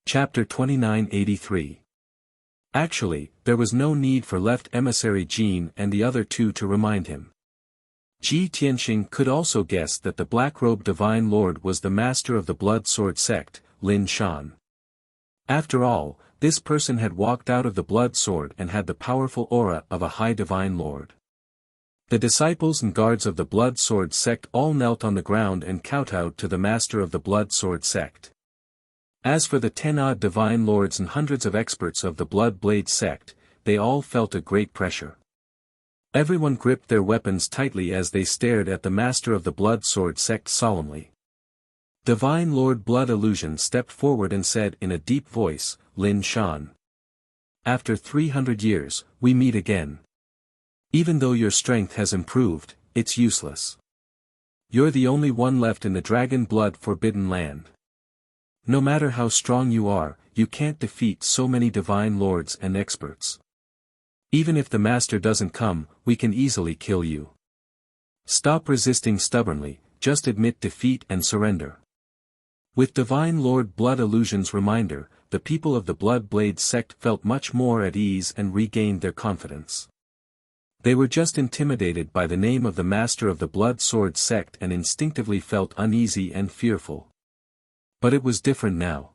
Chapter 2983. Actually, there was no need for left emissary Jin and the other two to remind him. Ji Tianxing could also guess that the black-robed Divine Lord was the master of the Blood Sword sect, Lin Shan. After all, this person had walked out of the Blood Sword and had the powerful aura of a high Divine Lord. The disciples and guards of the Blood Sword sect all knelt on the ground and kowtowed to the master of the Blood Sword sect. As for the 10-odd divine lords and hundreds of experts of the Blood Blade sect, they all felt a great pressure. Everyone gripped their weapons tightly as they stared at the master of the Blood Sword sect solemnly. Divine Lord Blood Illusion stepped forward and said in a deep voice, "Lin Shan. After 300 years, we meet again. Even though your strength has improved, it's useless. You're the only one left in the Dragon Blood Forbidden Land. No matter how strong you are, you can't defeat so many divine lords and experts. Even if the master doesn't come, we can easily kill you. Stop resisting stubbornly, just admit defeat and surrender." With Divine Lord Blood Illusion's reminder, the people of the Blood Blade sect felt much more at ease and regained their confidence. They were just intimidated by the name of the master of the Blood Sword sect and instinctively felt uneasy and fearful. But it was different now.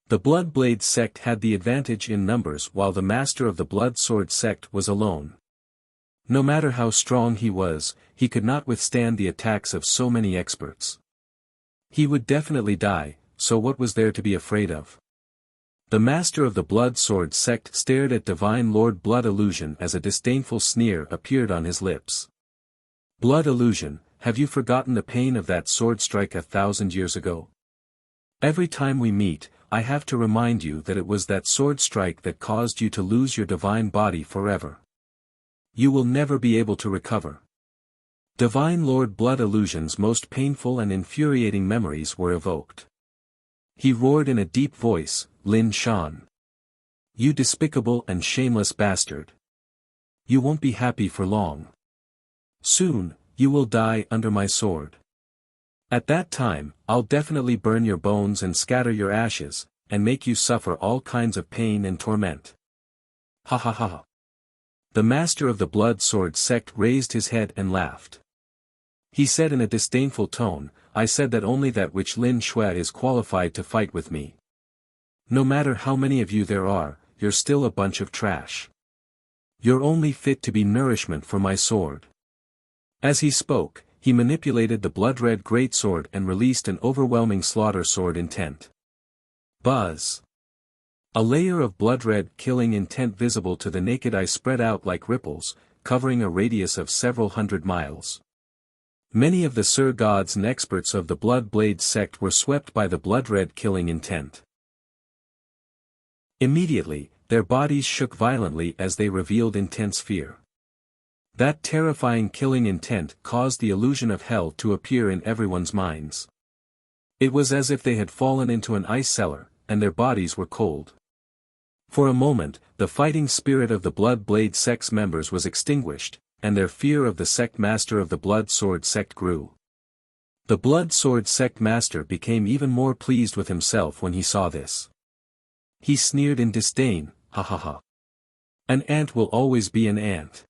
The Blood Blade sect had the advantage in numbers while the master of the Blood Sword sect was alone. No matter how strong he was, he could not withstand the attacks of so many experts. He would definitely die, so what was there to be afraid of? The master of the Blood Sword sect stared at Divine Lord Blood Illusion as a disdainful sneer appeared on his lips. "Blood Illusion, have you forgotten the pain of that sword strike 1,000 years ago? Every time we meet, I have to remind you that it was that sword strike that caused you to lose your divine body forever. You will never be able to recover." Divine Lord Blood Illusion's most painful and infuriating memories were evoked. He roared in a deep voice, "Lin Shan. You despicable and shameless bastard. You won't be happy for long. Soon, you will die under my sword. At that time, I'll definitely burn your bones and scatter your ashes, and make you suffer all kinds of pain and torment." Ha ha ha. The master of the Blood Sword sect raised his head and laughed. He said in a disdainful tone, "I said that only that which Lin Shui is qualified to fight with me. No matter how many of you there are, you're still a bunch of trash. You're only fit to be nourishment for my sword." As he spoke, he manipulated the blood-red greatsword and released an overwhelming slaughter sword intent. Buzz! A layer of blood-red killing intent visible to the naked eye spread out like ripples, covering a radius of several hundred miles. Many of the Sir Gods and experts of the Blood Blade sect were swept by the blood-red killing intent. Immediately, their bodies shook violently as they revealed intense fear. That terrifying killing intent caused the illusion of hell to appear in everyone's minds. It was as if they had fallen into an ice cellar, and their bodies were cold. For a moment, the fighting spirit of the Blood Blade sect's members was extinguished, and their fear of the sect master of the Blood Sword sect grew. The Blood Sword sect master became even more pleased with himself when he saw this. He sneered in disdain, "Ha ha ha. An ant will always be an ant."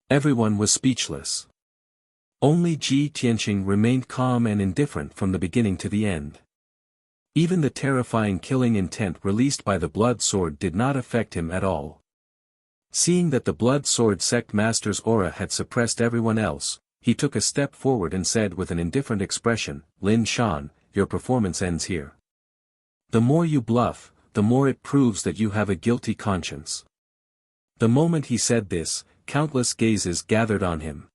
Everyone was speechless. Only Ji Tianxing remained calm and indifferent from the beginning to the end. Even the terrifying killing intent released by the Blood Sword did not affect him at all. Seeing that the Blood Sword sect master's aura had suppressed everyone else, he took a step forward and said with an indifferent expression, "Lin Shan, your performance ends here. The more you bluff, the more it proves that you have a guilty conscience." The moment he said this, countless gazes gathered on him.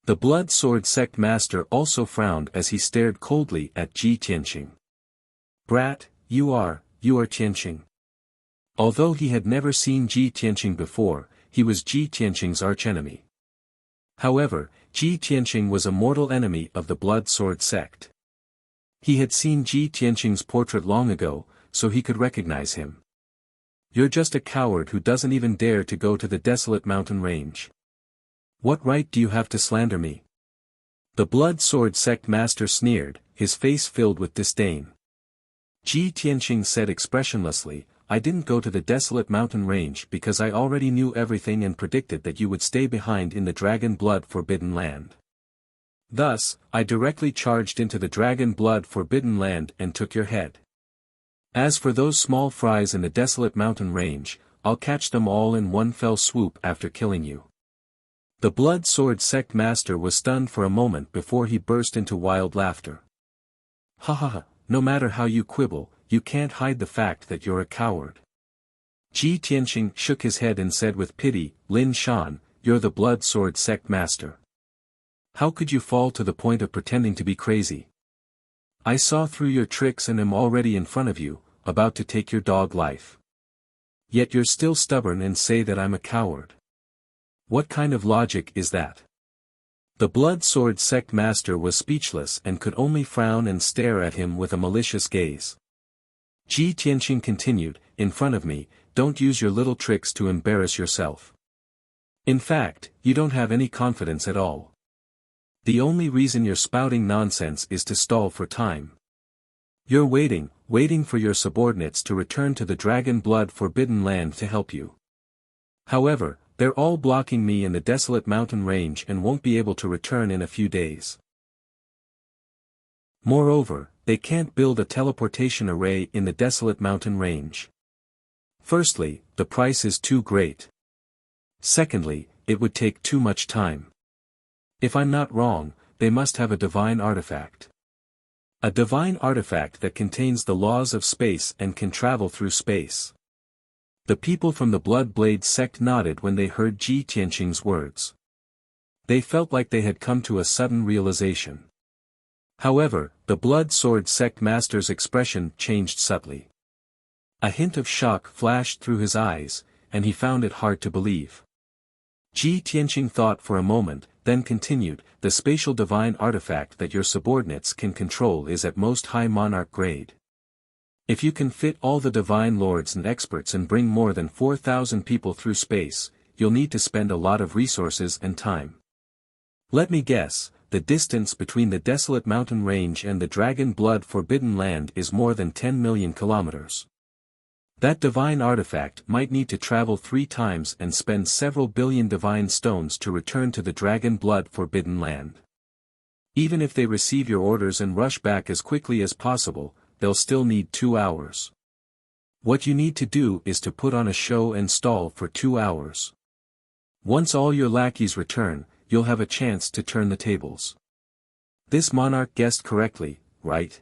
The Blood Sword sect master also frowned as he stared coldly at Ji Tianxing. "Brat, you are Tianxing." Although he had never seen Ji Tianxing before, he was Ji Tianxing's archenemy. However, Ji Tianxing was a mortal enemy of the Blood Sword sect. He had seen Ji Tianxing's portrait long ago, so he could recognize him. "You're just a coward who doesn't even dare to go to the desolate mountain range. What right do you have to slander me?" The Blood Sword sect master sneered, his face filled with disdain. Ji Tianqing said expressionlessly, I didn't go to the desolate mountain range because I already knew everything and predicted that you would stay behind in the dragon blood forbidden land. Thus, I directly charged into the dragon blood forbidden land and took your head. As for those small fries in the desolate mountain range, I'll catch them all in one fell swoop after killing you. The blood sword sect master was stunned for a moment before he burst into wild laughter. Ha ha ha, no matter how you quibble, you can't hide the fact that you're a coward. Ji Tianqing shook his head and said with pity, Lin Shan, you're the blood sword sect master. How could you fall to the point of pretending to be crazy? I saw through your tricks and am already in front of you, about to take your dog life. Yet you're still stubborn and say that I'm a coward. What kind of logic is that? The blood sword sect master was speechless and could only frown and stare at him with a malicious gaze. Ji Tianqing continued, in front of me, don't use your little tricks to embarrass yourself. In fact, you don't have any confidence at all. The only reason you're spouting nonsense is to stall for time. You're waiting for your subordinates to return to the dragon blood forbidden land to help you. However, they're all blocking me in the desolate mountain range and won't be able to return in a few days. Moreover, they can't build a teleportation array in the desolate mountain range. Firstly, the price is too great. Secondly, it would take too much time. If I'm not wrong, they must have a divine artifact. A divine artifact that contains the laws of space and can travel through space. The people from the Blood Blade sect nodded when they heard Ji Tianqing's words. They felt like they had come to a sudden realization. However, the Blood Sword sect master's expression changed subtly. A hint of shock flashed through his eyes, and he found it hard to believe. Ji Tianqing thought for a moment, then continued, the spatial divine artifact that your subordinates can control is at most high monarch grade. If you can fit all the divine lords and experts and bring more than 4,000 people through space, you'll need to spend a lot of resources and time. Let me guess, the distance between the desolate mountain range and the dragon blood forbidden land is more than 10 million kilometers. That divine artifact might need to travel 3 times and spend several billion divine stones to return to the dragon blood forbidden land. Even if they receive your orders and rush back as quickly as possible, they'll still need 2 hours. What you need to do is to put on a show and stall for 2 hours. Once all your lackeys return, you'll have a chance to turn the tables. This monarch guessed correctly, right?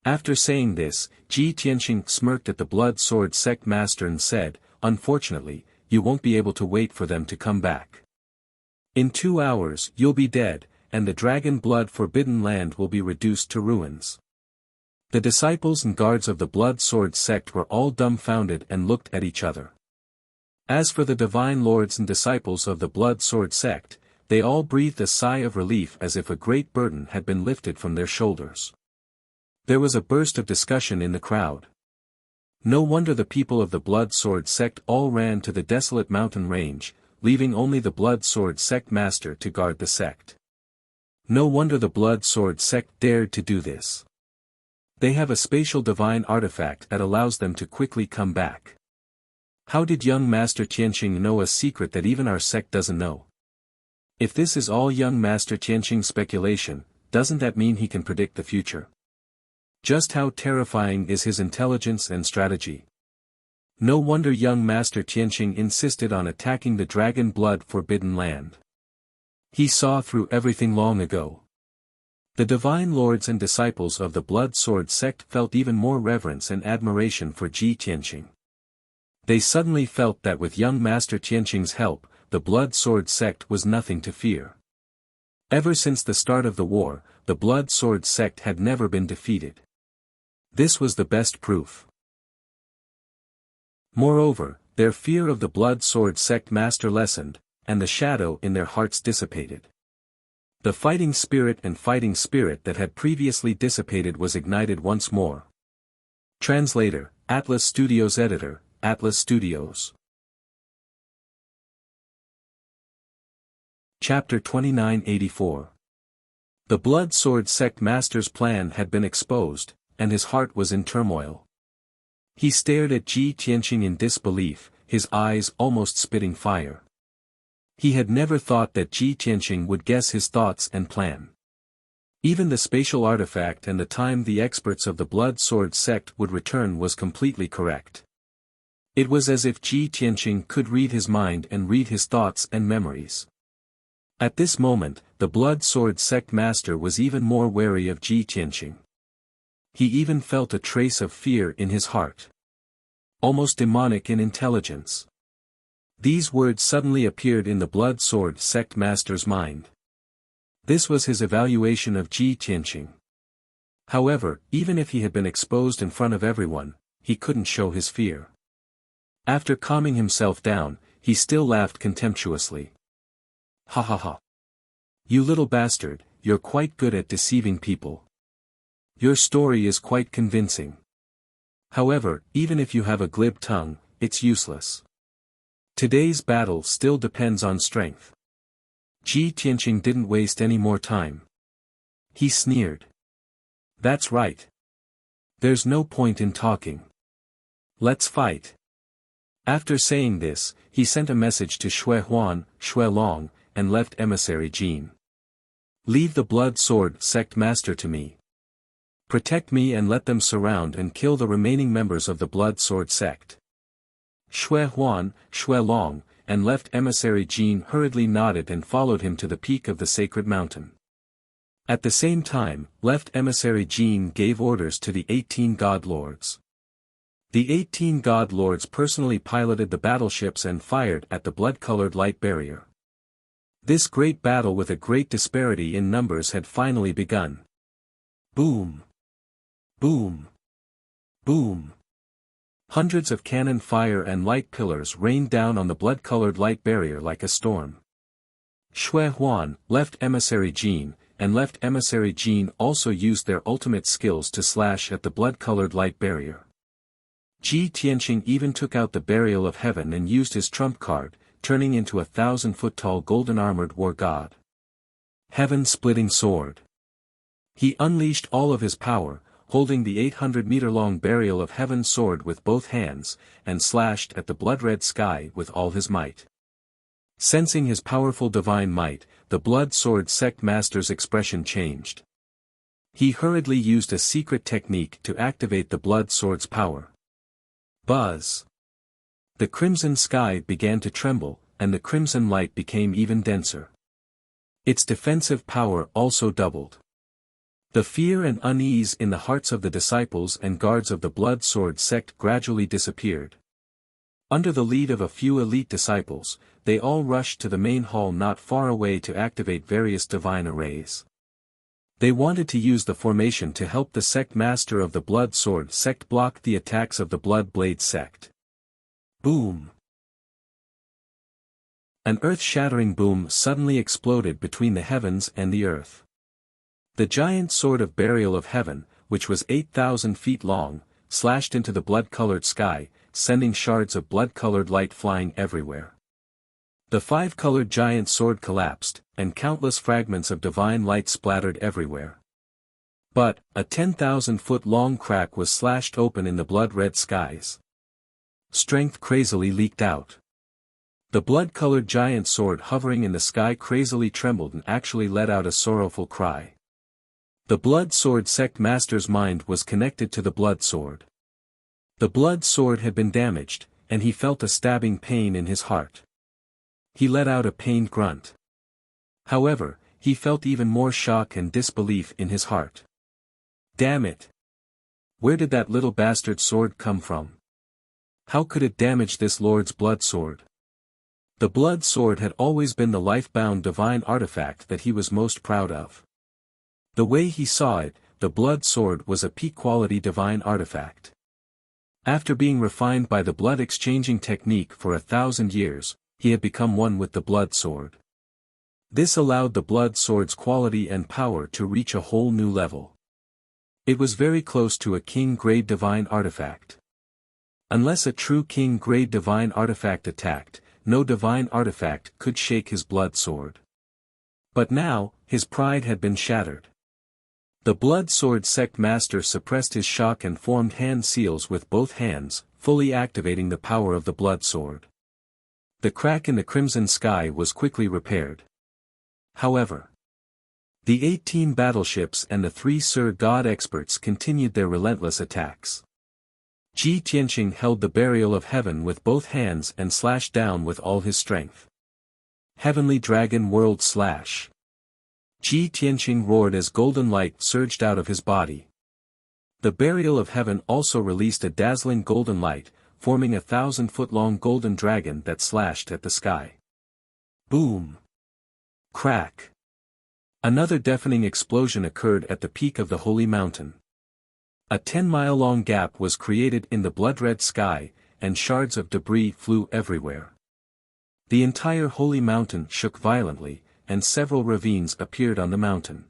After saying this, Ji Tianqing smirked at the blood sword sect master and said, unfortunately, you won't be able to wait for them to come back. In 2 hours you'll be dead, and the dragon blood forbidden land will be reduced to ruins. The disciples and guards of the blood sword sect were all dumbfounded and looked at each other. As for the divine lords and disciples of the blood sword sect, they all breathed a sigh of relief as if a great burden had been lifted from their shoulders. There was a burst of discussion in the crowd. No wonder the people of the blood sword sect all ran to the desolate mountain range, leaving only the blood sword sect master to guard the sect. No wonder the blood sword sect dared to do this. They have a spatial divine artifact that allows them to quickly come back. How did young Master Tianqing know a secret that even our sect doesn't know? If this is all young Master Tianqing's speculation, doesn't that mean he can predict the future? Just how terrifying is his intelligence and strategy? No wonder young Master Tianqing insisted on attacking the dragon blood forbidden land. He saw through everything long ago. The divine lords and disciples of the blood sword sect felt even more reverence and admiration for Ji Tianqing. They suddenly felt that with young Master Tianqing's help, the blood sword sect was nothing to fear. Ever since the start of the war, the blood sword sect had never been defeated. This was the best proof. Moreover, their fear of the blood sword sect master lessened, and the shadow in their hearts dissipated. The fighting spirit that had previously dissipated was ignited once more. Translator, Atlas Studios Editor, Atlas Studios. Chapter 2984. The blood sword sect master's plan had been exposed, and his heart was in turmoil. He stared at Ji Tianqing in disbelief, his eyes almost spitting fire. He had never thought that Ji Tianqing would guess his thoughts and plan. Even the spatial artifact and the time the experts of the Blood Sword sect would return was completely correct. It was as if Ji Tianqing could read his mind and read his thoughts and memories. At this moment, the Blood Sword sect master was even more wary of Ji Tianqing. He even felt a trace of fear in his heart. Almost demonic in intelligence. These words suddenly appeared in the Blood Sword sect master's mind. This was his evaluation of Ji Tianqing. However, even if he had been exposed in front of everyone, he couldn't show his fear. After calming himself down, he still laughed contemptuously. Ha ha ha. You little bastard, you're quite good at deceiving people. Your story is quite convincing. However, even if you have a glib tongue, it's useless. Today's battle still depends on strength. Ji Tianqing didn't waste any more time. He sneered. That's right. There's no point in talking. Let's fight. After saying this, he sent a message to Shui Huan, Shui Long, and left emissary Jin. Leave the Blood Sword sect master to me. Protect me and let them surround and kill the remaining members of the Blood Sword sect. Shui Huan, Shui Long, and left emissary Jin hurriedly nodded and followed him to the peak of the sacred mountain. At the same time, left emissary Jin gave orders to the 18 God Lords. The 18 God Lords personally piloted the battleships and fired at the blood-colored light barrier. This great battle with a great disparity in numbers had finally begun. Boom! Boom! Boom! Hundreds of cannon fire and light pillars rained down on the blood-colored light barrier like a storm. Shui Huan, left emissary Jin, and left emissary Jin also used their ultimate skills to slash at the blood-colored light barrier. Ji Tianqing even took out the Burial of Heaven and used his trump card, turning into a 1,000-foot-tall golden-armored war god. Heaven-splitting sword. He unleashed all of his power, holding the 800-meter-long Burial of Heaven sword with both hands, and slashed at the blood-red sky with all his might. Sensing his powerful divine might, the Blood Sword sect master's expression changed. He hurriedly used a secret technique to activate the Blood Sword's power. Buzz! The crimson sky began to tremble, and the crimson light became even denser. Its defensive power also doubled. The fear and unease in the hearts of the disciples and guards of the Blood Sword sect gradually disappeared. Under the lead of a few elite disciples, they all rushed to the main hall not far away to activate various divine arrays. They wanted to use the formation to help the sect master of the Blood Sword sect block the attacks of the Blood Blade sect. Boom! An earth-shattering boom suddenly exploded between the heavens and the earth. The giant sword of Burial of Heaven, which was 8,000 feet long, slashed into the blood-colored sky, sending shards of blood-colored light flying everywhere. The five-colored giant sword collapsed, and countless fragments of divine light splattered everywhere. But, a 10,000-foot-long crack was slashed open in the blood-red skies. Strength crazily leaked out. The blood-colored giant sword hovering in the sky crazily trembled and actually let out a sorrowful cry. The Blood Sword sect master's mind was connected to the Blood Sword. The Blood Sword had been damaged, and he felt a stabbing pain in his heart. He let out a pained grunt. However, he felt even more shock and disbelief in his heart. Damn it! Where did that little bastard sword come from? How could it damage this Lord's Blood Sword? The Blood Sword had always been the life-bound divine artifact that he was most proud of. The way he saw it, the Blood Sword was a peak-quality divine artifact. After being refined by the blood-exchanging technique for 1,000 years, he had become one with the Blood Sword. This allowed the Blood Sword's quality and power to reach a whole new level. It was very close to a king-grade divine artifact. Unless a true king-grade divine artifact attacked, no divine artifact could shake his Blood Sword. But now, his pride had been shattered. The Blood Sword Sect Master suppressed his shock and formed hand seals with both hands, fully activating the power of the Blood Sword. The crack in the crimson sky was quickly repaired. However, the 18 battleships and the 3 Sir God experts continued their relentless attacks. Ji Tianqing held the Burial of Heaven with both hands and slashed down with all his strength. Heavenly Dragon World Slash. Ji Tianqing roared as golden light surged out of his body. The Burial of Heaven also released a dazzling golden light, forming a 1,000-foot-long golden dragon that slashed at the sky. Boom! Crack! Another deafening explosion occurred at the peak of the holy mountain. A 10-mile-long gap was created in the blood-red sky, and shards of debris flew everywhere. The entire holy mountain shook violently, and several ravines appeared on the mountain.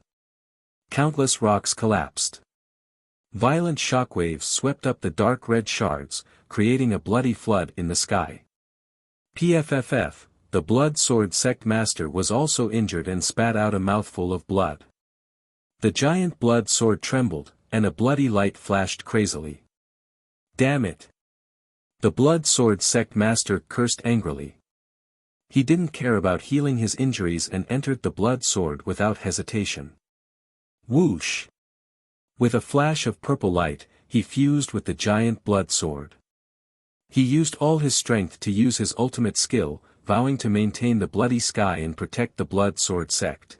Countless rocks collapsed. Violent shockwaves swept up the dark red shards, creating a bloody flood in the sky. PFFF, the Blood Sword Sect Master, was also injured and spat out a mouthful of blood. The giant blood sword trembled, and a bloody light flashed crazily. Damn it! The Blood Sword Sect Master cursed angrily. He didn't care about healing his injuries and entered the blood sword without hesitation. Whoosh! With a flash of purple light, he fused with the giant blood sword. He used all his strength to use his ultimate skill, vowing to maintain the bloody sky and protect the Blood Sword Sect.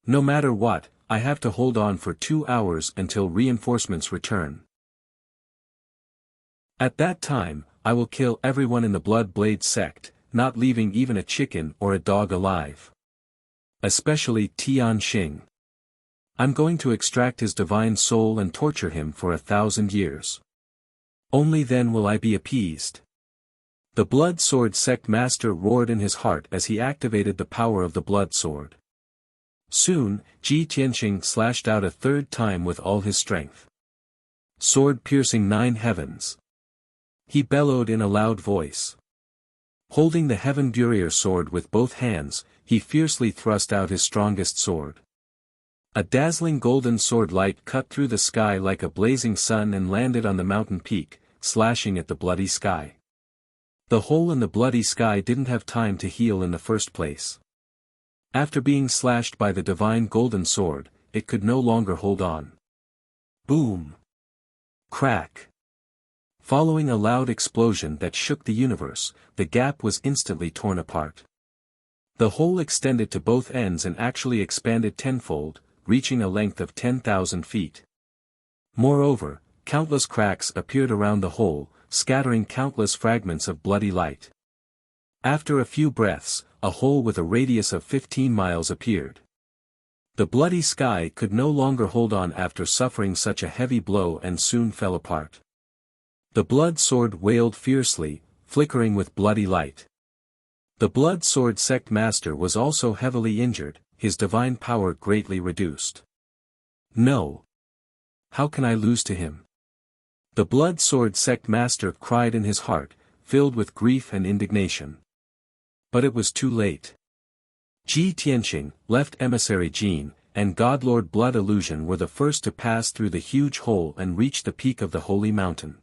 No matter what, I have to hold on for 2 hours until reinforcements return. At that time, I will kill everyone in the Blood Blade Sect, not leaving even a chicken or a dog alive. Especially Tianqing. I'm going to extract his divine soul and torture him for 1,000 years. Only then will I be appeased. The Blood Sword Sect Master roared in his heart as he activated the power of the Blood Sword. Soon, Ji Tianqing slashed out a 3rd time with all his strength. Sword piercing 9 heavens. He bellowed in a loud voice. Holding the Heaven Burier sword with both hands, he fiercely thrust out his strongest sword. A dazzling golden sword light cut through the sky like a blazing sun and landed on the mountain peak, slashing at the bloody sky. The hole in the bloody sky didn't have time to heal in the first place. After being slashed by the divine golden sword, it could no longer hold on. Boom! Crack! Following a loud explosion that shook the universe, the gap was instantly torn apart. The hole extended to both ends and actually expanded tenfold, reaching a length of 10,000 feet. Moreover, countless cracks appeared around the hole, scattering countless fragments of bloody light. After a few breaths, a hole with a radius of 15 miles appeared. The bloody sky could no longer hold on after suffering such a heavy blow and soon fell apart. The blood sword wailed fiercely, flickering with bloody light. The Blood Sword Sect Master was also heavily injured, his divine power greatly reduced. No! How can I lose to him? The Blood Sword Sect Master cried in his heart, filled with grief and indignation. But it was too late. Ji Tianqing, Left Emissary Jin, and Godlord Blood Illusion were the first to pass through the huge hole and reach the peak of the holy mountain.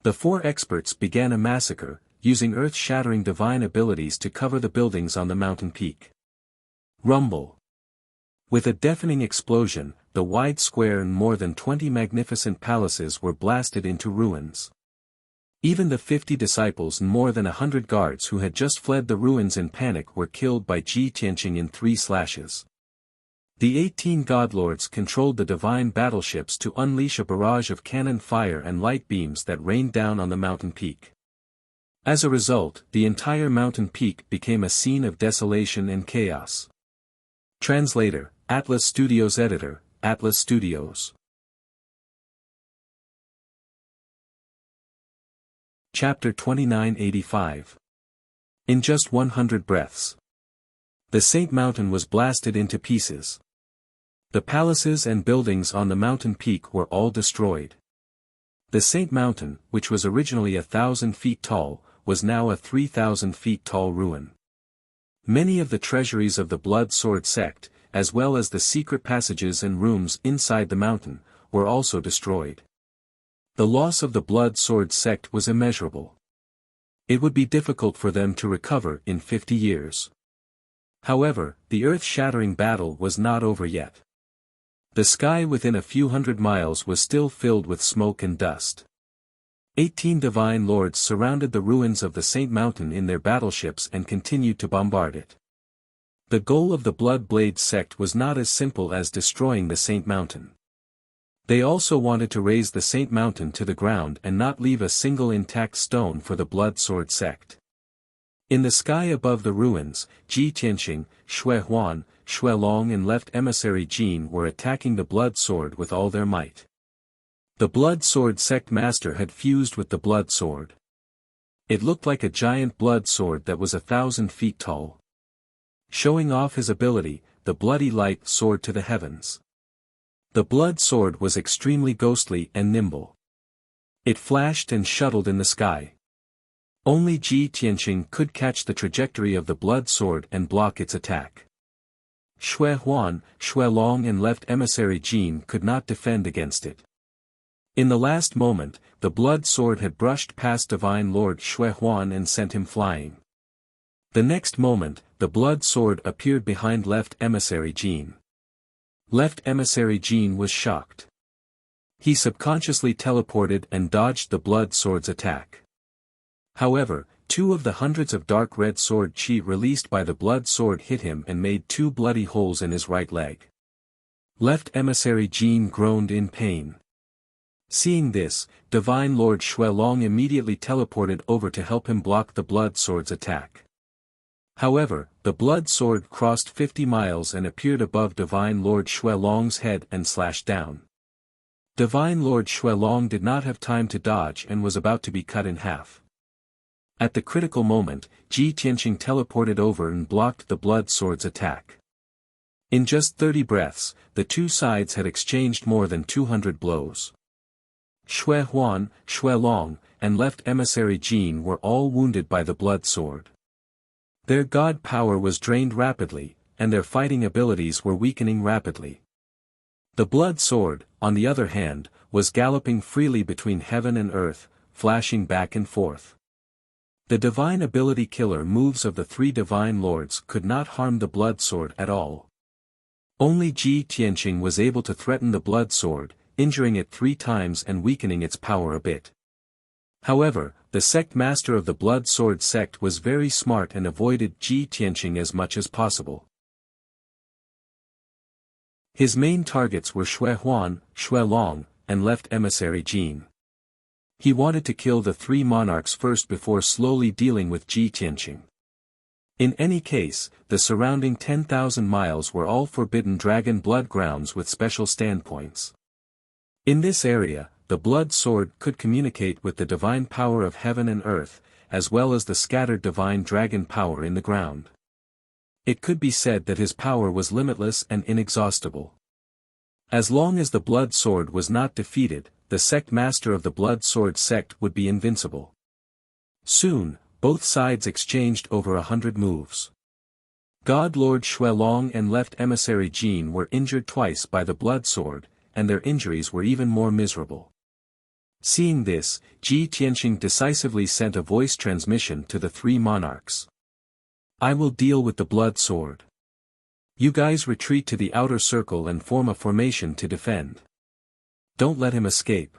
The 4 experts began a massacre, using earth-shattering divine abilities to cover the buildings on the mountain peak. Rumble. With a deafening explosion, the wide square and more than 20 magnificent palaces were blasted into ruins. Even the 50 disciples and more than 100 guards who had just fled the ruins in panic were killed by Ji Tianqing in 3 slashes. The 18 godlords controlled the divine battleships to unleash a barrage of cannon fire and light beams that rained down on the mountain peak. As a result, the entire mountain peak became a scene of desolation and chaos. Translator, Atlas Studios. Editor, Atlas Studios. Chapter 2985. In just 100 breaths. The Saint Mountain was blasted into pieces. The palaces and buildings on the mountain peak were all destroyed. The Saint Mountain, which was originally 1,000 feet tall, was now a 3,000 feet tall ruin. Many of the treasuries of the Blood Sword Sect, as well as the secret passages and rooms inside the mountain, were also destroyed. The loss of the Blood Sword sect was immeasurable. It would be difficult for them to recover in 50 years. However, the earth-shattering battle was not over yet. The sky within a few hundred miles was still filled with smoke and dust. 18 divine lords surrounded the ruins of the Saint Mountain in their battleships and continued to bombard it. The goal of the Blood Blade sect was not as simple as destroying the Saint Mountain. They also wanted to raze the Saint Mountain to the ground and not leave a single intact stone for the Blood Sword sect. In the sky above the ruins, Ji Tianqing, Xue Huan, Xue Long and left emissary Jin were attacking the Blood Sword with all their might. The Blood Sword sect master had fused with the Blood Sword. It looked like a giant blood sword that was 1,000 feet tall. Showing off his ability, the bloody light soared to the heavens. The blood sword was extremely ghostly and nimble. It flashed and shuttled in the sky. Only Ji Tianqing could catch the trajectory of the blood sword and block its attack. Xue Huan, Xue Long and left emissary Jin could not defend against it. In the last moment, the blood sword had brushed past Divine Lord Xue Huan and sent him flying. The next moment, the blood sword appeared behind left emissary Jin. Left emissary Jin was shocked. He subconsciously teleported and dodged the blood sword's attack. However, 2 of the hundreds of dark red sword chi released by the blood sword hit him and made 2 bloody holes in his right leg. Left emissary Jin groaned in pain. Seeing this, Divine Lord Xue Long immediately teleported over to help him block the blood sword's attack. However, the blood sword crossed 50 miles and appeared above Divine Lord Xue Long's head and slashed down. Divine Lord Xue Long did not have time to dodge and was about to be cut in half. At the critical moment, Ji Tianqing teleported over and blocked the blood sword's attack. In just 30 breaths, the 2 sides had exchanged more than 200 blows. Xue Huan, Xue Long, and left emissary Jin were all wounded by the blood sword. Their god power was drained rapidly, and their fighting abilities were weakening rapidly. The blood sword, on the other hand, was galloping freely between heaven and earth, flashing back and forth. The divine ability killer moves of the 3 divine lords could not harm the blood sword at all. Only Ji Tianqing was able to threaten the blood sword, injuring it 3 times and weakening its power a bit. However, the sect master of the Blood Sword sect was very smart and avoided Ji Tianqing as much as possible. His main targets were Xue Huan, Xue Long, and left emissary Jin. He wanted to kill the 3 monarchs first before slowly dealing with Ji Tianqing. In any case, the surrounding 10,000 miles were all forbidden dragon blood grounds with special standpoints. In this area, the blood sword could communicate with the divine power of heaven and earth, as well as the scattered divine dragon power in the ground. It could be said that his power was limitless and inexhaustible. As long as the blood sword was not defeated, the sect master of the blood sword sect would be invincible. Soon, both sides exchanged over 100 moves. God Lord Xue Long and left emissary Jin were injured twice by the blood sword, and their injuries were even more miserable. Seeing this, Ji Tianqing decisively sent a voice transmission to the 3 monarchs. I will deal with the blood sword. You guys retreat to the outer circle and form a formation to defend. Don't let him escape.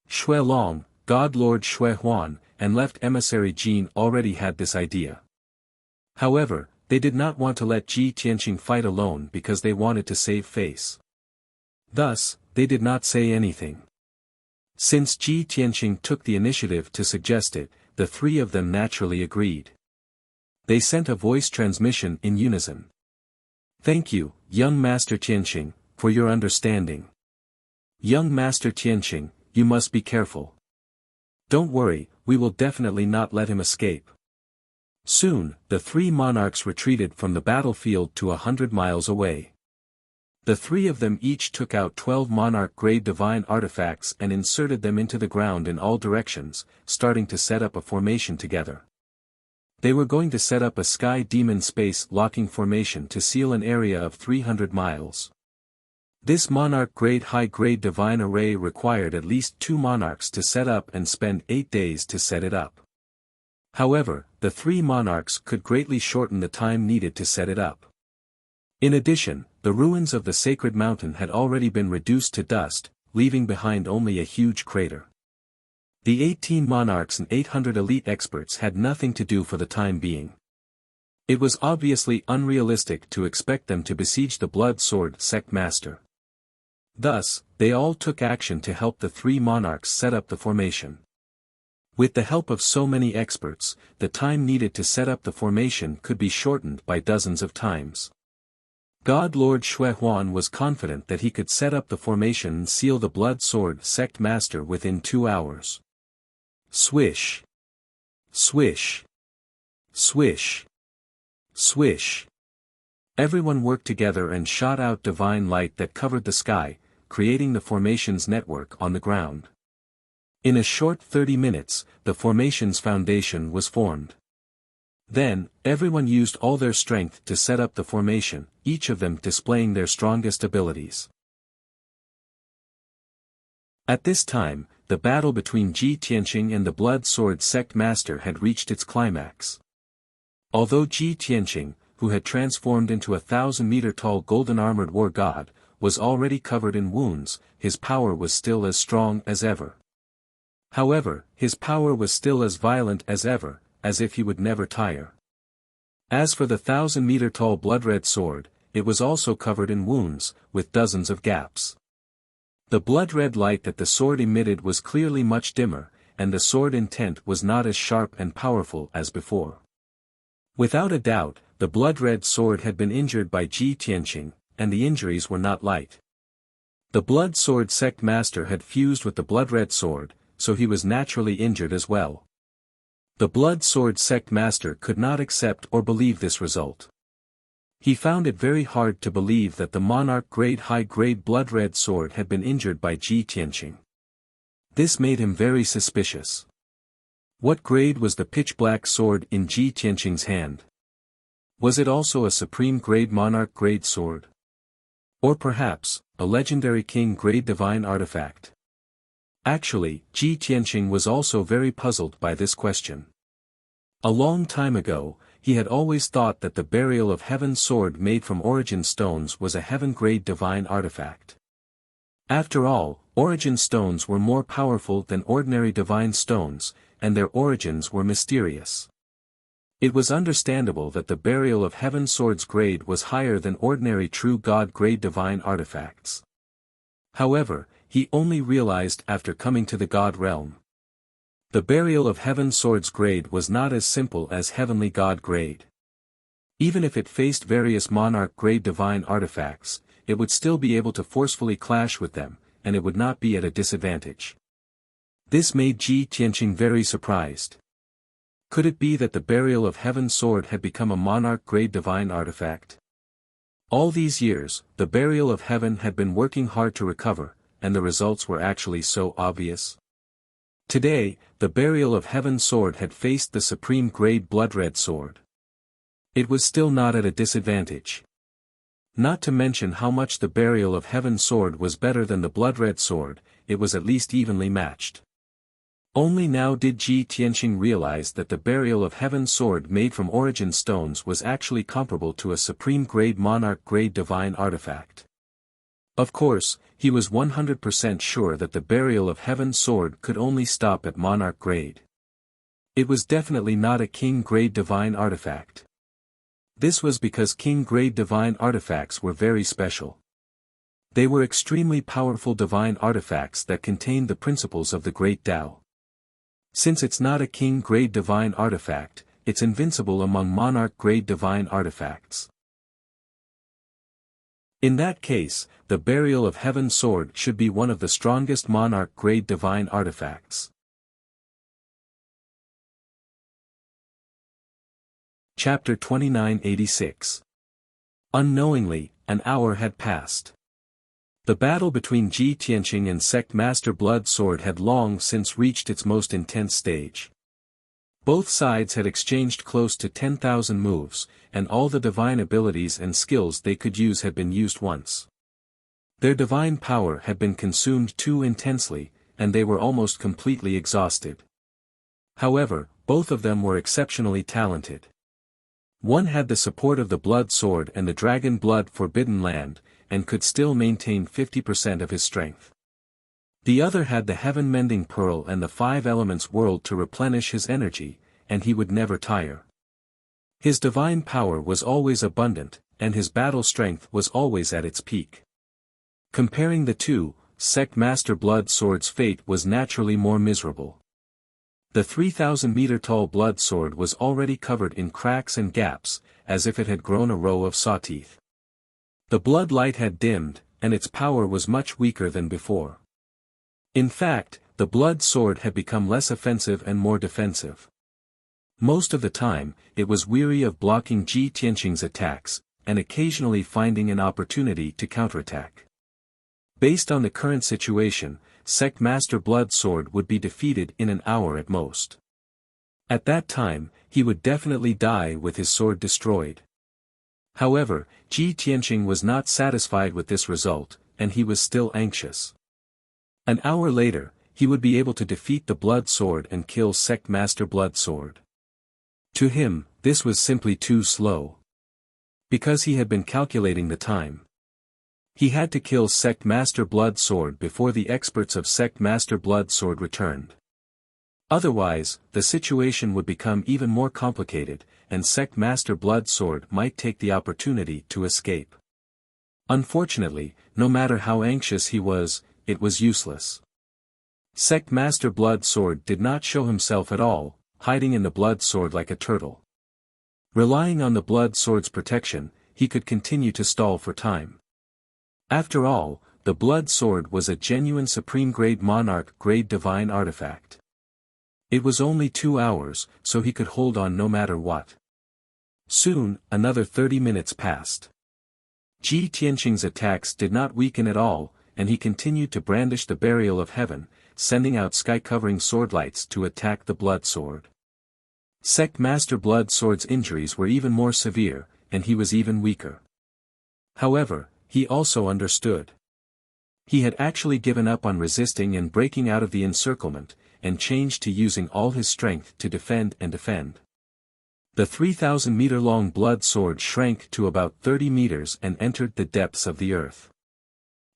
Xue Long, God Lord Xue Huan, and left emissary Jin already had this idea. However, they did not want to let Ji Tianqing fight alone because they wanted to save face. Thus, they did not say anything. Since Ji Tianqing took the initiative to suggest it, the 3 of them naturally agreed. They sent a voice transmission in unison. Thank you, young Master Tianqing, for your understanding. Young Master Tianqing, you must be careful. Don't worry, we will definitely not let him escape. Soon, the 3 monarchs retreated from the battlefield to 100 miles away. The 3 of them each took out 12 monarch-grade divine artifacts and inserted them into the ground in all directions, starting to set up a formation together. They were going to set up a Sky Demon space locking formation to seal an area of 300 miles. This monarch-grade high-grade divine array required at least 2 monarchs to set up and spend 8 days to set it up. However, the 3 monarchs could greatly shorten the time needed to set it up. In addition, the ruins of the sacred mountain had already been reduced to dust, leaving behind only a huge crater. The 18 monarchs and 800 elite experts had nothing to do for the time being. It was obviously unrealistic to expect them to besiege the Blood Sword Sect Master. Thus, they all took action to help the 3 monarchs set up the formation. With the help of so many experts, the time needed to set up the formation could be shortened by dozens of times. God Lord Shui Huan was confident that he could set up the formation and seal the Blood Sword Sect Master within 2 hours. Swish. Swish. Swish. Swish. Everyone worked together and shot out divine light that covered the sky, creating the formation's network on the ground. In a short 30 minutes, the formation's foundation was formed. Then, everyone used all their strength to set up the formation, each of them displaying their strongest abilities. At this time, the battle between Ji Tianqing and the Blood Sword Sect Master had reached its climax. Although Ji Tianqing, who had transformed into a 1,000-meter-tall golden-armored war god, was already covered in wounds, his power was still as strong as ever. However, his power was still as violent as ever, as if he would never tire. As for the 1,000-meter-tall blood-red sword, it was also covered in wounds, with dozens of gaps. The blood-red light that the sword emitted was clearly much dimmer, and the sword intent was not as sharp and powerful as before. Without a doubt, the blood-red sword had been injured by Ji Tianqing, and the injuries were not light. The Blood Sword Sect Master had fused with the blood-red sword, so he was naturally injured as well. The Blood Sword Sect Master could not accept or believe this result. He found it very hard to believe that the monarch-grade high-grade blood-red sword had been injured by Ji Tianqing. This made him very suspicious. What grade was the pitch-black sword in Ji Tianqing's hand? Was it also a supreme-grade monarch-grade sword? Or perhaps, a legendary king-grade divine artifact? Actually, Ji Tianqing was also very puzzled by this question. A long time ago, he had always thought that the Burial of Heaven sword made from origin stones was a heaven-grade divine artifact. After all, origin stones were more powerful than ordinary divine stones, and their origins were mysterious. It was understandable that the Burial of Heaven sword's grade was higher than ordinary true god-grade divine artifacts. However, he only realized after coming to the god realm. The Burial of Heaven sword's grade was not as simple as heavenly god grade. Even if it faced various monarch-grade divine artifacts, it would still be able to forcefully clash with them, and it would not be at a disadvantage. This made Ji Tianqing very surprised. Could it be that the Burial of Heaven sword had become a monarch-grade divine artifact? All these years, the Burial of Heaven had been working hard to recover, and the results were actually so obvious. Today, the Burial of Heaven sword had faced the supreme-grade blood-red sword. It was still not at a disadvantage. Not to mention how much the Burial of Heaven sword was better than the blood-red sword, it was at least evenly matched. Only now did Ji Tianqing realize that the Burial of Heaven sword made from origin stones was actually comparable to a supreme-grade monarch-grade divine artifact. Of course, he was 100% sure that the Burial of Heaven sword could only stop at monarch grade. It was definitely not a king-grade divine artifact. This was because king-grade divine artifacts were very special. They were extremely powerful divine artifacts that contained the principles of the Great Tao. Since it's not a king-grade divine artifact, it's invincible among monarch-grade divine artifacts. In that case, the Burial of Heaven sword should be one of the strongest monarch-grade divine artifacts. Chapter 2986. Unknowingly, an hour had passed. The battle between Ji Tianqing and Sect Master Blood Sword had long since reached its most intense stage. Both sides had exchanged close to 10,000 moves, and all the divine abilities and skills they could use had been used once. Their divine power had been consumed too intensely, and they were almost completely exhausted. However, both of them were exceptionally talented. One had the support of the blood sword and the dragon blood forbidden land, and could still maintain 50% of his strength. The other had the heaven-mending pearl and the 5 elements world to replenish his energy, and he would never tire. His divine power was always abundant, and his battle strength was always at its peak. Comparing the two, Sect Master Blood Sword's fate was naturally more miserable. The 3,000-meter-tall blood sword was already covered in cracks and gaps, as if it had grown a row of saw teeth. The blood light had dimmed, and its power was much weaker than before. In fact, the blood sword had become less offensive and more defensive. Most of the time, it was weary of blocking Ji Tianqing's attacks, and occasionally finding an opportunity to counterattack. Based on the current situation, Sect Master Blood Sword would be defeated in an hour at most. At that time, he would definitely die with his sword destroyed. However, Ji Tianqing was not satisfied with this result, and he was still anxious. An hour later, he would be able to defeat the Blood Sword and kill Sect Master Blood Sword. To him, this was simply too slow. Because he had been calculating the time. He had to kill Sect Master Blood Sword before the experts of Sect Master Blood Sword returned. Otherwise, the situation would become even more complicated, and Sect Master Blood Sword might take the opportunity to escape. Unfortunately, no matter how anxious he was, it was useless. Sect Master Blood Sword did not show himself at all, hiding in the blood sword like a turtle. Relying on the blood sword's protection, he could continue to stall for time. After all, the blood sword was a genuine supreme-grade monarch-grade divine artifact. It was only 2 hours, so he could hold on no matter what. Soon, another 30 minutes passed. Ji Tianqing's attacks did not weaken at all, and he continued to brandish the burial of heaven, sending out sky-covering swordlights to attack the blood sword. Sect Master Blood Sword's injuries were even more severe, and he was even weaker. However, he also understood. He had actually given up on resisting and breaking out of the encirclement, and changed to using all his strength to defend and defend. The 3,000-meter-long blood sword shrank to about 30 meters and entered the depths of the earth.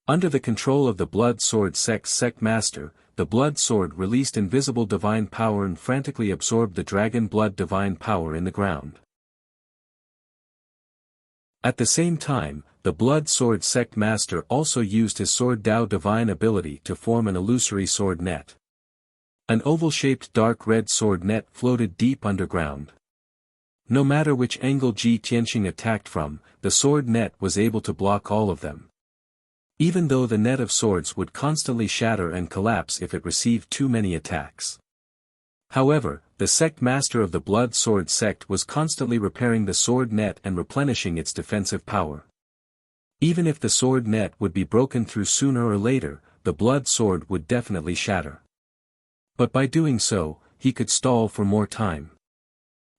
Under the control of the blood sword Sect Master, the blood sword released invisible divine power and frantically absorbed the dragon blood divine power in the ground. At the same time, the blood sword Sect Master also used his sword Dao divine ability to form an illusory sword net. An oval-shaped dark red sword net floated deep underground. No matter which angle Ji Tianqing attacked from, the sword net was able to block all of them. Even though the net of swords would constantly shatter and collapse if it received too many attacks. However, the Sect Master of the Blood Sword Sect was constantly repairing the sword net and replenishing its defensive power. Even if the sword net would be broken through sooner or later, the blood sword would definitely shatter. But by doing so, he could stall for more time.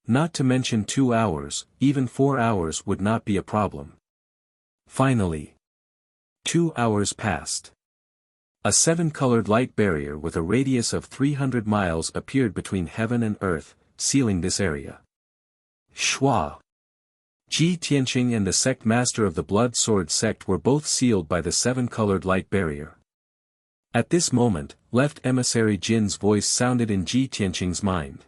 Not to mention 2 hours, even 4 hours would not be a problem. Finally, 2 hours passed. A 7-colored light barrier with a radius of 300 miles appeared between heaven and earth, sealing this area. Shua! Ji Tianqing and the Sect Master of the Blood Sword Sect were both sealed by the 7-colored light barrier. At this moment, Left Emissary Jin's voice sounded in Ji Tianqing's mind.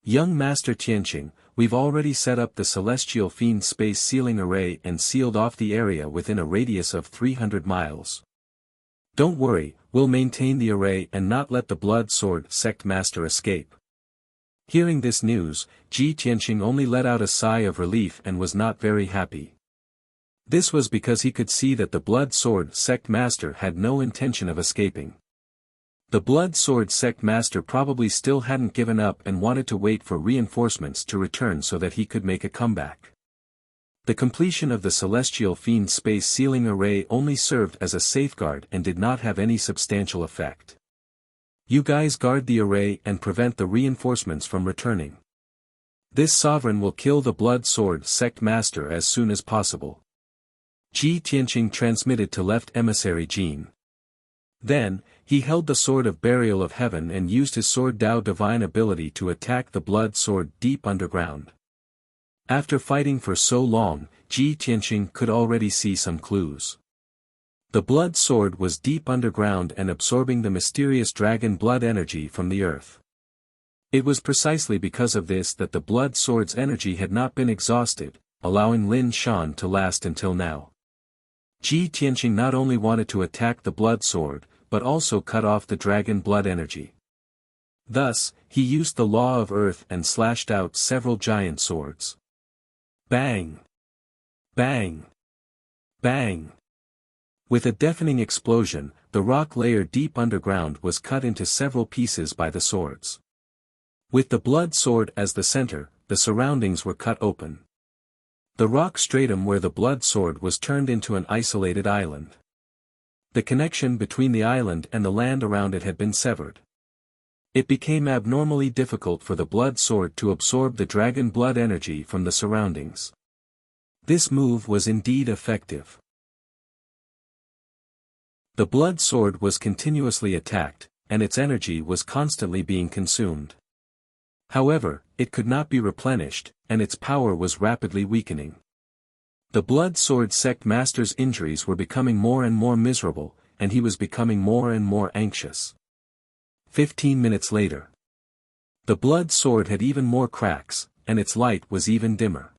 Young Master Tianqing, we've already set up the Celestial Fiend Space Sealing Array and sealed off the area within a radius of 300 miles. Don't worry, we'll maintain the array and not let the Blood Sword Sect Master escape. Hearing this news, Ji Tianqing only let out a sigh of relief and was not very happy. This was because he could see that the Blood Sword Sect Master had no intention of escaping. The Blood Sword Sect Master probably still hadn't given up and wanted to wait for reinforcements to return so that he could make a comeback. The completion of the Celestial Fiend Space Sealing Array only served as a safeguard and did not have any substantial effect. You guys guard the array and prevent the reinforcements from returning. This sovereign will kill the Blood Sword sect master as soon as possible. Ji Tianqing transmitted to left emissary Jin. Then, he held the Sword of Burial of Heaven and used his Sword Dao divine ability to attack the Blood Sword deep underground. After fighting for so long, Ji Tianqing could already see some clues. The Blood Sword was deep underground and absorbing the mysterious dragon blood energy from the earth. It was precisely because of this that the Blood Sword's energy had not been exhausted, allowing Lin Shan to last until now. Ji Tianqing not only wanted to attack the Blood Sword, but also cut off the dragon blood energy. Thus, he used the law of earth and slashed out several giant swords. Bang! Bang! Bang! With a deafening explosion, the rock layer deep underground was cut into several pieces by the swords. With the Blood Sword as the center, the surroundings were cut open. The rock stratum where the Blood Sword was turned into an isolated island. The connection between the island and the land around it had been severed. It became abnormally difficult for the Blood Sword to absorb the dragon blood energy from the surroundings. This move was indeed effective. The Blood Sword was continuously attacked, and its energy was constantly being consumed. However, it could not be replenished, and its power was rapidly weakening. The Blood Sword sect master's injuries were becoming more and more miserable, and he was becoming more and more anxious. 15 minutes later. The Blood Sword had even more cracks, and its light was even dimmer.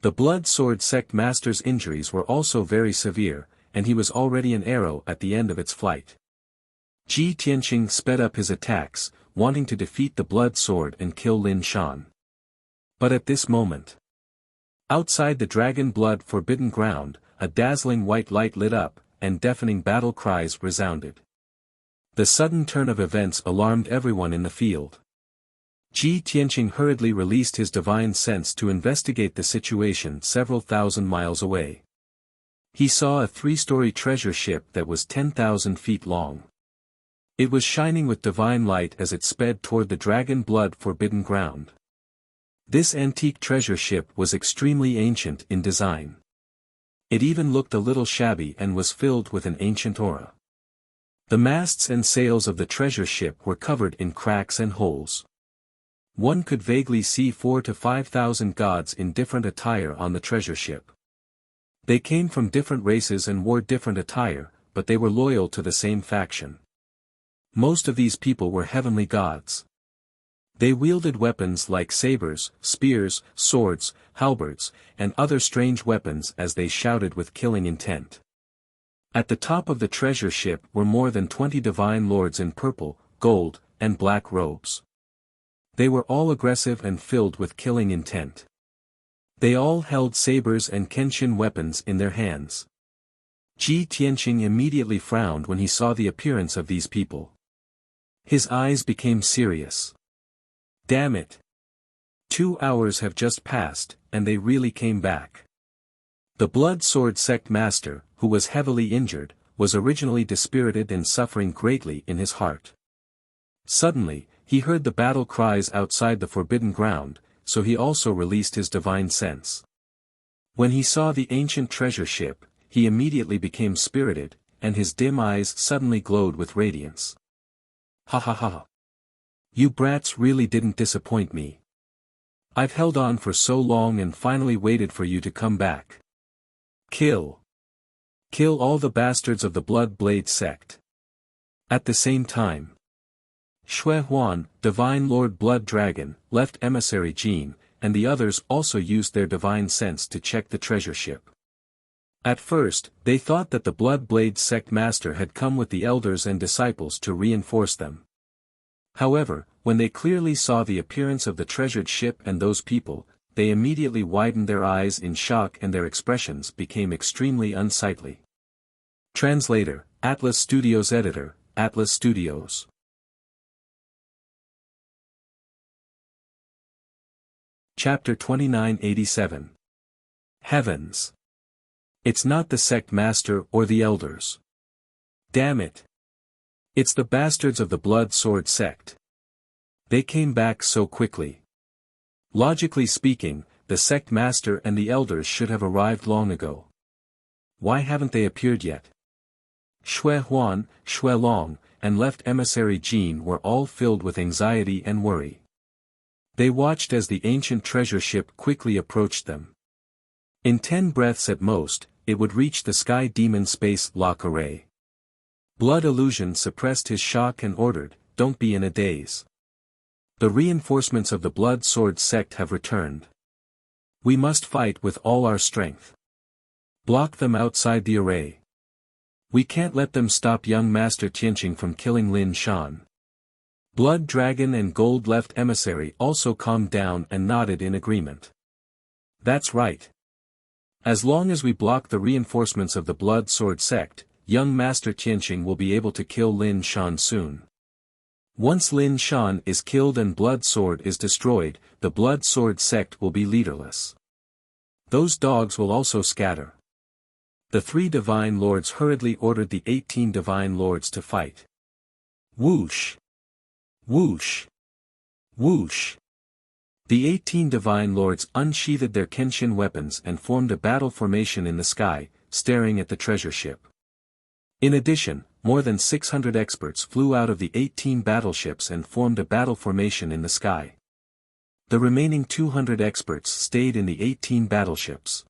The Blood Sword sect master's injuries were also very severe, and he was already an arrow at the end of its flight. Ji Tianqing sped up his attacks, wanting to defeat the Blood Sword and kill Lin Shan. But at this moment, outside the dragon blood forbidden ground, a dazzling white light lit up, and deafening battle cries resounded. The sudden turn of events alarmed everyone in the field. Ji Tianqing hurriedly released his divine sense to investigate the situation several thousand miles away. He saw a 3-story treasure ship that was 10,000 feet long. It was shining with divine light as it sped toward the dragon blood forbidden ground. This antique treasure ship was extremely ancient in design. It even looked a little shabby and was filled with an ancient aura. The masts and sails of the treasure ship were covered in cracks and holes. One could vaguely see 4,000 to 5,000 gods in different attire on the treasure ship. They came from different races and wore different attire, but they were loyal to the same faction. Most of these people were heavenly gods. They wielded weapons like sabers, spears, swords, halberds, and other strange weapons as they shouted with killing intent. At the top of the treasure ship were more than 20 divine lords in purple, gold, and black robes. They were all aggressive and filled with killing intent. They all held sabers and kenshin weapons in their hands. Ji Tianqing immediately frowned when he saw the appearance of these people. His eyes became serious. Damn it! 2 hours have just passed, and they really came back. The Blood Sword sect master, who was heavily injured, was originally dispirited and suffering greatly in his heart. Suddenly, he heard the battle cries outside the forbidden ground, so he also released his divine sense. When he saw the ancient treasure ship, he immediately became spirited, and his dim eyes suddenly glowed with radiance. Ha ha ha! You brats really didn't disappoint me. I've held on for so long and finally waited for you to come back. Kill! Kill all the bastards of the Blood Blade sect. At the same time, Shui Huan, Divine Lord Blood Dragon, left emissary Jin, and the others also used their divine sense to check the treasure ship. At first, they thought that the Blood Blade sect master had come with the elders and disciples to reinforce them. However, when they clearly saw the appearance of the treasured ship and those people, they immediately widened their eyes in shock and their expressions became extremely unsightly. Translator, Atlas Studios Editor, Atlas Studios. Chapter 2987. Heavens! It's not the sect master or the elders. Damn it! It's the bastards of the Blood Sword sect. They came back so quickly. Logically speaking, the sect master and the elders should have arrived long ago. Why haven't they appeared yet? Shui Huan, Shui Long, and left emissary Jin were all filled with anxiety and worry. They watched as the ancient treasure ship quickly approached them. In 10 breaths at most, it would reach the Sky Demon Space Lock Array. Blood Illusion suppressed his shock and ordered, "Don't be in a daze. The reinforcements of the Blood Sword sect have returned. We must fight with all our strength. Block them outside the array. We can't let them stop young Master Tianqing from killing Lin Shan." Blood Dragon and Gold Left Emissary also calmed down and nodded in agreement. That's right. As long as we block the reinforcements of the Blood Sword sect, young Master Tianqing will be able to kill Lin Shan soon. Once Lin Shan is killed and Blood Sword is destroyed, the Blood Sword sect will be leaderless. Those dogs will also scatter. The 3 Divine Lords hurriedly ordered the 18 Divine Lords to fight. Whoosh! Whoosh! Whoosh! The 18 Divine Lords unsheathed their Kenshin weapons and formed a battle formation in the sky, staring at the treasure ship. In addition, more than 600 experts flew out of the 18 battleships and formed a battle formation in the sky. The remaining 200 experts stayed in the 18 battleships.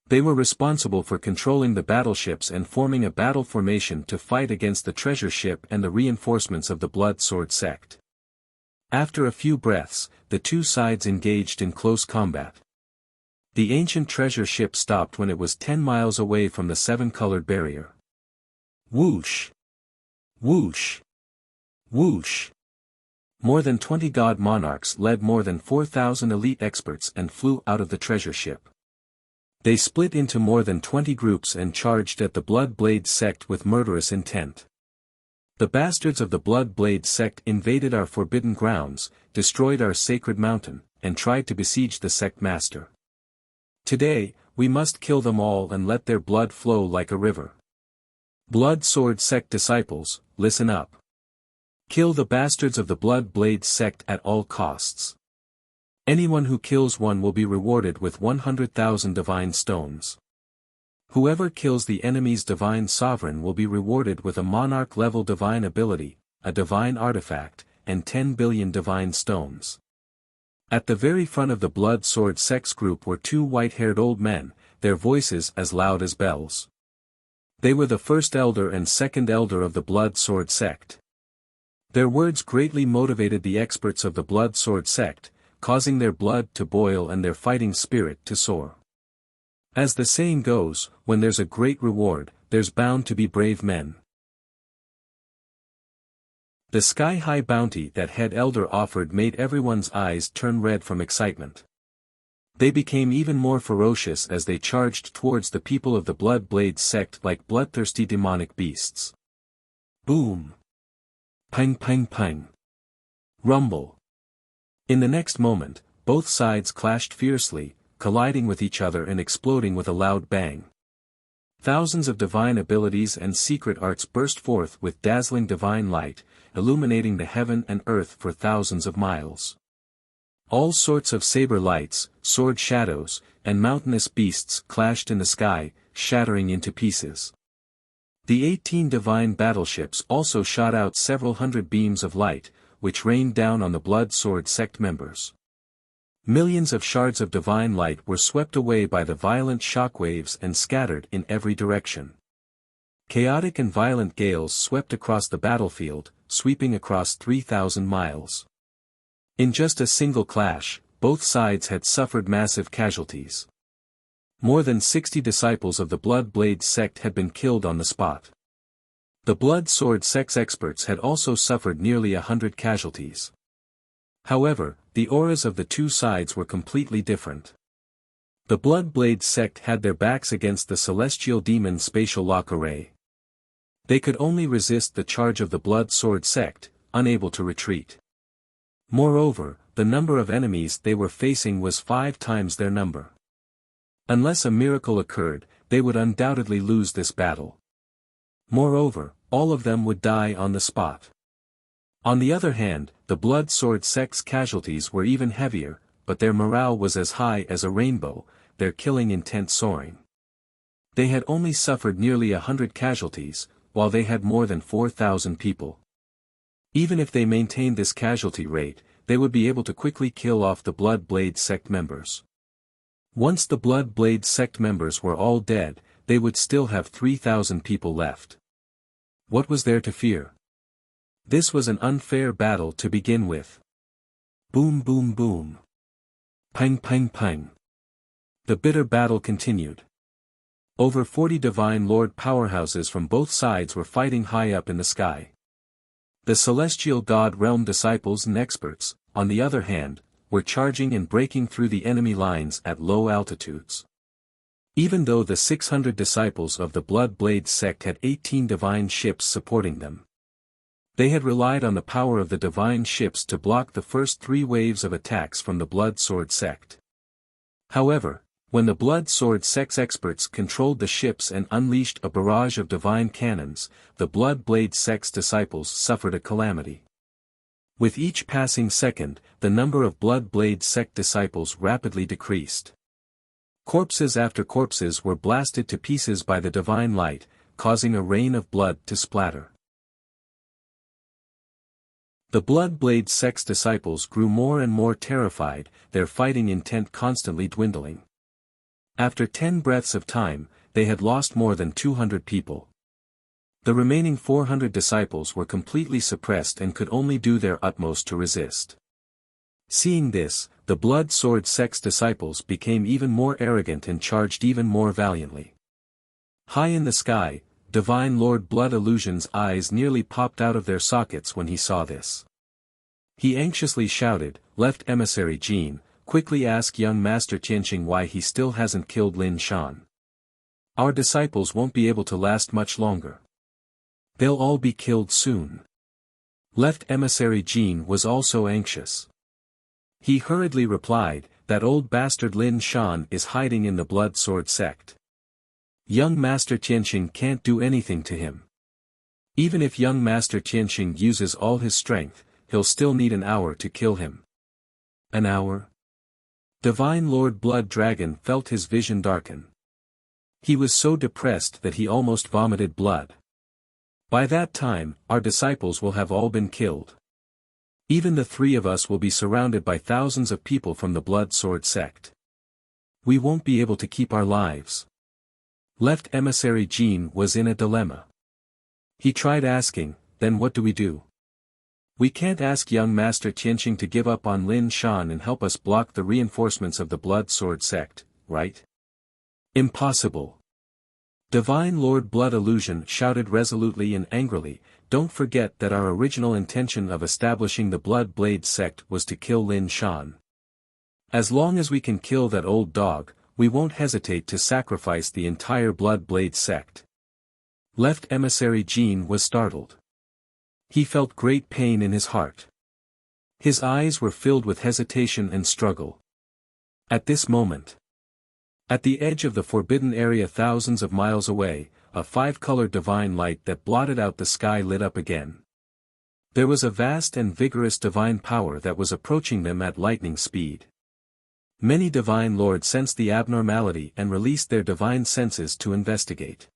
They were responsible for controlling the battleships and forming a battle formation to fight against the treasure ship and the reinforcements of the Blood Sword sect. After a few breaths, the two sides engaged in close combat. The ancient treasure ship stopped when it was 10 miles away from the 7-colored barrier. Whoosh! Whoosh! Whoosh! More than 20 god monarchs led more than 4,000 elite experts and flew out of the treasure ship. They split into more than 20 groups and charged at the Blood Blade sect with murderous intent. The bastards of the Blood Blade sect invaded our forbidden grounds, destroyed our sacred mountain, and tried to besiege the sect master. Today, we must kill them all and let their blood flow like a river. Blood Sword sect disciples, listen up. Kill the bastards of the Blood Blade sect at all costs. Anyone who kills one will be rewarded with 100,000 divine stones. Whoever kills the enemy's divine sovereign will be rewarded with a monarch-level divine ability, a divine artifact, and 10 billion divine stones. At the very front of the Blood Sword sect's group were 2 white-haired old men, their voices as loud as bells. They were the first elder and second elder of the Blood Sword sect. Their words greatly motivated the experts of the Blood Sword sect, causing their blood to boil and their fighting spirit to soar. As the saying goes, when there's a great reward, there's bound to be brave men. The sky-high bounty that head elder offered made everyone's eyes turn red from excitement. They became even more ferocious as they charged towards the people of the Blood Blade sect like bloodthirsty demonic beasts. Boom! Pang pang pang! Rumble! In the next moment, both sides clashed fiercely, colliding with each other and exploding with a loud bang. Thousands of divine abilities and secret arts burst forth with dazzling divine light, illuminating the heaven and earth for thousands of miles. All sorts of saber lights, sword shadows, and mountainous beasts clashed in the sky, shattering into pieces. The 18 divine battleships also shot out several hundred beams of light, which rained down on the Blood Sword sect members. Millions of shards of divine light were swept away by the violent shockwaves and scattered in every direction. Chaotic and violent gales swept across the battlefield, sweeping across 3,000 miles. In just a single clash, both sides had suffered massive casualties. More than 60 disciples of the Blood Blade sect had been killed on the spot. The Blood Sword sect's experts had also suffered nearly 100 casualties. However, the auras of the two sides were completely different. The Blood Blade sect had their backs against the Celestial Demon Spatial Lock Array. They could only resist the charge of the Blood Sword sect, unable to retreat. Moreover, the number of enemies they were facing was 5 times their number. Unless a miracle occurred, they would undoubtedly lose this battle. Moreover, all of them would die on the spot. On the other hand, the Blood Sword sect's casualties were even heavier, but their morale was as high as a rainbow, their killing intent soaring. They had only suffered nearly 100 casualties, while they had more than 4,000 people. Even if they maintained this casualty rate, they would be able to quickly kill off the Blood Blade sect members. Once the Blood Blade sect members were all dead, they would still have 3,000 people left. What was there to fear? This was an unfair battle to begin with. Boom boom boom. Pang pang pang. The bitter battle continued. Over 40 Divine Lord powerhouses from both sides were fighting high up in the sky. The celestial god realm disciples and experts, on the other hand, were charging and breaking through the enemy lines at low altitudes. Even though the 600 disciples of the Blood Blade sect had 18 divine ships supporting them, they had relied on the power of the divine ships to block the first 3 waves of attacks from the Blood Sword sect. However, when the Blood Sword sect's experts controlled the ships and unleashed a barrage of divine cannons, the Blood Blade sect's disciples suffered a calamity. With each passing second, the number of Blood Blade sect disciples rapidly decreased. Corpses after corpses were blasted to pieces by the divine light, causing a rain of blood to splatter. The Blood Blade sect's disciples grew more and more terrified, their fighting intent constantly dwindling. After 10 breaths of time, they had lost more than 200 people. The remaining 400 disciples were completely suppressed and could only do their utmost to resist. Seeing this, the Blood Sword sect's disciples became even more arrogant and charged even more valiantly. High in the sky, Divine Lord Blood Illusion's eyes nearly popped out of their sockets when he saw this. He anxiously shouted, "Left Emissary Jean, quickly ask young Master Tianqing why he still hasn't killed Lin Shan. Our disciples won't be able to last much longer. They'll all be killed soon." Left Emissary Jean was also anxious. He hurriedly replied, "That old bastard Lin Shan is hiding in the Blood Sword sect. Young Master Tianqing can't do anything to him. Even if young Master Tianqing uses all his strength, he'll still need an hour to kill him." An hour? Divine Lord Blood Dragon felt his vision darken. He was so depressed that he almost vomited blood. By that time, our disciples will have all been killed. Even the 3 of us will be surrounded by thousands of people from the Blood Sword sect. We won't be able to keep our lives. Left Emissary Jean was in a dilemma. He tried asking, "Then what do we do? We can't ask young Master Tianqing to give up on Lin Shan and help us block the reinforcements of the Blood Sword sect, right? Impossible." Divine Lord Blood Illusion shouted resolutely and angrily, "Don't forget that our original intention of establishing the Blood Blade sect was to kill Lin Shan. As long as we can kill that old dog, we won't hesitate to sacrifice the entire Blood Blade sect." Left Emissary Jean was startled. He felt great pain in his heart. His eyes were filled with hesitation and struggle. At this moment, at the edge of the forbidden area thousands of miles away, a 5-color divine light that blotted out the sky lit up again. There was a vast and vigorous divine power that was approaching them at lightning speed. Many divine lords sensed the abnormality and released their divine senses to investigate.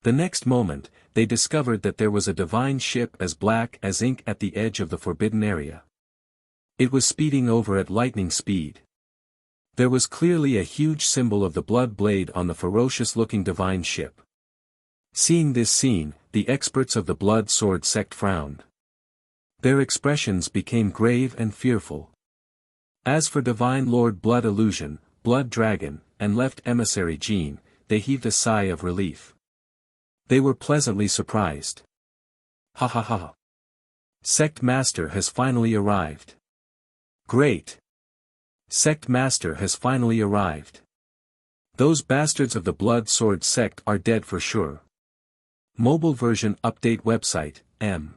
The next moment, they discovered that there was a divine ship as black as ink at the edge of the forbidden area. It was speeding over at lightning speed. There was clearly a huge symbol of the blood blade on the ferocious-looking divine ship. Seeing this scene, the experts of the Blood Sword sect frowned. Their expressions became grave and fearful. As for Divine Lord Blood Illusion, Blood Dragon, and Left Emissary Jean, they heaved a sigh of relief. They were pleasantly surprised. Ha ha ha. Sect Master has finally arrived. Great. Sect Master has finally arrived. Those bastards of the Blood Sword sect are dead for sure. Mobile version update website, M.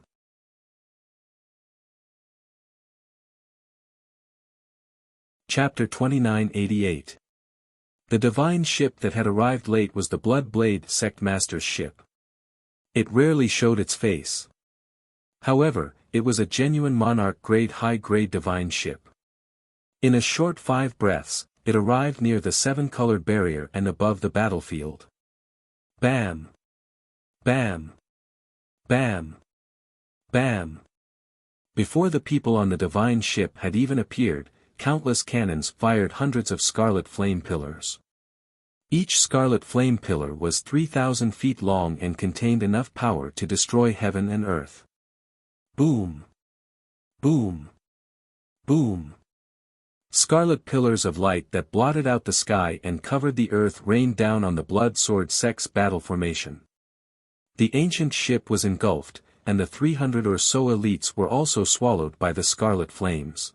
Chapter 2988. The divine ship that had arrived late was the Blood Blade sect master's ship. It rarely showed its face. However, it was a genuine monarch-grade high-grade divine ship. In a short 5 breaths, it arrived near the 7-colored barrier and above the battlefield. Bam! Bam! Bam! Bam! Before the people on the divine ship had even appeared, countless cannons fired hundreds of scarlet flame pillars. Each scarlet flame pillar was 3,000 feet long and contained enough power to destroy heaven and earth. Boom! Boom! Boom! Scarlet pillars of light that blotted out the sky and covered the earth rained down on the blood sword sect's battle formation. The ancient ship was engulfed, and the 300 or so elites were also swallowed by the scarlet flames.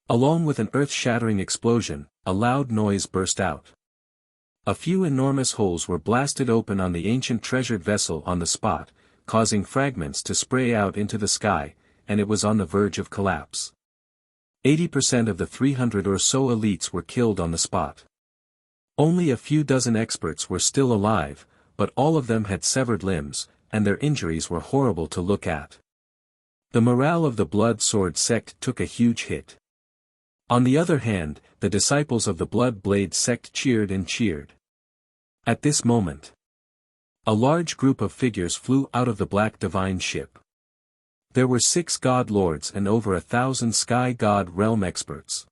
Along with an earth-shattering explosion, a loud noise burst out. A few enormous holes were blasted open on the ancient treasured vessel on the spot, causing fragments to spray out into the sky, and it was on the verge of collapse. 80% of the 300 or so elites were killed on the spot. Only a few dozen experts were still alive, but all of them had severed limbs, and their injuries were horrible to look at. The morale of the Blood Sword sect took a huge hit. On the other hand, the disciples of the Blood Blade sect cheered and cheered. At this moment, a large group of figures flew out of the Black Divine ship. There were 6 God Lords and over 1,000 Sky God Realm experts.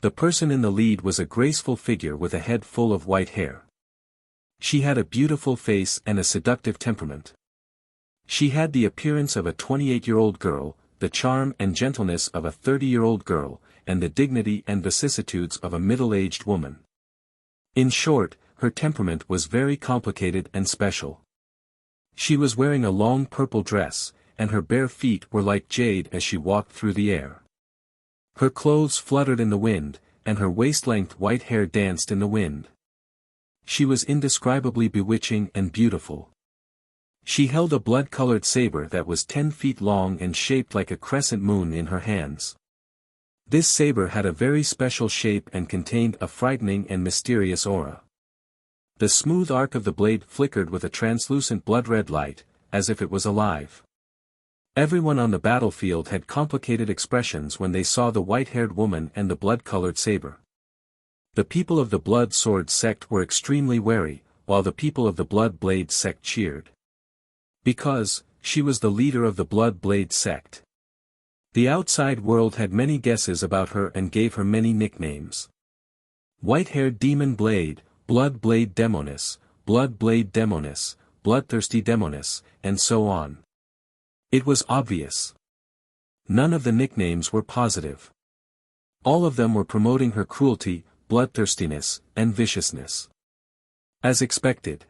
The person in the lead was a graceful figure with a head full of white hair. She had a beautiful face and a seductive temperament. She had the appearance of a 28-year-old girl, the charm and gentleness of a 30-year-old girl, and the dignity and vicissitudes of a middle-aged woman. In short, her temperament was very complicated and special. She was wearing a long purple dress, and her bare feet were like jade as she walked through the air. Her clothes fluttered in the wind, and her waist-length white hair danced in the wind. She was indescribably bewitching and beautiful. She held a blood-colored saber that was 10 feet long and shaped like a crescent moon in her hands. This saber had a very special shape and contained a frightening and mysterious aura. The smooth arc of the blade flickered with a translucent blood-red light, as if it was alive. Everyone on the battlefield had complicated expressions when they saw the white-haired woman and the blood-colored saber. The people of the Blood Sword sect were extremely wary, while the people of the Blood Blade sect cheered. Because, she was the leader of the Blood Blade sect. The outside world had many guesses about her and gave her many nicknames. White-haired Demon Blade, Blood Blade Demoness, Blood Blade Demoness, Bloodthirsty Demoness, and so on. It was obvious. None of the nicknames were positive. All of them were promoting her cruelty, bloodthirstiness, and viciousness. As expected.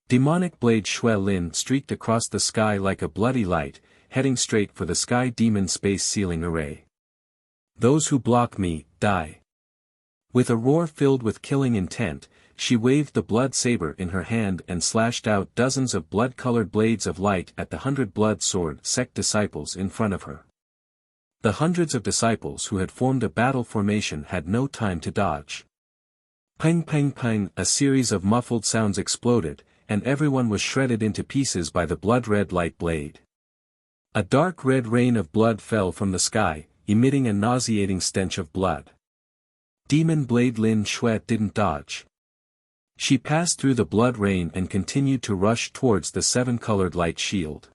Demonic Blade Shui Lin streaked across the sky like a bloody light, heading straight for the Sky Demon Space Sealing Array. Those who block me, die. With a roar filled with killing intent, she waved the blood saber in her hand and slashed out dozens of blood-colored blades of light at the 100 Blood Sword sect disciples in front of her. The hundreds of disciples who had formed a battle formation had no time to dodge. Pang pang pang, a series of muffled sounds exploded, and everyone was shredded into pieces by the blood-red light blade. A dark red rain of blood fell from the sky, emitting a nauseating stench of blood. Demon Blade Lin Shui didn't dodge. She passed through the blood rain and continued to rush towards the 7-colored light shield.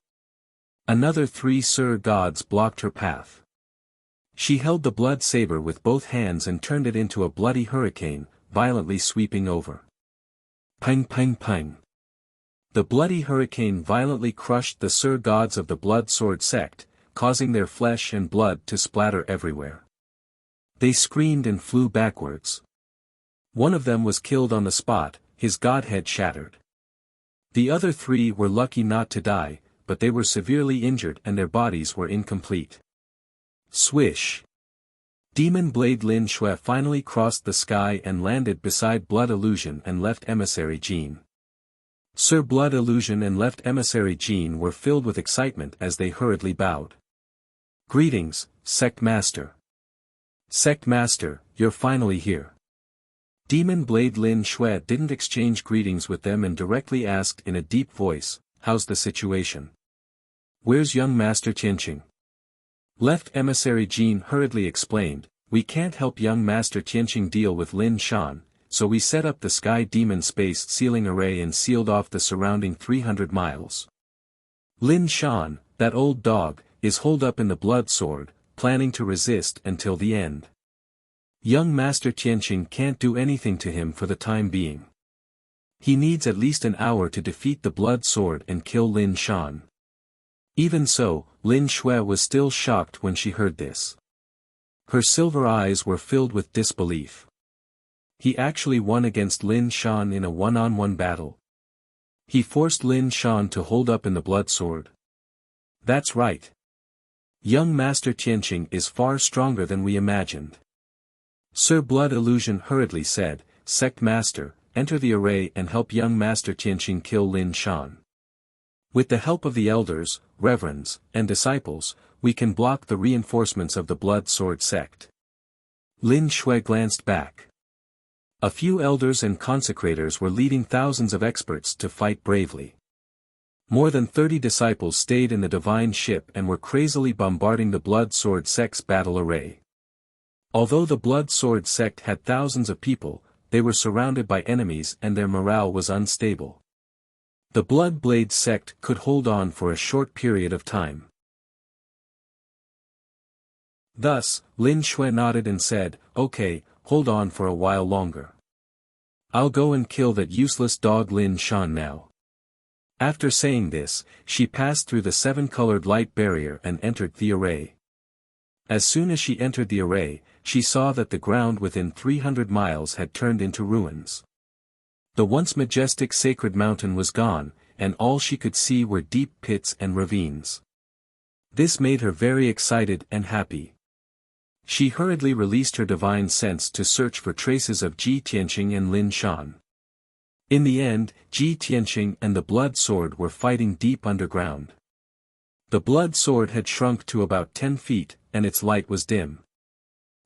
Another 3 Sir Gods blocked her path. She held the blood saber with both hands and turned it into a bloody hurricane, violently sweeping over. Pang pang pang. The bloody hurricane violently crushed the Sir Gods of the Blood Sword sect, causing their flesh and blood to splatter everywhere. They screamed and flew backwards. One of them was killed on the spot, his godhead shattered. The other 3 were lucky not to die, but they were severely injured and their bodies were incomplete. Swish! Demon Blade Lin Shui finally crossed the sky and landed beside Blood Illusion and Left Emissary Jean. Sir Blood Illusion and Left Emissary Jean were filled with excitement as they hurriedly bowed. Greetings, Sect Master. Sect Master, you're finally here. Demon Blade Lin Shui didn't exchange greetings with them and directly asked in a deep voice, "How's the situation? Where's young Master Tianqing?" Left Emissary Jin hurriedly explained, "We can't help young Master Tianqing deal with Lin Shan, so we set up the Sky Demon Space Sealing Array and sealed off the surrounding 300 miles. Lin Shan, that old dog, is holed up in the Blood Sword, planning to resist until the end. Young Master Tianqing can't do anything to him for the time being. He needs at least an hour to defeat the Blood Sword and kill Lin Shan." Even so, Lin Shui was still shocked when she heard this. Her silver eyes were filled with disbelief. He actually won against Lin Shan in a one-on-one battle. He forced Lin Shan to hold up in the Blood Sword. That's right. Young Master Tianqing is far stronger than we imagined. Sir Blood Illusion hurriedly said, "Sect Master, enter the array and help young Master Tianqing kill Lin Shan. With the help of the elders, reverends, and disciples, we can block the reinforcements of the Blood Sword sect." Lin Shui glanced back. A few elders and consecrators were leading thousands of experts to fight bravely. More than 30 disciples stayed in the divine ship and were crazily bombarding the Blood Sword sect's battle array. Although the Blood Sword sect had thousands of people, they were surrounded by enemies and their morale was unstable. The Blood Blade sect could hold on for a short period of time. Thus, Lin Shui nodded and said, "Okay, hold on for a while longer. I'll go and kill that useless dog Lin Shan now." After saying this, she passed through the 7-colored light barrier and entered the array. As soon as she entered the array, she saw that the ground within 300 miles had turned into ruins. The once majestic sacred mountain was gone, and all she could see were deep pits and ravines. This made her very excited and happy. She hurriedly released her divine sense to search for traces of Ji Tianqing and Lin Shan. In the end, Ji Tianqing and the Blood Sword were fighting deep underground. The Blood Sword had shrunk to about 10 feet, and its light was dim.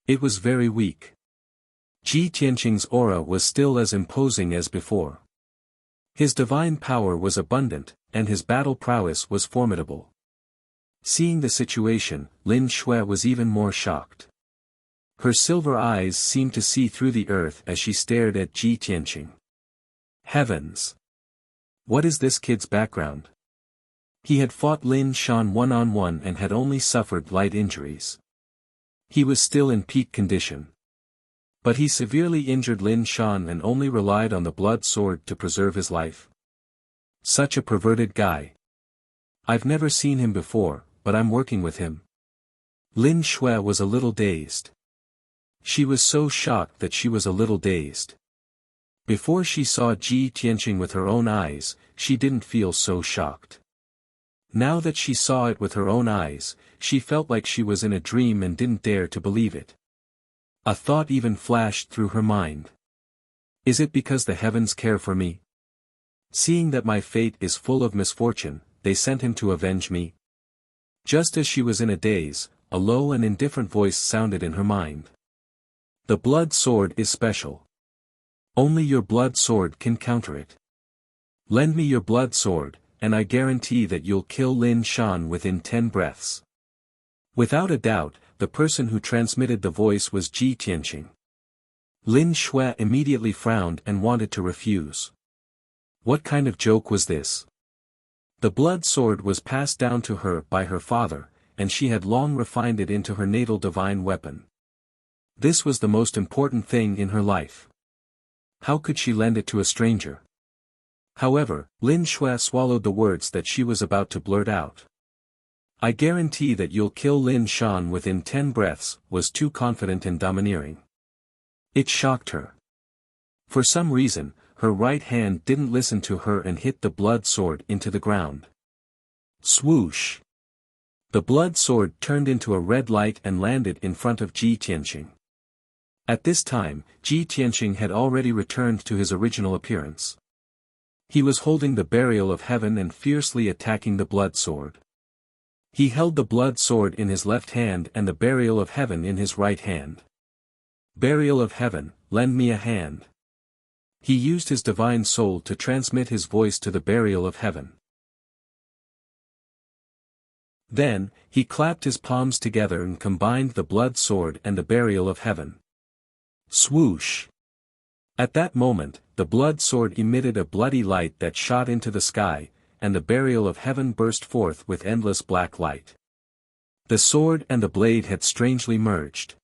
It was very weak. Ji Tianqing's aura was still as imposing as before. His divine power was abundant, and his battle prowess was formidable. Seeing the situation, Lin Shui was even more shocked. Her silver eyes seemed to see through the earth as she stared at Ji Tianqing. Heavens! What is this kid's background? He had fought Lin Shan one-on-one and had only suffered light injuries. He was still in peak condition. But he severely injured Lin Shan and only relied on the Blood Sword to preserve his life. Such a perverted guy. I've never seen him before, but I'm working with him. Lin Shui was a little dazed. She was so shocked that she was a little dazed. Before she saw Ji Tianqing with her own eyes, she didn't feel so shocked. Now that she saw it with her own eyes, she felt like she was in a dream and didn't dare to believe it. A thought even flashed through her mind. Is it because the heavens care for me? Seeing that my fate is full of misfortune, they sent him to avenge me? Just as she was in a daze, a low and indifferent voice sounded in her mind. The Blood Sword is special. Only your Blood Sword can counter it. Lend me your Blood Sword, and I guarantee that you'll kill Lin Shan within 10 breaths. Without a doubt, the person who transmitted the voice was Ji Tianqing. Lin Shui immediately frowned and wanted to refuse. What kind of joke was this? The Blood Sword was passed down to her by her father, and she had long refined it into her natal divine weapon. This was the most important thing in her life. How could she lend it to a stranger? However, Lin Shui swallowed the words that she was about to blurt out. I guarantee that you'll kill Lin Shan within 10 breaths, was too confident and domineering. It shocked her. For some reason, her right hand didn't listen to her and hit the Blood Sword into the ground. Swoosh! The Blood Sword turned into a red light and landed in front of Ji Tianqing. At this time, Ji Tianqing had already returned to his original appearance. He was holding the Burial of Heaven and fiercely attacking the Blood Sword. He held the Blood Sword in his left hand and the Burial of Heaven in his right hand. Burial of Heaven, lend me a hand. He used his divine soul to transmit his voice to the burial of heaven. Then, he clapped his palms together and combined the blood sword and the burial of heaven. Swoosh! At that moment, the blood sword emitted a bloody light that shot into the sky, and the burial of heaven burst forth with endless black light. The sword and the blade had strangely merged.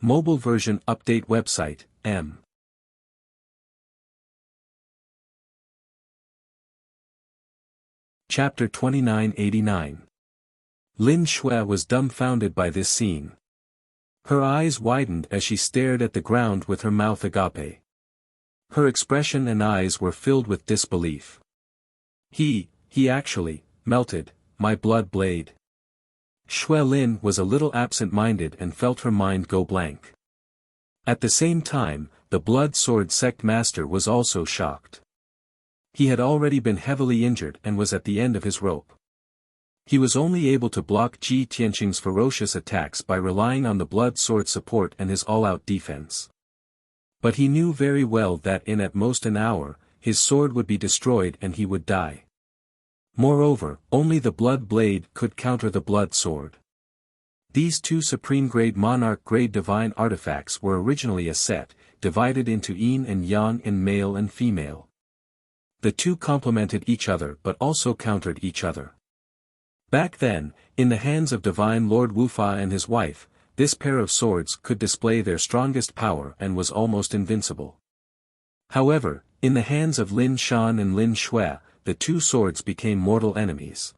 Mobile version update website, M. Chapter 2989. Lin Shui was dumbfounded by this scene. Her eyes widened as she stared at the ground with her mouth agape. Her expression and eyes were filled with disbelief. He actually, melted, my blood blade. Shui Lin was a little absent-minded and felt her mind go blank. At the same time, the blood sword sect master was also shocked. He had already been heavily injured and was at the end of his rope. He was only able to block Ji Tianqing's ferocious attacks by relying on the blood sword support and his all-out defense. But he knew very well that in at most an hour, his sword would be destroyed and he would die. Moreover, only the blood blade could counter the blood sword. These two supreme-grade monarch-grade divine artifacts were originally a set, divided into yin and yang and male and female. The two complemented each other but also countered each other. Back then, in the hands of divine Lord Wuxia and his wife, this pair of swords could display their strongest power and was almost invincible. However, in the hands of Lin Shan and Lin Shui, the two swords became mortal enemies.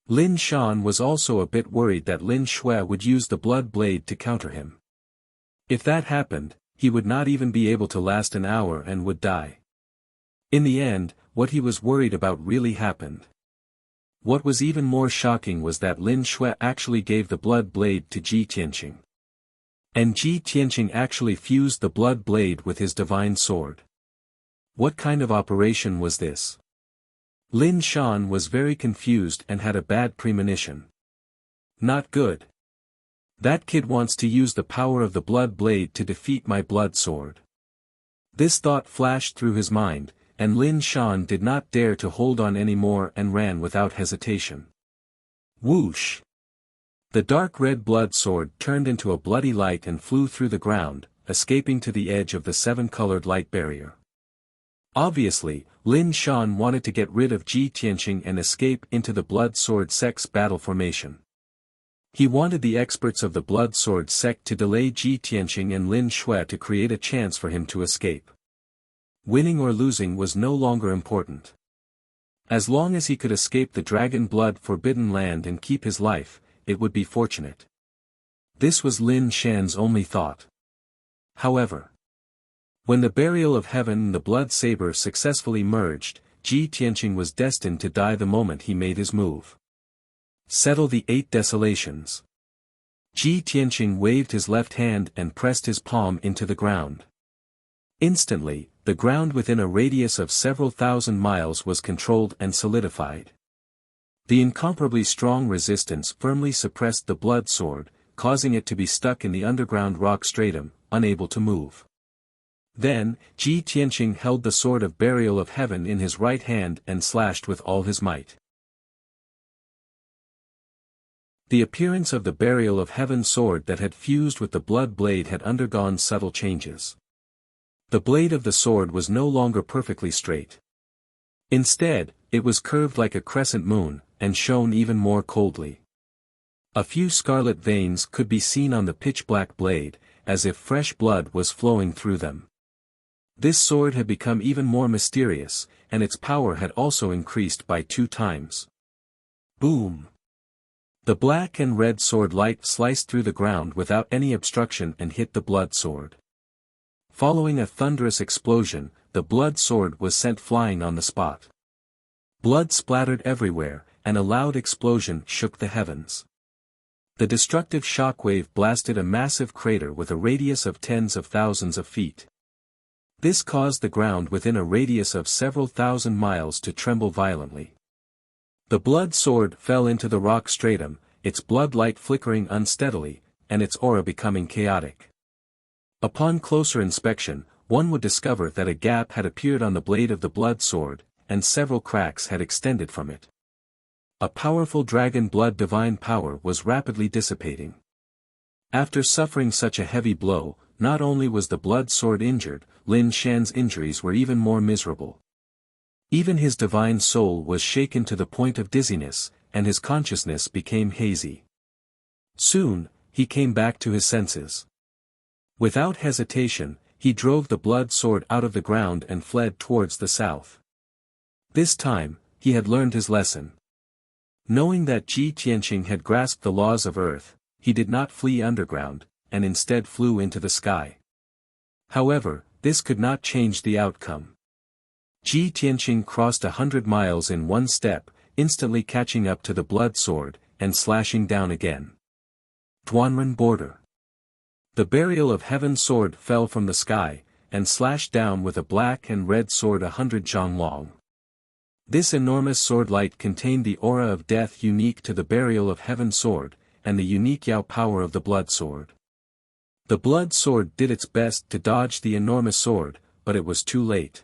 Lin Shan was also a bit worried that Lin Shui would use the blood blade to counter him. If that happened, he would not even be able to last an hour and would die. In the end, what he was worried about really happened. What was even more shocking was that Lin Shui actually gave the blood blade to Ji Tianqing. And Ji Tianqing actually fused the blood blade with his divine sword. What kind of operation was this? Lin Shan was very confused and had a bad premonition. Not good. That kid wants to use the power of the blood blade to defeat my blood sword. This thought flashed through his mind, and Lin Shan did not dare to hold on any more and ran without hesitation. Whoosh! The dark red blood sword turned into a bloody light and flew through the ground, escaping to the edge of the seven-colored light barrier. Obviously, Lin Shan wanted to get rid of Ji Tianqing and escape into the blood sword sect's battle formation. He wanted the experts of the blood sword sect to delay Ji Tianqing and Lin Shui to create a chance for him to escape. Winning or losing was no longer important. As long as he could escape the dragon blood forbidden land and keep his life, it would be fortunate. This was Lin Shan's only thought. However, when the burial of heaven and the blood saber successfully merged, Ji Tianqing was destined to die the moment he made his move. Settle the 8 desolations. Ji Tianqing waved his left hand and pressed his palm into the ground. Instantly, the ground within a radius of several thousand miles was controlled and solidified. The incomparably strong resistance firmly suppressed the blood sword, causing it to be stuck in the underground rock stratum, unable to move. Then, Ji Tianqing held the sword of burial of heaven in his right hand and slashed with all his might. The appearance of the burial of heaven sword that had fused with the blood blade had undergone subtle changes. The blade of the sword was no longer perfectly straight. Instead, it was curved like a crescent moon, and shone even more coldly. A few scarlet veins could be seen on the pitch-black blade, as if fresh blood was flowing through them. This sword had become even more mysterious, and its power had also increased by 2 times. Boom! The black and red sword light sliced through the ground without any obstruction and hit the blood sword. Following a thunderous explosion, the blood sword was sent flying on the spot. Blood splattered everywhere, and a loud explosion shook the heavens. The destructive shockwave blasted a massive crater with a radius of tens of thousands of feet. This caused the ground within a radius of several thousand miles to tremble violently. The blood sword fell into the rock stratum, its blood light flickering unsteadily, and its aura becoming chaotic. Upon closer inspection, one would discover that a gap had appeared on the blade of the blood sword, and several cracks had extended from it. A powerful dragon blood divine power was rapidly dissipating. After suffering such a heavy blow, not only was the blood sword injured, Lin Shan's injuries were even more miserable. Even his divine soul was shaken to the point of dizziness, and his consciousness became hazy. Soon, he came back to his senses. Without hesitation, he drove the blood sword out of the ground and fled towards the south. This time, he had learned his lesson. Knowing that Ji Tianqing had grasped the laws of earth, he did not flee underground, and instead flew into the sky. However, this could not change the outcome. Ji Tianqing crossed 100 miles in one step, instantly catching up to the blood sword, and slashing down again. Duanren border. The burial of heaven sword fell from the sky, and slashed down with a black and red sword 100 zhang long. This enormous sword light contained the aura of death unique to the burial of heaven sword, and the unique Yao power of the blood sword. The blood sword did its best to dodge the enormous sword, but it was too late.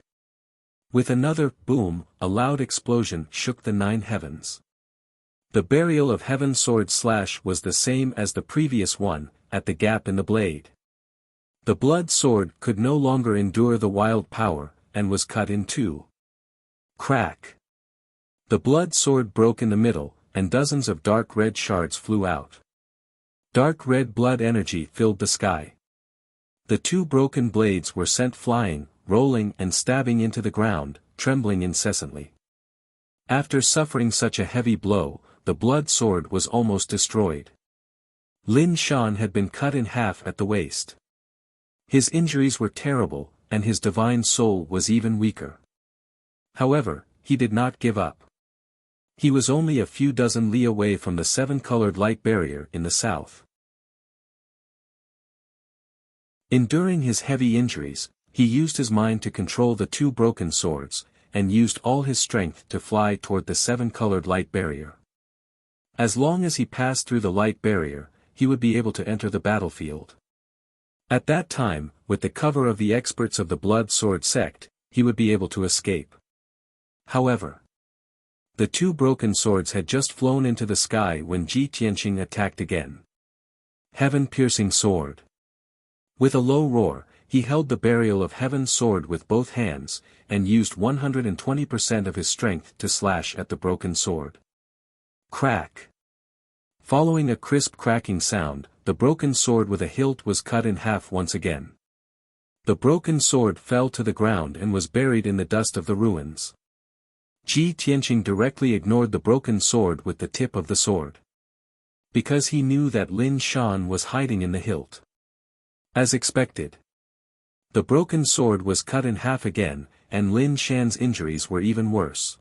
With another boom, a loud explosion shook the 9 heavens. The burial of heaven sword slash was the same as the previous one, at the gap in the blade. The blood sword could no longer endure the wild power, and was cut in two. Crack! The blood sword broke in the middle, and dozens of dark red shards flew out. Dark red blood energy filled the sky. The 2 broken blades were sent flying, rolling and stabbing into the ground, trembling incessantly. After suffering such a heavy blow, the blood sword was almost destroyed. Lin Shan had been cut in half at the waist. His injuries were terrible, and his divine soul was even weaker. However, he did not give up. He was only a few dozen li away from the 7-colored light barrier in the south. Enduring his heavy injuries, he used his mind to control the 2 broken swords, and used all his strength to fly toward the 7-colored light barrier. As long as he passed through the light barrier, he would be able to enter the battlefield. At that time, with the cover of the experts of the blood sword sect, he would be able to escape. However, the 2 broken swords had just flown into the sky when Ji Tianqing attacked again. Heaven-piercing sword. With a low roar, he held the burial of heaven sword with both hands, and used 120% of his strength to slash at the broken sword. Crack! Following a crisp cracking sound, the broken sword with a hilt was cut in half once again. The broken sword fell to the ground and was buried in the dust of the ruins. Ji Tianqing directly ignored the broken sword with the tip of the sword. Because he knew that Lin Shan was hiding in the hilt. As expected. The broken sword was cut in half again, and Lin Shan's injuries were even worse.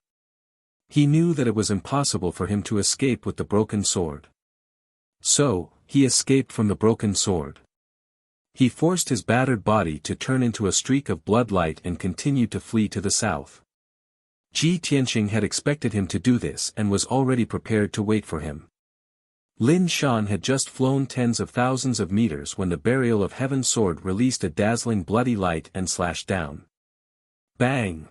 He knew that it was impossible for him to escape with the broken sword. So, he escaped from the broken sword. He forced his battered body to turn into a streak of blood light and continued to flee to the south. Ji Tianqing had expected him to do this and was already prepared to wait for him. Lin Shan had just flown tens of thousands of meters when the burial of heaven sword released a dazzling bloody light and slashed down. Bang!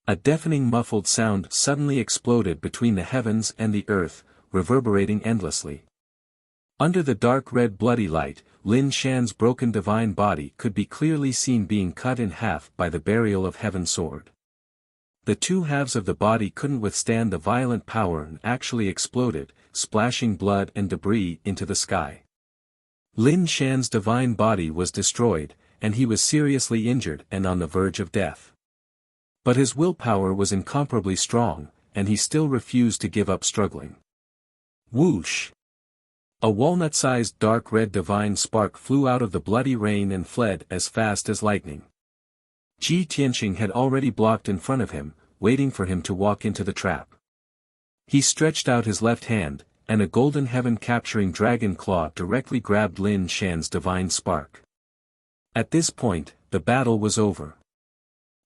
A deafening muffled sound suddenly exploded between the heavens and the earth, reverberating endlessly. Under the dark red bloody light, Lin Shan's broken divine body could be clearly seen being cut in half by the burial of heaven sword. The 2 halves of the body couldn't withstand the violent power and actually exploded, splashing blood and debris into the sky. Lin Shan's divine body was destroyed, and he was seriously injured and on the verge of death. But his willpower was incomparably strong, and he still refused to give up struggling. Whoosh! A walnut-sized dark red divine spark flew out of the bloody rain and fled as fast as lightning. Ji Tianqing had already blocked in front of him, waiting for him to walk into the trap. He stretched out his left hand, and a golden heaven-capturing dragon claw directly grabbed Lin Shan's divine spark. At this point, the battle was over.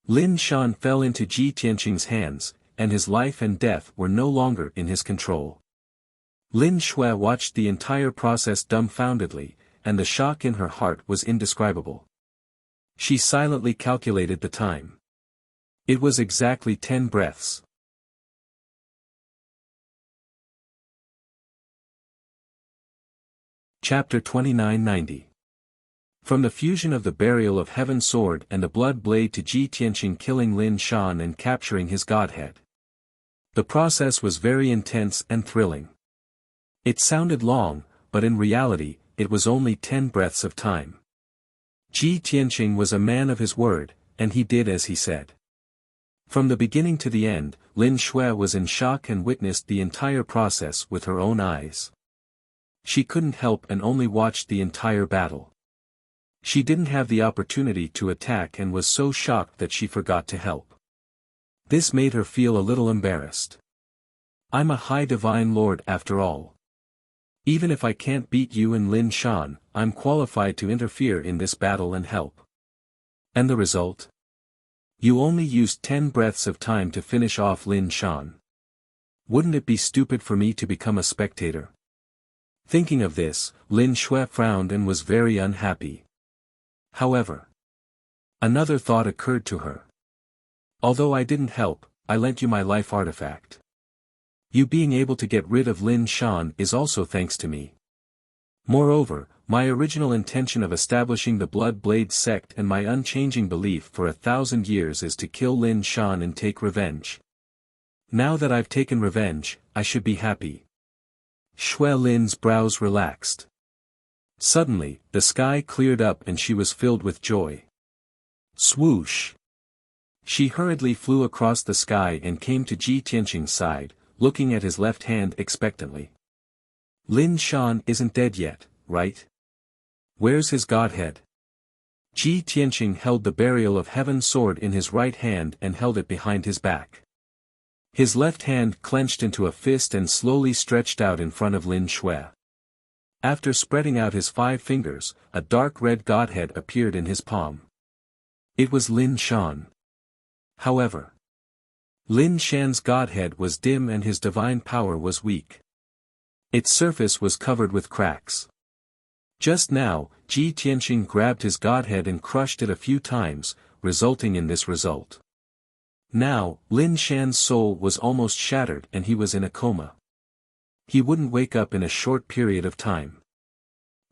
Lin Shan fell into Ji Tianqing's hands, and his life and death were no longer in his control. Lin Shui watched the entire process dumbfoundedly, and the shock in her heart was indescribable. She silently calculated the time. It was exactly 10 breaths. Chapter 2990. From the fusion of the burial of Heaven Sword and the blood blade to Ji Tianqing killing Lin Shan and capturing his godhead. The process was very intense and thrilling. It sounded long, but in reality, it was only 10 breaths of time. Ji Tianqing was a man of his word, and he did as he said. From the beginning to the end, Lin Shui was in shock and witnessed the entire process with her own eyes. She couldn't help and only watched the entire battle. She didn't have the opportunity to attack and was so shocked that she forgot to help. This made her feel a little embarrassed. I'm a high divine lord after all. Even if I can't beat you and Lin Shan, I'm qualified to interfere in this battle and help. And the result? You only used 10 breaths of time to finish off Lin Shan. Wouldn't it be stupid for me to become a spectator? Thinking of this, Lin Shui frowned and was very unhappy. However, another thought occurred to her. Although I didn't help, I lent you my life artifact. You being able to get rid of Lin Shan is also thanks to me. Moreover, my original intention of establishing the Blood Blade sect and my unchanging belief for 1,000 years is to kill Lin Shan and take revenge. Now that I've taken revenge, I should be happy. Shui Lin's brows relaxed. Suddenly, the sky cleared up and she was filled with joy. Swoosh! She hurriedly flew across the sky and came to Ji Tianqing's side, looking at his left hand expectantly. Lin Shan isn't dead yet, right? Where's his godhead? Ji Tianqing held the burial of Heaven Sword in his right hand and held it behind his back. His left hand clenched into a fist and slowly stretched out in front of Lin Shui. After spreading out his 5 fingers, a dark red godhead appeared in his palm. It was Lin Shan. However, Lin Shan's godhead was dim and his divine power was weak. Its surface was covered with cracks. Just now, Ji Tianqing grabbed his godhead and crushed it a few times, resulting in this result. Now, Lin Shan's soul was almost shattered and he was in a coma. He wouldn't wake up in a short period of time.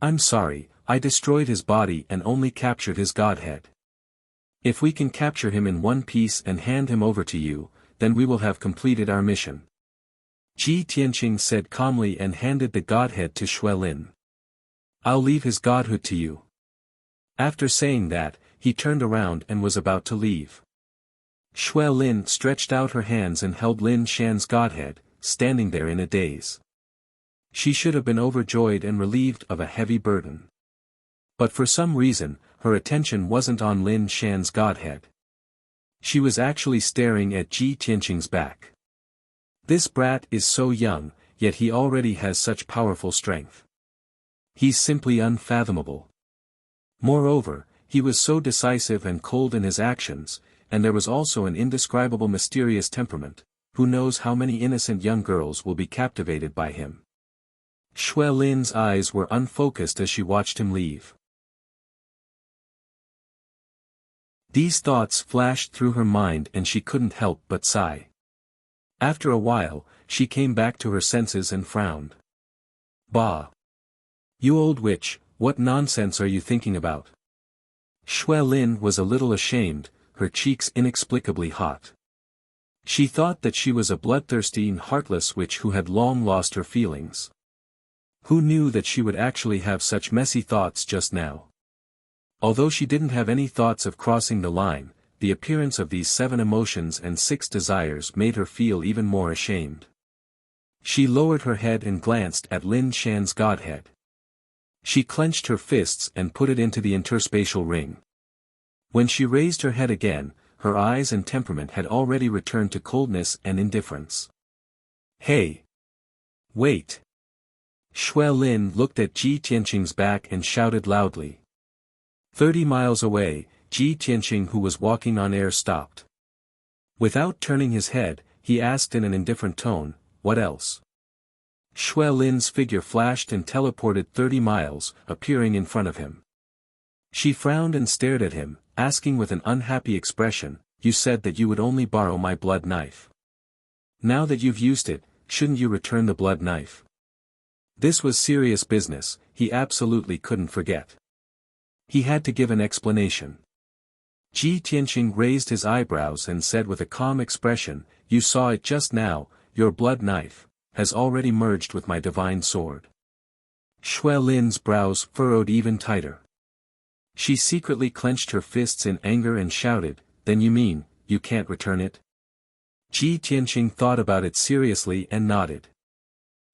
I'm sorry, I destroyed his body and only captured his godhead. If we can capture him in one piece and hand him over to you, then we will have completed our mission. Ji Tianqing said calmly and handed the godhead to Shui Lin. I'll leave his godhood to you. After saying that, he turned around and was about to leave. Shui Lin stretched out her hands and held Lin Shan's godhead, standing there in a daze. She should have been overjoyed and relieved of a heavy burden. But for some reason, her attention wasn't on Lin Shan's godhead. She was actually staring at Ji Tianqing's back. This brat is so young, yet he already has such powerful strength. He's simply unfathomable. Moreover, he was so decisive and cold in his actions, and there was also an indescribable mysterious temperament. Who knows how many innocent young girls will be captivated by him. Shui Lin's eyes were unfocused as she watched him leave. These thoughts flashed through her mind and she couldn't help but sigh. After a while, she came back to her senses and frowned. Bah! You old witch, what nonsense are you thinking about? Shui Lin was a little ashamed, her cheeks inexplicably hot. She thought that she was a bloodthirsty and heartless witch who had long lost her feelings. Who knew that she would actually have such messy thoughts just now? Although she didn't have any thoughts of crossing the line, the appearance of these 7 emotions and 6 desires made her feel even more ashamed. She lowered her head and glanced at Lin Shan's godhead. She clenched her fists and put it into the interspatial ring. When she raised her head again, her eyes and temperament had already returned to coldness and indifference. Hey! Wait! Shui Lin looked at Ji Tianqing's back and shouted loudly. 30 miles away, Ji Tianqing who was walking on air stopped. Without turning his head, he asked in an indifferent tone, what else? Shui Lin's figure flashed and teleported 30 miles, appearing in front of him. She frowned and stared at him, asking with an unhappy expression, "You said that you would only borrow my blood knife. Now that you've used it, shouldn't you return the blood knife?" This was serious business, he absolutely couldn't forget. He had to give an explanation. Ji Tianqing raised his eyebrows and said with a calm expression, "You saw it just now, your blood knife has already merged with my divine sword." Xue Lin's brows furrowed even tighter. She secretly clenched her fists in anger and shouted, "Then you mean, you can't return it?" Ji Tianqing thought about it seriously and nodded.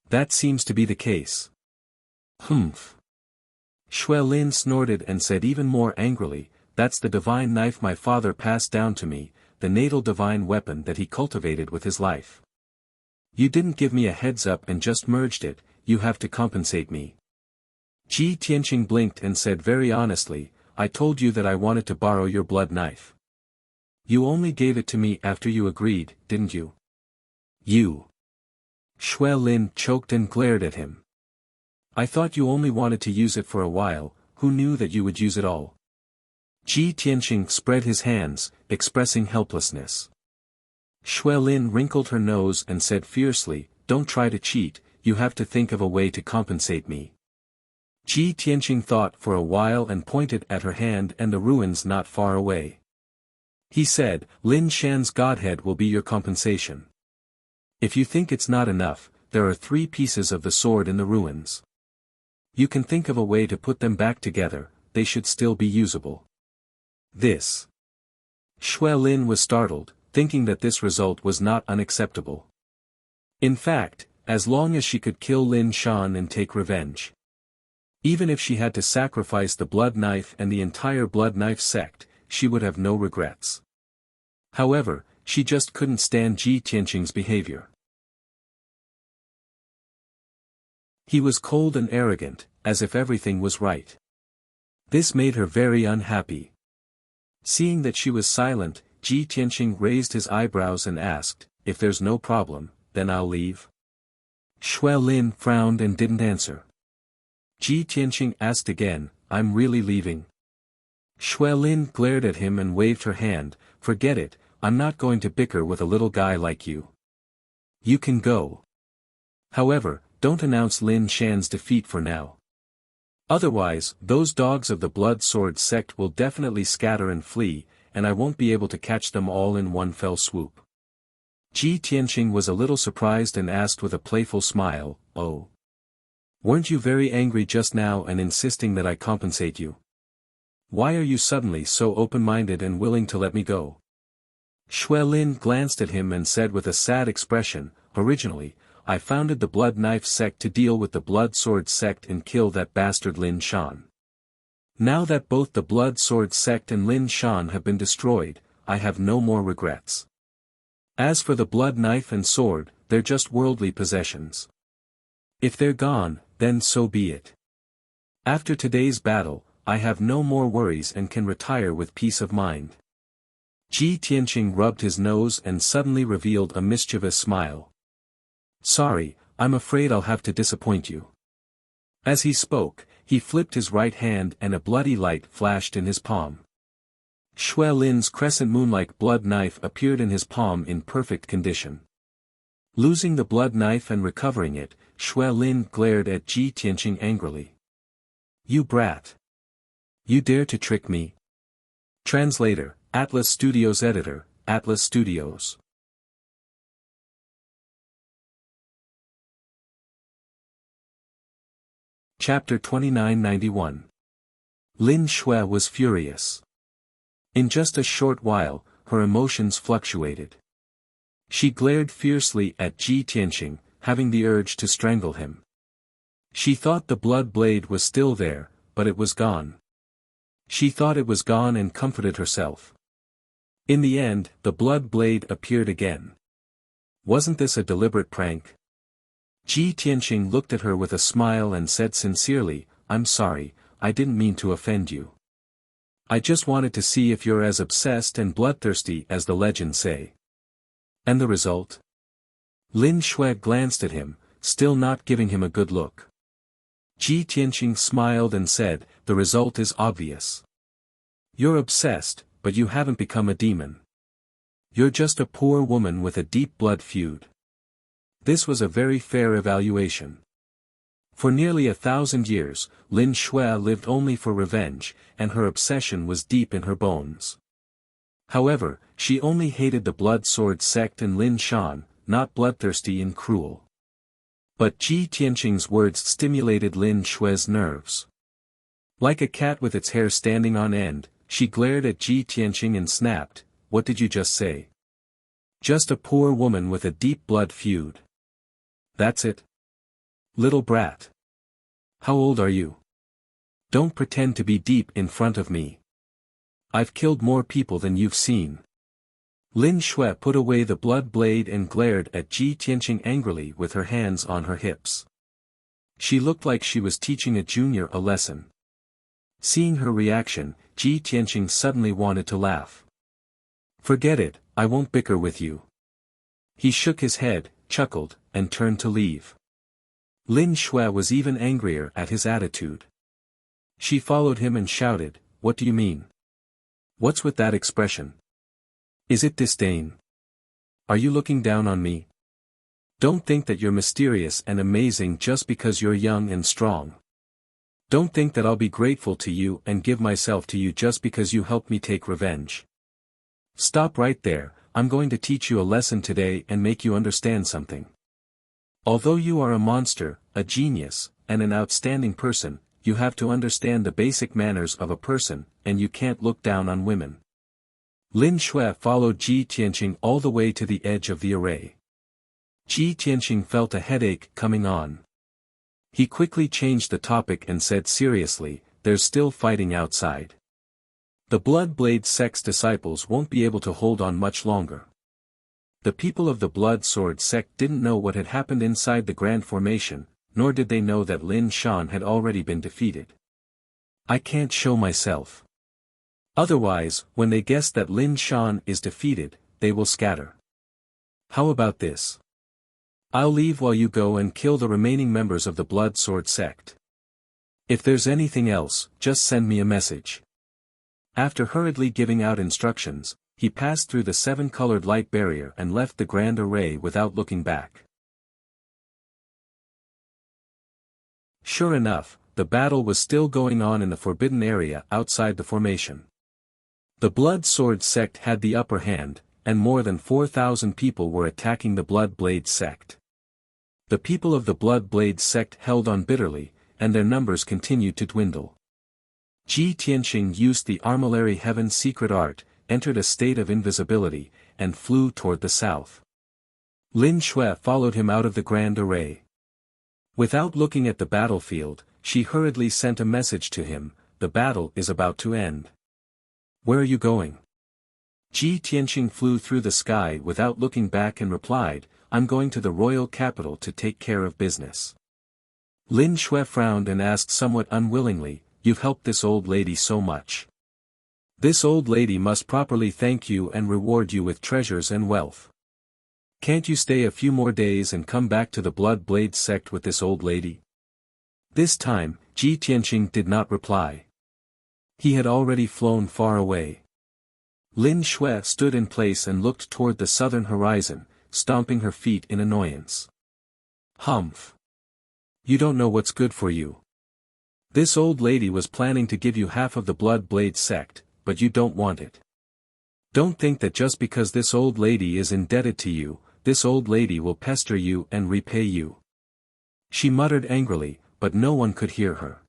"That seems to be the case." "Humph." Xue Lin snorted and said even more angrily, "That's the divine knife my father passed down to me, the natal divine weapon that he cultivated with his life. You didn't give me a heads up and just merged it, you have to compensate me." Ji Tianqing blinked and said very honestly, "I told you that I wanted to borrow your blood knife. You only gave it to me after you agreed, didn't you?" "You." Xue Lin choked and glared at him. "I thought you only wanted to use it for a while, who knew that you would use it all?" Ji Tianqing spread his hands, expressing helplessness. Xue Lin wrinkled her nose and said fiercely, "Don't try to cheat, you have to think of a way to compensate me." Ji Tianqing thought for a while and pointed at her hand and the ruins not far away. He said, "Lin Shan's godhead will be your compensation. If you think it's not enough, there are 3 pieces of the sword in the ruins. You can think of a way to put them back together, they should still be usable." This. Xue Lin was startled, thinking that this result was not unacceptable. In fact, as long as she could kill Lin Shan and take revenge. Even if she had to sacrifice the blood knife and the entire blood knife sect, she would have no regrets. However, she just couldn't stand Ji Tianqing's behavior. He was cold and arrogant, as if everything was right. This made her very unhappy. Seeing that she was silent, Ji Tianqing raised his eyebrows and asked, "If there's no problem, then I'll leave?" Xue Lin frowned and didn't answer. Ji Tianqing asked again, "I'm really leaving?" Xue Lin glared at him and waved her hand, "Forget it, I'm not going to bicker with a little guy like you. You can go. However, don't announce Lin Shan's defeat for now. Otherwise, those dogs of the blood sword sect will definitely scatter and flee, and I won't be able to catch them all in one fell swoop." Ji Tianqing was a little surprised and asked with a playful smile, "Oh. Weren't you very angry just now and insisting that I compensate you? Why are you suddenly so open-minded and willing to let me go?" Xue Lin glanced at him and said with a sad expression, "Originally, I founded the blood knife sect to deal with the blood sword sect and kill that bastard Lin Shan. Now that both the blood sword sect and Lin Shan have been destroyed, I have no more regrets. As for the blood knife and sword, they're just worldly possessions. If they're gone, then so be it. After today's battle, I have no more worries and can retire with peace of mind." Ji Tianqing rubbed his nose and suddenly revealed a mischievous smile. "Sorry, I'm afraid I'll have to disappoint you." As he spoke, he flipped his right hand and a bloody light flashed in his palm. Xue Lin's crescent moon-like blood knife appeared in his palm in perfect condition. Losing the blood knife and recovering it, Xue Lin glared at Ji Tianqing angrily. "You brat! You dare to trick me?" Translator, Atlas Studios Editor, Atlas Studios. Chapter 2991. Lin Xue was furious. In just a short while, her emotions fluctuated. She glared fiercely at Ji Tianqing, having the urge to strangle him. She thought the blood blade was still there, but it was gone. She thought it was gone and comforted herself. In the end, the blood blade appeared again. Wasn't this a deliberate prank? Ji Tianqing looked at her with a smile and said sincerely, "I'm sorry, I didn't mean to offend you. I just wanted to see if you're as obsessed and bloodthirsty as the legends say." "And the result?" Lin Xue glanced at him, still not giving him a good look. Ji Tianqing smiled and said, "The result is obvious. You're obsessed, but you haven't become a demon. You're just a poor woman with a deep blood feud. This was a very fair evaluation. For nearly 1,000 years, Lin Shui lived only for revenge, and her obsession was deep in her bones. However, she only hated the blood sword sect and Lin Shan, not bloodthirsty and cruel. But Ji Tianqing's words stimulated Lin Shui's nerves. Like a cat with its hair standing on end, she glared at Ji Tianqing and snapped, "What did you just say?" "Just a poor woman with a deep blood feud. That's it? Little brat. How old are you? Don't pretend to be deep in front of me. I've killed more people than you've seen." Lin Shui put away the blood blade and glared at Ji Tianqing angrily with her hands on her hips. She looked like she was teaching a junior a lesson. Seeing her reaction, Ji Tianqing suddenly wanted to laugh. "Forget it, I won't bicker with you." He shook his head, chuckled, and turned to leave. Lin Shui was even angrier at his attitude. She followed him and shouted, "What do you mean? What's with that expression? Is it disdain? Are you looking down on me? Don't think that you're mysterious and amazing just because you're young and strong. Don't think that I'll be grateful to you and give myself to you just because you helped me take revenge. Stop right there, I'm going to teach you a lesson today and make you understand something. Although you are a monster, a genius, and an outstanding person, you have to understand the basic manners of a person, and you can't look down on women." Lin Shui followed Ji Tianqing all the way to the edge of the array. Ji Tianqing felt a headache coming on. He quickly changed the topic and said seriously, "There's still fighting outside. The Blood Blade sect's disciples won't be able to hold on much longer." The people of the Blood Sword sect didn't know what had happened inside the Grand Formation, nor did they know that Lin Shan had already been defeated. "I can't show myself. Otherwise, when they guess that Lin Shan is defeated, they will scatter. How about this? I'll leave while you go and kill the remaining members of the Blood Sword sect. If there's anything else, just send me a message." After hurriedly giving out instructions, he passed through the 7-colored light barrier and left the grand array without looking back. Sure enough, the battle was still going on in the forbidden area outside the formation. The Blood Sword sect had the upper hand, and more than 4,000 people were attacking the Blood Blade sect. The people of the Blood Blade sect held on bitterly, and their numbers continued to dwindle. Ji Tianqing used the Armillary Heaven's secret art, entered a state of invisibility, and flew toward the south. Lin Shui followed him out of the grand array. Without looking at the battlefield, she hurriedly sent a message to him, "The battle is about to end." "Where are you going?" Ji Tianqing flew through the sky without looking back and replied, "I'm going to the royal capital to take care of business." Lin Shui frowned and asked somewhat unwillingly, "You've helped this old lady so much. This old lady must properly thank you and reward you with treasures and wealth. Can't you stay a few more days and come back to the Blood Blade sect with this old lady?" This time, Ji Tianqing did not reply. He had already flown far away. Lin Shui stood in place and looked toward the southern horizon, stomping her feet in annoyance. "Humph. You don't know what's good for you. This old lady was planning to give you half of the Blood Blade sect, but you don't want it. Don't think that just because this old lady is indebted to you, this old lady will pester you and repay you." She muttered angrily, but no one could hear her.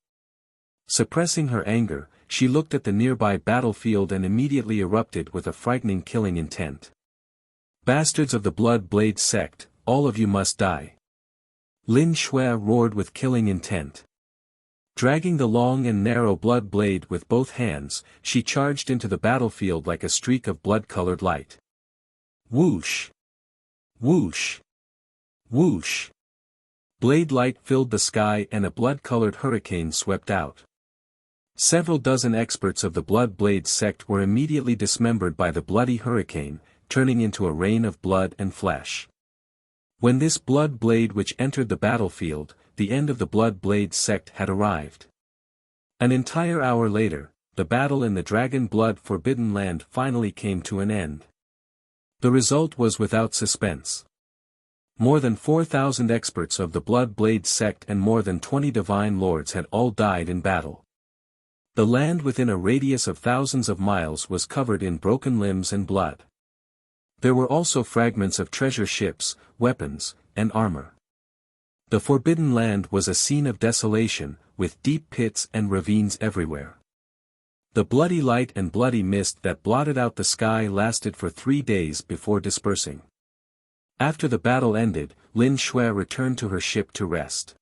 Suppressing her anger, she looked at the nearby battlefield and immediately erupted with a frightening killing intent. "Bastards of the Blood Blade sect, all of you must die." Lin Shui roared with killing intent. Dragging the long and narrow blood blade with both hands, she charged into the battlefield like a streak of blood-colored light. Whoosh! Whoosh! Whoosh! Blade light filled the sky and a blood-colored hurricane swept out. Several dozen experts of the Blood Blade sect were immediately dismembered by the bloody hurricane, turning into a rain of blood and flesh. When this blood blade which entered the battlefield, the end of the Blood Blade sect had arrived. An entire hour later, the battle in the Dragon Blood Forbidden Land finally came to an end. The result was without suspense. More than 4,000 experts of the Blood Blade sect and more than 20 divine lords had all died in battle. The land within a radius of thousands of miles was covered in broken limbs and blood. There were also fragments of treasure ships, weapons, and armor. The Forbidden Land was a scene of desolation, with deep pits and ravines everywhere. The bloody light and bloody mist that blotted out the sky lasted for 3 days before dispersing. After the battle ended, Lin Shui returned to her ship to rest.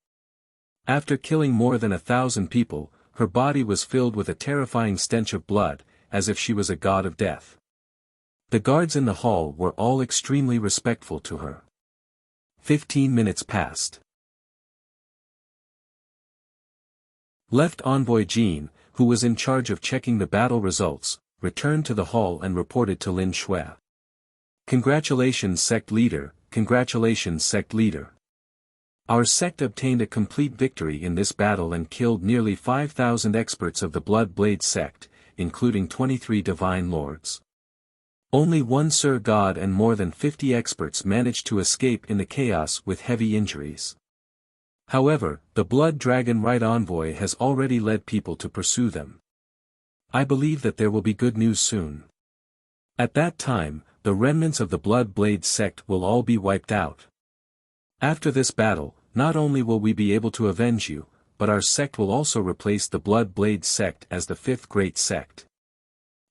After killing more than 1,000 people, her body was filled with a terrifying stench of blood, as if she was a god of death. The guards in the hall were all extremely respectful to her. 15 minutes passed. Left Envoy Jean, who was in charge of checking the battle results, returned to the hall and reported to Lin Shui. "Congratulations, sect leader, congratulations, sect leader. Our sect obtained a complete victory in this battle and killed nearly 5,000 experts of the Blood Blade sect, including 23 divine lords. Only one Sir God and more than 50 experts managed to escape in the chaos with heavy injuries. However, the Blood Dragon Right Envoy has already led people to pursue them. I believe that there will be good news soon. At that time, the remnants of the Blood Blade sect will all be wiped out. After this battle, not only will we be able to avenge you, but our sect will also replace the Blood Blade sect as the 5th great sect."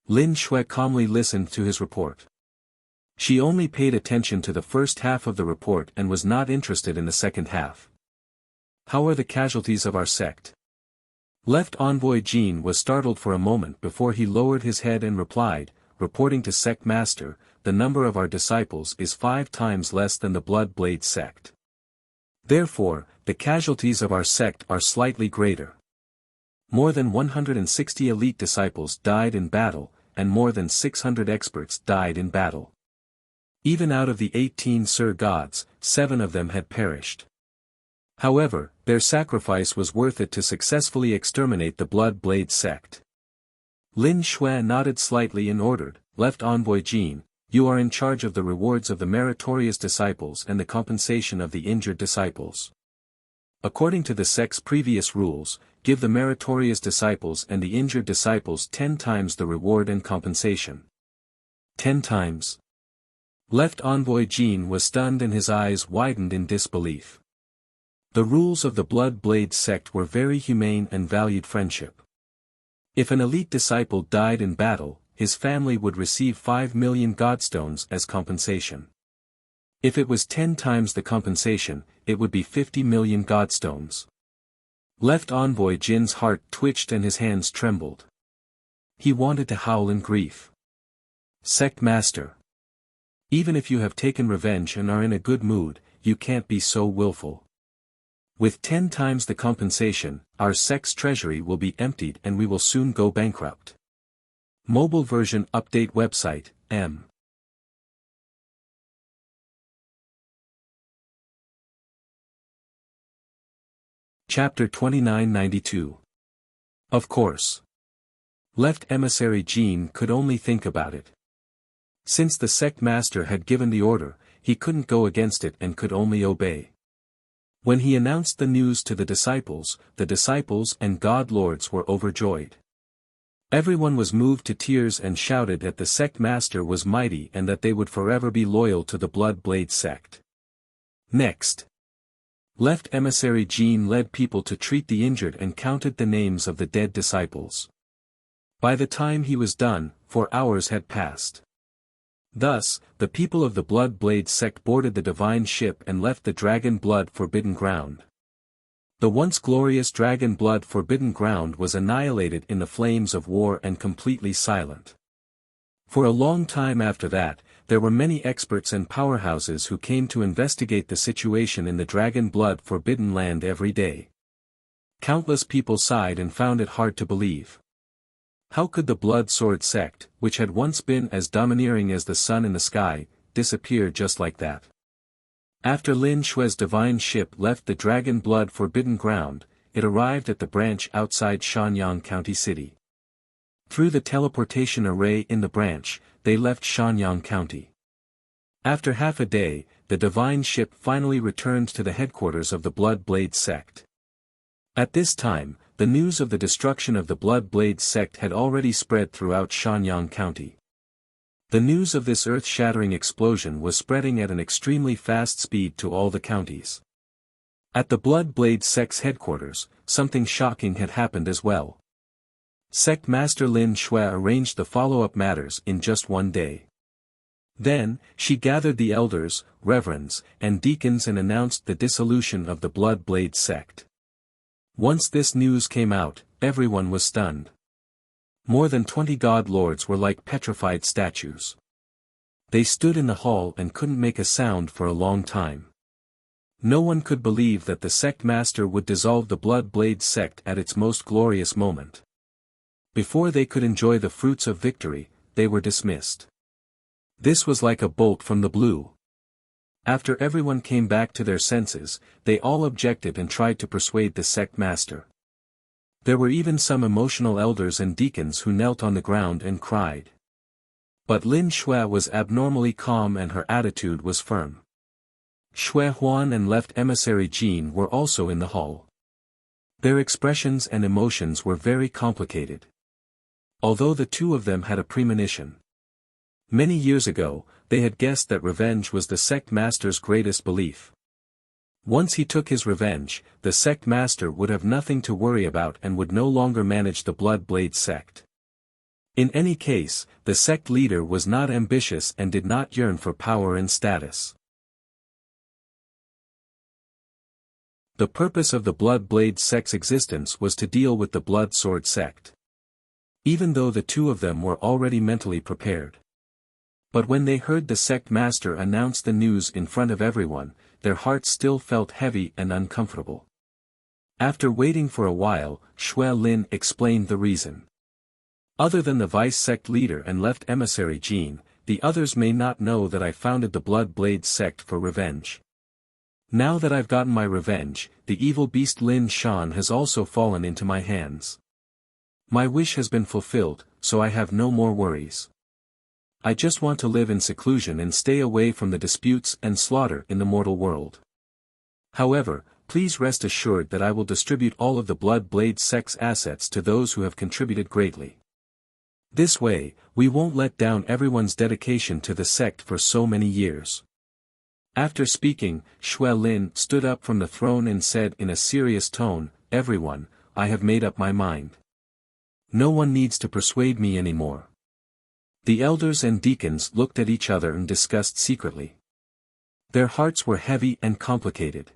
Lin Shui calmly listened to his report. She only paid attention to the first half of the report and was not interested in the second half. "How are the casualties of our sect?" Left Envoy Jean was startled for a moment before he lowered his head and replied, reporting to Sect Master, "The number of our disciples is 5 times less than the Blood Blade sect. Therefore, the casualties of our sect are slightly greater. More than 160 elite disciples died in battle, and more than 600 experts died in battle. Even out of the 18 Sir Gods, 7 of them had perished. However, their sacrifice was worth it to successfully exterminate the Blood Blade sect." Lin Shui nodded slightly and ordered, "Left Envoy Jean, you are in charge of the rewards of the meritorious disciples and the compensation of the injured disciples. According to the sect's previous rules, give the meritorious disciples and the injured disciples 10 times the reward and compensation." 10 times? Left Envoy Jean was stunned and his eyes widened in disbelief. The rules of the Blood Blade sect were very humane and valued friendship. If an elite disciple died in battle, his family would receive 5 million godstones as compensation. If it was 10 times the compensation, it would be 50 million godstones. Left Envoy Jin's heart twitched and his hands trembled. He wanted to howl in grief. "Sect Master. Even if you have taken revenge and are in a good mood, you can't be so willful. With 10 times the compensation, our sect's treasury will be emptied and we will soon go bankrupt." Mobile version update website, M. Chapter 2992. Of course. Left Emissary Jean could only think about it. Since the sect master had given the order, he couldn't go against it and could only obey. When he announced the news to the disciples and God Lords were overjoyed. Everyone was moved to tears and shouted that the sect master was mighty and that they would forever be loyal to the Blood Blade sect. Next. Left Emissary Jean led people to treat the injured and counted the names of the dead disciples. By the time he was done, 4 hours had passed. Thus, the people of the Blood Blade sect boarded the divine ship and left the Dragon Blood Forbidden Ground. The once glorious Dragon Blood Forbidden Ground was annihilated in the flames of war and completely silent. For a long time after that, there were many experts and powerhouses who came to investigate the situation in the Dragon Blood Forbidden Land every day. Countless people sighed and found it hard to believe. How could the Blood Sword sect, which had once been as domineering as the sun in the sky, disappear just like that? After Lin Shui's divine ship left the Dragon Blood Forbidden Ground, it arrived at the branch outside Shanyang County City. Through the teleportation array in the branch, they left Shanyang County. After half a day, the divine ship finally returned to the headquarters of the Blood Blade sect. At this time, the news of the destruction of the Blood Blade sect had already spread throughout Shanyang County. The news of this earth-shattering explosion was spreading at an extremely fast speed to all the counties. At the Blood Blade sect's headquarters, something shocking had happened as well. Sect Master Lin Shui arranged the follow-up matters in just one day. Then, she gathered the elders, reverends, and deacons and announced the dissolution of the Blood Blade sect. Once this news came out, everyone was stunned. More than 20 god lords were like petrified statues. They stood in the hall and couldn't make a sound for a long time. No one could believe that the sect master would dissolve the Blood Blade sect at its most glorious moment. Before they could enjoy the fruits of victory, they were dismissed. This was like a bolt from the blue. After everyone came back to their senses, they all objected and tried to persuade the sect master. There were even some emotional elders and deacons who knelt on the ground and cried. But Lin Shui was abnormally calm and her attitude was firm. Shui Huan and left emissary Jin were also in the hall. Their expressions and emotions were very complicated. Although the two of them had a premonition. Many years ago, they had guessed that revenge was the sect master's greatest belief. Once he took his revenge, the sect master would have nothing to worry about and would no longer manage the Blood Blade sect. In any case, the sect leader was not ambitious and did not yearn for power and status. The purpose of the Blood Blade sect's existence was to deal with the Blood Sword sect. Even though the two of them were already mentally prepared. But when they heard the sect master announce the news in front of everyone, their hearts still felt heavy and uncomfortable. After waiting for a while, Shui Lin explained the reason. Other than the vice sect leader and left emissary Jin, the others may not know that I founded the Blood Blade sect for revenge. Now that I've gotten my revenge, the evil beast Lin Shan has also fallen into my hands. My wish has been fulfilled, so I have no more worries. I just want to live in seclusion and stay away from the disputes and slaughter in the mortal world. However, please rest assured that I will distribute all of the Blood Blade sect's assets to those who have contributed greatly. This way, we won't let down everyone's dedication to the sect for so many years. After speaking, Shui Lin stood up from the throne and said in a serious tone, "Everyone, I have made up my mind. No one needs to persuade me anymore." The elders and deacons looked at each other and discussed secretly. Their hearts were heavy and complicated.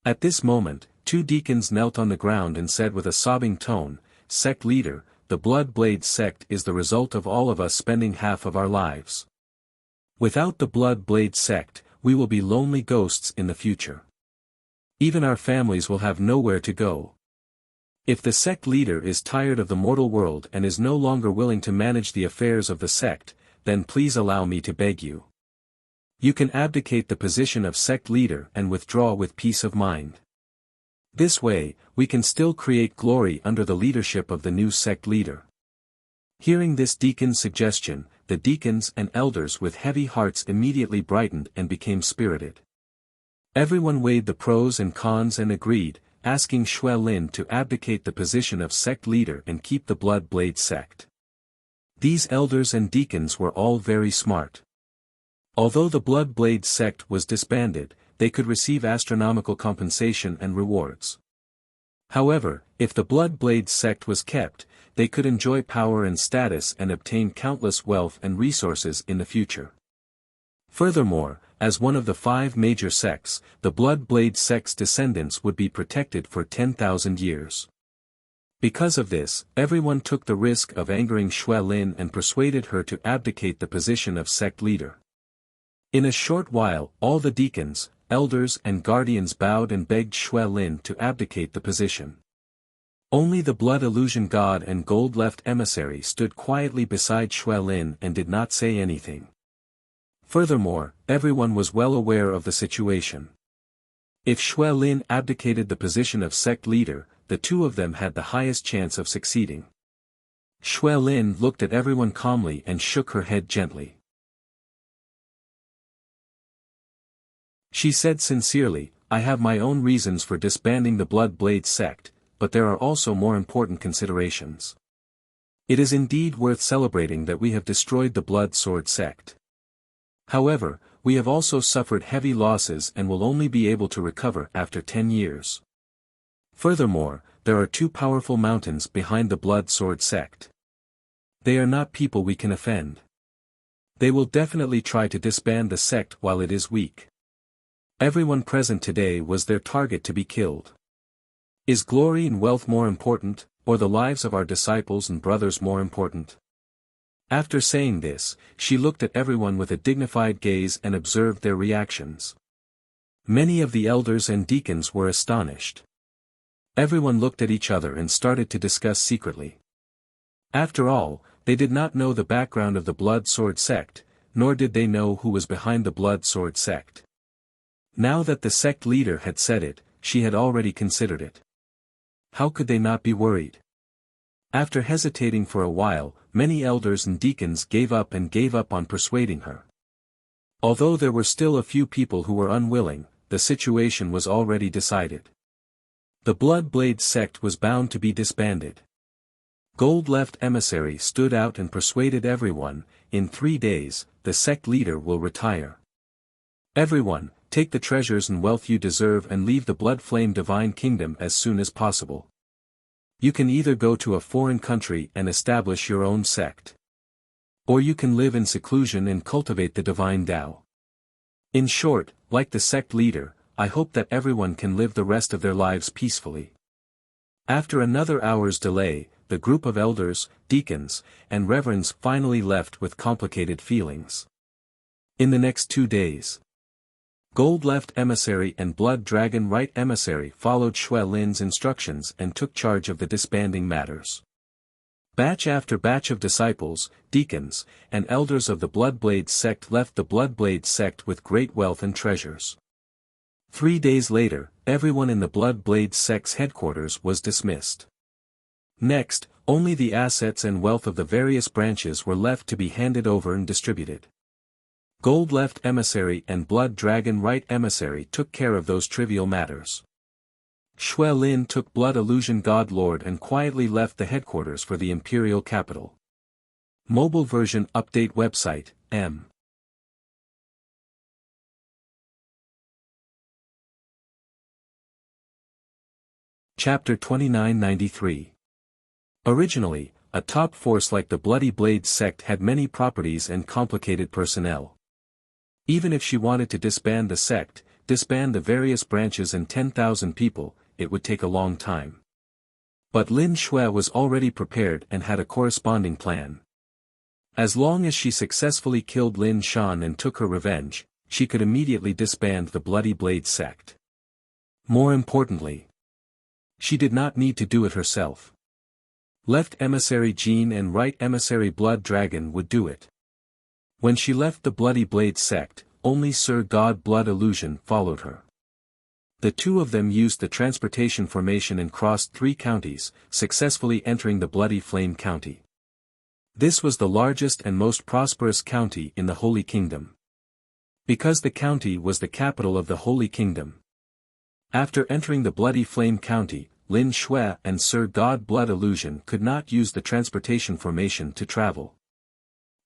At this moment, two deacons knelt on the ground and said with a sobbing tone, "Sect leader, the Blood Blade sect is the result of all of us spending half of our lives. Without the Blood Blade sect, we will be lonely ghosts in the future. Even our families will have nowhere to go. If the sect leader is tired of the mortal world and is no longer willing to manage the affairs of the sect, then please allow me to beg you. You can abdicate the position of sect leader and withdraw with peace of mind. This way, we can still create glory under the leadership of the new sect leader." Hearing this deacon's suggestion, the deacons and elders with heavy hearts immediately brightened and became spirited. Everyone weighed the pros and cons and agreed, asking Shui Lin to abdicate the position of sect leader and keep the Blood Blade sect. These elders and deacons were all very smart. Although the Blood Blade sect was disbanded, they could receive astronomical compensation and rewards. However, if the Blood Blade sect was kept, they could enjoy power and status and obtain countless wealth and resources in the future. Furthermore, as one of the 5 major sects, the Blood Blade sect's descendants would be protected for 10,000 years. Because of this, everyone took the risk of angering Shui Lin and persuaded her to abdicate the position of sect leader. In a short while, all the deacons, elders and guardians bowed and begged Shui Lin to abdicate the position. Only the Blood Illusion God and Gold Left emissary stood quietly beside Shui Lin and did not say anything. Furthermore, everyone was well aware of the situation. If Shui Lin abdicated the position of sect leader, the two of them had the highest chance of succeeding. Shui Lin looked at everyone calmly and shook her head gently. She said sincerely, I have my own reasons for disbanding the Blood Blade sect, but there are also more important considerations. It is indeed worth celebrating that we have destroyed the Blood Sword sect. However, we have also suffered heavy losses and will only be able to recover after 10 years. Furthermore, there are two powerful mountains behind the Blood Sword sect. They are not people we can offend. They will definitely try to disband the sect while it is weak. Everyone present today was their target to be killed. Is glory and wealth more important, or the lives of our disciples and brothers more important? After saying this, she looked at everyone with a dignified gaze and observed their reactions. Many of the elders and deacons were astonished. Everyone looked at each other and started to discuss secretly. After all, they did not know the background of the Blood Sword sect, nor did they know who was behind the Blood Sword sect. Now that the sect leader had said it, she had already considered it. How could they not be worried? After hesitating for a while, many elders and deacons gave up on persuading her. Although there were still a few people who were unwilling, the situation was already decided. The Blood Blade sect was bound to be disbanded. Gold-Left Emissary stood out and persuaded everyone, in 3 days, the sect leader will retire. Everyone, take the treasures and wealth you deserve and leave the Blood Flame Divine Kingdom as soon as possible. You can either go to a foreign country and establish your own sect. Or you can live in seclusion and cultivate the Divine Tao. In short, like the sect leader, I hope that everyone can live the rest of their lives peacefully. After another hour's delay, the group of elders, deacons, and reverends finally left with complicated feelings. In the next 2 days, Gold-Left Emissary and Blood Dragon Right Emissary followed Shui Lin's instructions and took charge of the disbanding matters. Batch after batch of disciples, deacons, and elders of the Bloodblade sect left the Bloodblade sect with great wealth and treasures. 3 days later, everyone in the Bloodblade sect's headquarters was dismissed. Next, only the assets and wealth of the various branches were left to be handed over and distributed. Gold-Left Emissary and Blood Dragon Right Emissary took care of those trivial matters. Shui Lin took Blood Illusion God Lord and quietly left the headquarters for the imperial capital. Mobile version update website, M. Chapter 2993. Originally, a top force like the Bloody Blade sect had many properties and complicated personnel. Even if she wanted to disband the sect, disband the various branches and 10,000 people, it would take a long time. But Lin Shui was already prepared and had a corresponding plan. As long as she successfully killed Lin Shan and took her revenge, she could immediately disband the Bloody Blade sect. More importantly, she did not need to do it herself. Left Emissary Jean and Right Emissary Blood Dragon would do it. When she left the Bloody Blade sect, only Sir God Blood Illusion followed her. The two of them used the transportation formation and crossed 3 counties, successfully entering the Bloody Flame County. This was the largest and most prosperous county in the Holy Kingdom. Because the county was the capital of the Holy Kingdom. After entering the Bloody Flame County, Lin Shui and Sir God Blood Illusion could not use the transportation formation to travel.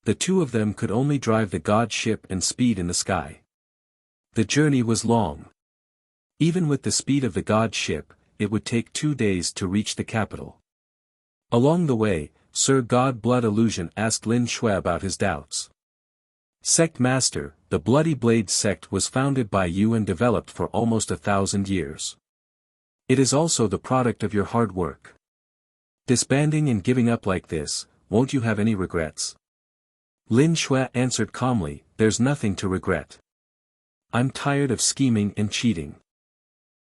The two of them could only drive the God ship and speed in the sky. The journey was long. Even with the speed of the God ship, it would take 2 days to reach the capital. Along the way, Sir God Blood Illusion asked Lin Shui about his doubts. Sect Master, the Bloody Blade sect was founded by you and developed for almost 1,000 years. It is also the product of your hard work. Disbanding and giving up like this, won't you have any regrets? Lin Shui answered calmly, there's nothing to regret. I'm tired of scheming and cheating.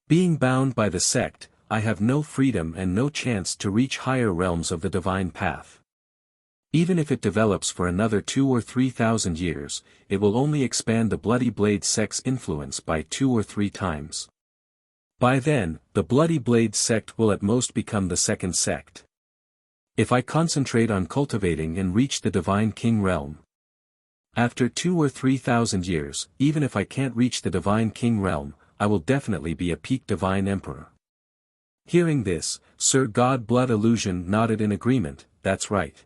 Being bound by the sect, I have no freedom and no chance to reach higher realms of the divine path. Even if it develops for another 2 or 3,000 years, it will only expand the Bloody Blade sect's influence by 2 or 3 times. By then, the Bloody Blade sect will at most become the second sect. If I concentrate on cultivating and reach the divine king realm. After 2 or 3,000 years, even if I can't reach the divine king realm, I will definitely be a peak divine emperor. Hearing this, Sir God Blood Illusion nodded in agreement. That's right.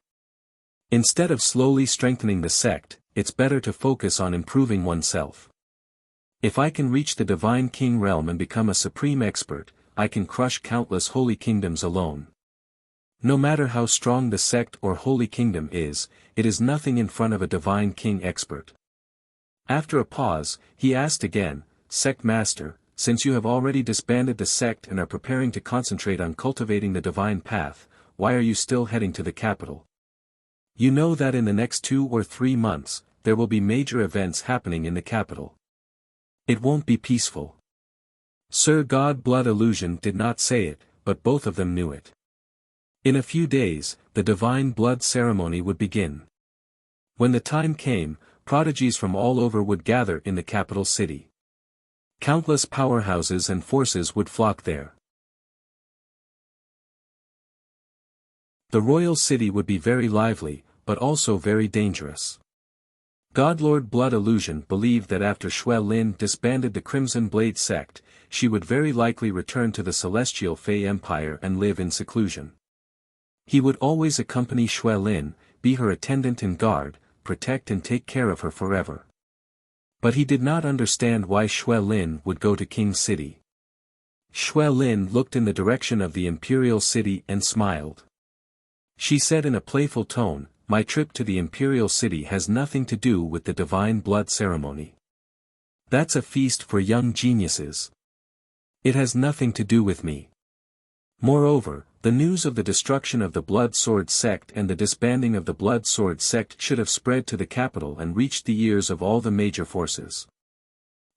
Instead of slowly strengthening the sect, it's better to focus on improving oneself. If I can reach the divine king realm and become a supreme expert, I can crush countless holy kingdoms alone. No matter how strong the sect or holy kingdom is, it is nothing in front of a divine king expert. After a pause, he asked again, Sect Master, since you have already disbanded the sect and are preparing to concentrate on cultivating the divine path, why are you still heading to the capital? You know that in the next 2 or 3 months, there will be major events happening in the capital. It won't be peaceful. Sir God Blood Illusion did not say it, but both of them knew it. In a few days, the divine blood ceremony would begin. When the time came, prodigies from all over would gather in the capital city. Countless powerhouses and forces would flock there. The royal city would be very lively, but also very dangerous. Godlord Blood Illusion believed that after Xue Lin disbanded the Crimson Blade sect, she would very likely return to the Celestial Fey Empire and live in seclusion. He would always accompany Xue Lin, be her attendant and guard, protect and take care of her forever. But he did not understand why Xue Lin would go to King's City. Xue Lin looked in the direction of the Imperial City and smiled. She said in a playful tone, My trip to the Imperial City has nothing to do with the divine blood ceremony. That's a feast for young geniuses. It has nothing to do with me. Moreover, the news of the destruction of the Blood Sword sect and the disbanding of the Blood Sword sect should have spread to the capital and reached the ears of all the major forces.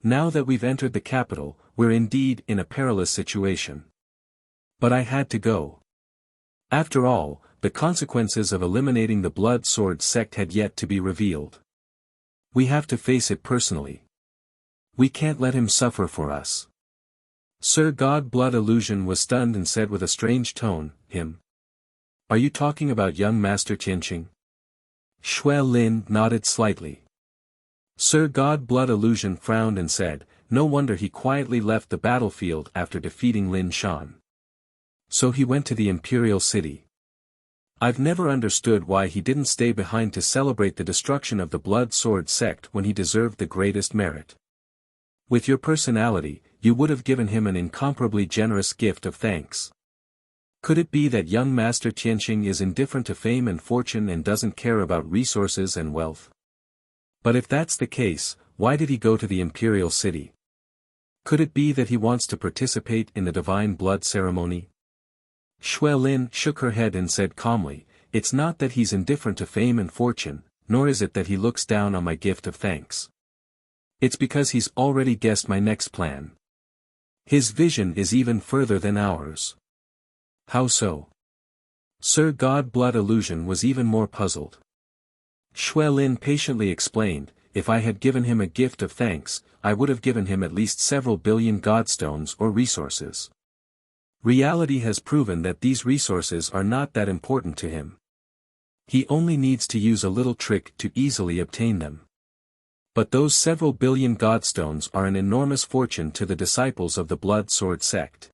Now that we've entered the capital, we're indeed in a perilous situation. But I had to go. After all, the consequences of eliminating the Blood Sword sect had yet to be revealed. We have to face it personally. We can't let him suffer for us. Sir God Blood Illusion was stunned and said with a strange tone, Him? Are you talking about young Master Tianqing? Xue Lin nodded slightly. Sir God Blood Illusion frowned and said, No wonder he quietly left the battlefield after defeating Lin Shan. So he went to the Imperial City. I've never understood why he didn't stay behind to celebrate the destruction of the Blood Sword sect when he deserved the greatest merit. With your personality, you would have given him an incomparably generous gift of thanks. Could it be that young Master Tianqing is indifferent to fame and fortune and doesn't care about resources and wealth? But if that's the case, why did he go to the Imperial City? Could it be that he wants to participate in the divine blood ceremony? Xue Lin shook her head and said calmly, It's not that he's indifferent to fame and fortune, nor is it that he looks down on my gift of thanks. It's because he's already guessed my next plan. His vision is even further than ours. How so? Sir God Blood Illusion was even more puzzled. Xue Lin patiently explained, If I had given him a gift of thanks, I would have given him at least several billion godstones or resources. Reality has proven that these resources are not that important to him. He only needs to use a little trick to easily obtain them. But those several billion godstones are an enormous fortune to the disciples of the Blood Sword sect.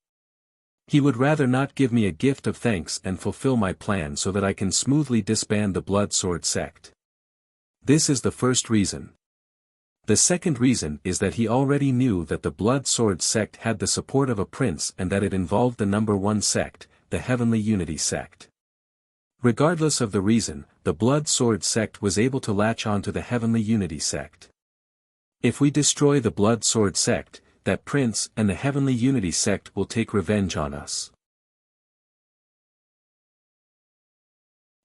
He would rather not give me a gift of thanks and fulfill my plan so that I can smoothly disband the Blood Sword sect. This is the first reason. The second reason is that he already knew that the Blood Sword sect had the support of a prince and that it involved the number one sect, the Heavenly Unity sect. Regardless of the reason, the Blood Sword sect was able to latch onto the Heavenly Unity sect. If we destroy the Blood Sword sect, that prince and the Heavenly Unity sect will take revenge on us.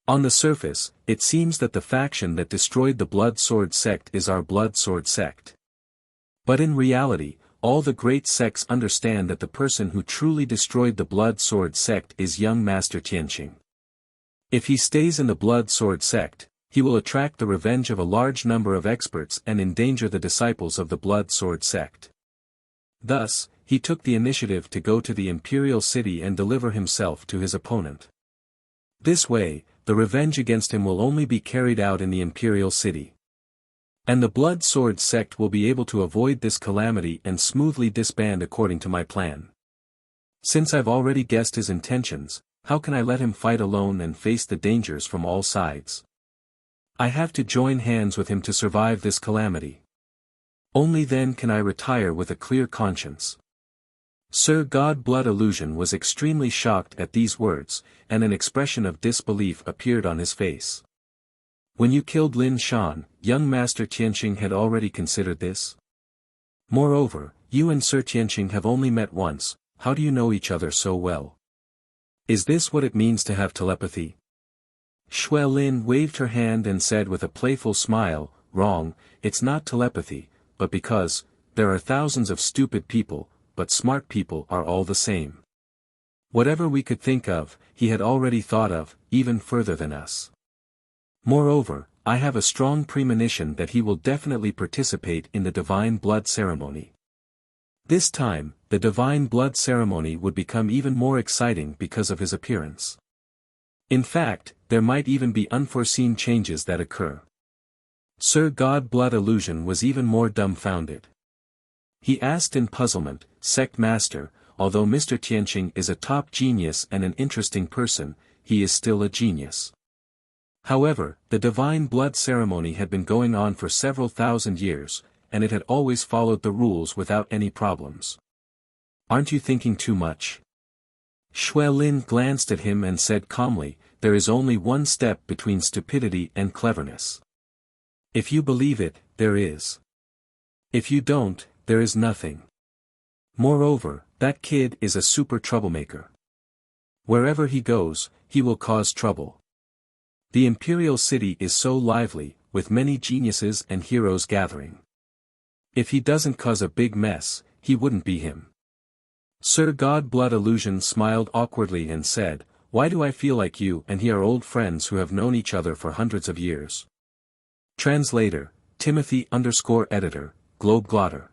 On the surface, it seems that the faction that destroyed the Blood Sword sect is our Blood Sword sect. But in reality, all the great sects understand that the person who truly destroyed the Blood Sword sect is young Master Tianqing. If he stays in the Blood Sword sect, he will attract the revenge of a large number of experts and endanger the disciples of the Blood Sword sect. Thus, he took the initiative to go to the Imperial City and deliver himself to his opponent. This way, the revenge against him will only be carried out in the imperial city. And the Blood Sword sect will be able to avoid this calamity and smoothly disband according to my plan. Since I've already guessed his intentions, how can I let him fight alone and face the dangers from all sides? I have to join hands with him to survive this calamity. Only then can I retire with a clear conscience. Sir God Blood Illusion was extremely shocked at these words, and an expression of disbelief appeared on his face. When you killed Lin Shan, young Master Tianqing had already considered this? Moreover, you and Sir Tianqing have only met once, how do you know each other so well? Is this what it means to have telepathy? Xue Lin waved her hand and said with a playful smile, wrong, it's not telepathy, but because, there are thousands of stupid people, but smart people are all the same. Whatever we could think of, he had already thought of, even further than us. Moreover, I have a strong premonition that he will definitely participate in the divine blood ceremony. This time, the divine blood ceremony would become even more exciting because of his appearance. In fact, there might even be unforeseen changes that occur. Sir God Blood Illusion was even more dumbfounded. He asked in puzzlement, Sect Master, although Mr. Tianqing is a top genius and an interesting person, he is still a genius. However, the divine blood ceremony had been going on for several thousand years, and it had always followed the rules without any problems. Aren't you thinking too much? Xue Lin glanced at him and said calmly, there is only one step between stupidity and cleverness. If you believe it, there is. If you don't, there is nothing. Moreover, that kid is a super troublemaker. Wherever he goes, he will cause trouble. The imperial city is so lively, with many geniuses and heroes gathering. If he doesn't cause a big mess, he wouldn't be him. Sir God Blood Illusion smiled awkwardly and said, why do I feel like you and he are old friends who have known each other for hundreds of years? Translator, Timothy_editor, Globeglotter.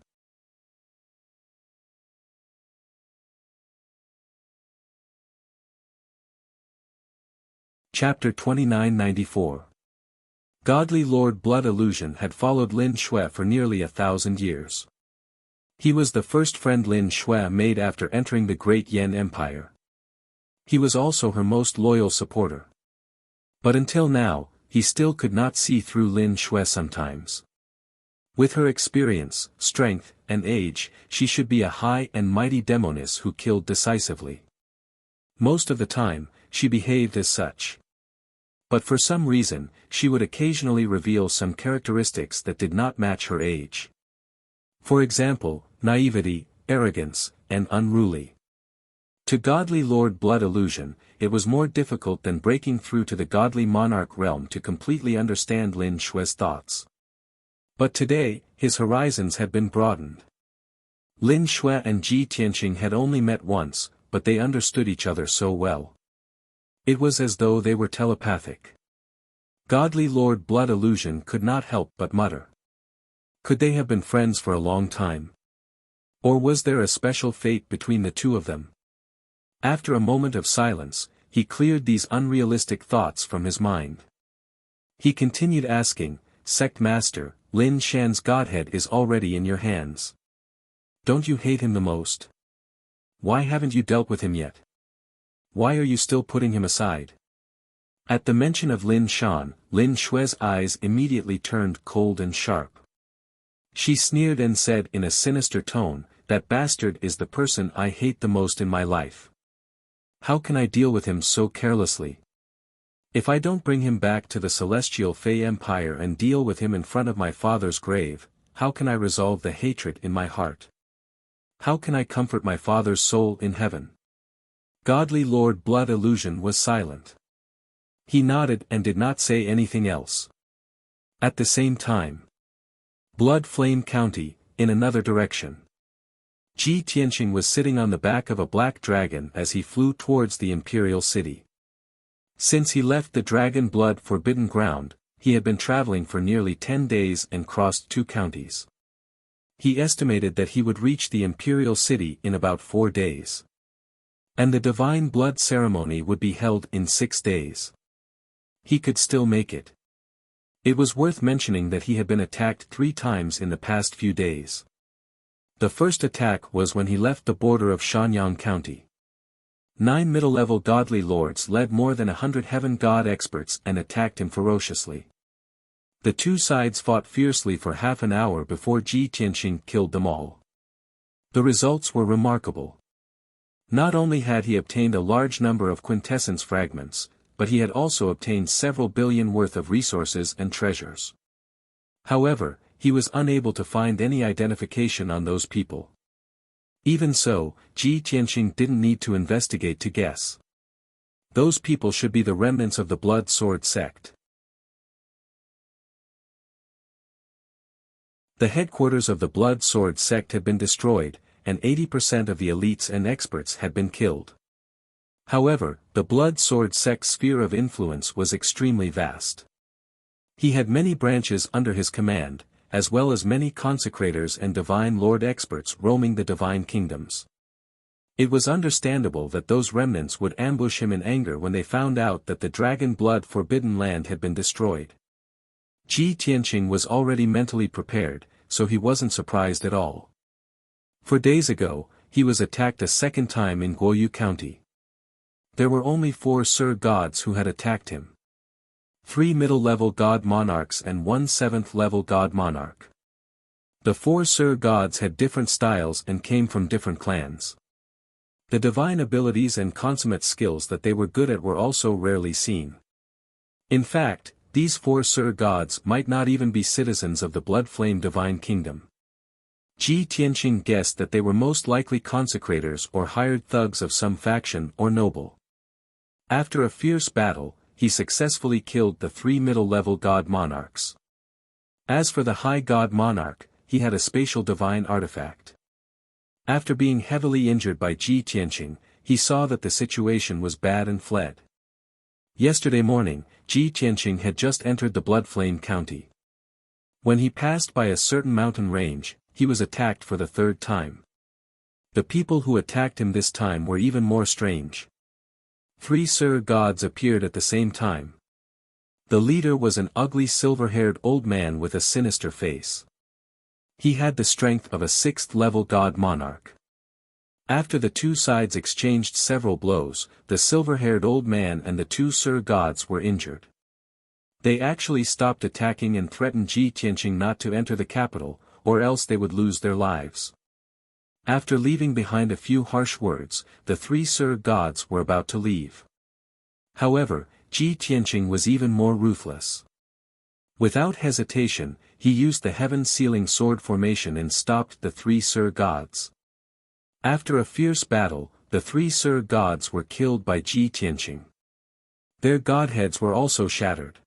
Chapter 2994. Godly Lord Blood Illusion had followed Lin Xue for nearly 1,000 years. He was the first friend Lin Xue made after entering the Great Yan Empire. He was also her most loyal supporter. But until now, he still could not see through Lin Xue sometimes. With her experience, strength, and age, she should be a high and mighty demoness who killed decisively. Most of the time, she behaved as such. But for some reason, she would occasionally reveal some characteristics that did not match her age. For example, naivety, arrogance, and unruly. To Godly Lord Blood Illusion, it was more difficult than breaking through to the Godly Monarch realm to completely understand Lin Xue's thoughts. But today, his horizons had been broadened. Lin Xue and Ji Tianqing had only met once, but they understood each other so well. It was as though they were telepathic. Godly Lord Blood Illusion could not help but mutter. Could they have been friends for a long time? Or was there a special fate between the two of them? After a moment of silence, he cleared these unrealistic thoughts from his mind. He continued asking, Sect Master, Lin Shan's godhead is already in your hands. Don't you hate him the most? Why haven't you dealt with him yet? Why are you still putting him aside? At the mention of Lin Shan, Lin Xue's eyes immediately turned cold and sharp. She sneered and said in a sinister tone, that bastard is the person I hate the most in my life. How can I deal with him so carelessly? If I don't bring him back to the celestial Fey Empire and deal with him in front of my father's grave, how can I resolve the hatred in my heart? How can I comfort my father's soul in heaven? Godly Lord Blood Illusion was silent. He nodded and did not say anything else. At the same time, Blood Flame County, in another direction. Ji Tianqing was sitting on the back of a black dragon as he flew towards the imperial city. Since he left the Dragon Blood Forbidden Ground, he had been traveling for nearly 10 days and crossed 2 counties. He estimated that he would reach the imperial city in about 4 days. And the divine blood ceremony would be held in 6 days. He could still make it. It was worth mentioning that he had been attacked 3 times in the past few days. The first attack was when he left the border of Shanyang County. 9 middle-level godly lords led more than 100 heaven god experts and attacked him ferociously. The two sides fought fiercely for half an hour before Ji Tianqing killed them all. The results were remarkable. Not only had he obtained a large number of quintessence fragments, but he had also obtained several billion worth of resources and treasures. However, he was unable to find any identification on those people. Even so, Ji Tianqing didn't need to investigate to guess. Those people should be the remnants of the Blood Sword sect. The headquarters of the Blood Sword sect had been destroyed, and 80% of the elites and experts had been killed. However, the Blood Sword sect's sphere of influence was extremely vast. He had many branches under his command, as well as many consecrators and divine lord experts roaming the divine kingdoms. It was understandable that those remnants would ambush him in anger when they found out that the dragon blood forbidden land had been destroyed. Ji Tianqing was already mentally prepared, so he wasn't surprised at all. 4 days ago, he was attacked a second time in Guoyu County. There were only 4 Sir Gods who had attacked him. 3 middle-level God Monarchs and 1 7th-level God Monarch. The 4 Sir Gods had different styles and came from different clans. The divine abilities and consummate skills that they were good at were also rarely seen. In fact, these 4 Sir Gods might not even be citizens of the Blood Flame Divine Kingdom. Ji Tianqing guessed that they were most likely consecrators or hired thugs of some faction or noble. After a fierce battle, he successfully killed the 3 middle-level God Monarchs. As for the High God Monarch, he had a spatial divine artifact. After being heavily injured by Ji Tianqing, he saw that the situation was bad and fled. Yesterday morning, Ji Tianqing had just entered the Blood Flame County. When he passed by a certain mountain range, he was attacked for the 3rd time. The people who attacked him this time were even more strange. 3 Sir Gods appeared at the same time. The leader was an ugly silver-haired old man with a sinister face. He had the strength of a 6th-level God Monarch. After the two sides exchanged several blows, the silver-haired old man and the 2 Sir Gods were injured. They actually stopped attacking and threatened Ji Tianqing not to enter the capital, or else they would lose their lives. After leaving behind a few harsh words, the 3 Sir Gods were about to leave. However, Ji Tianqing was even more ruthless. Without hesitation, he used the heaven-sealing sword formation and stopped the 3 Sir Gods. After a fierce battle, the 3 Sir Gods were killed by Ji Tianqing. Their godheads were also shattered.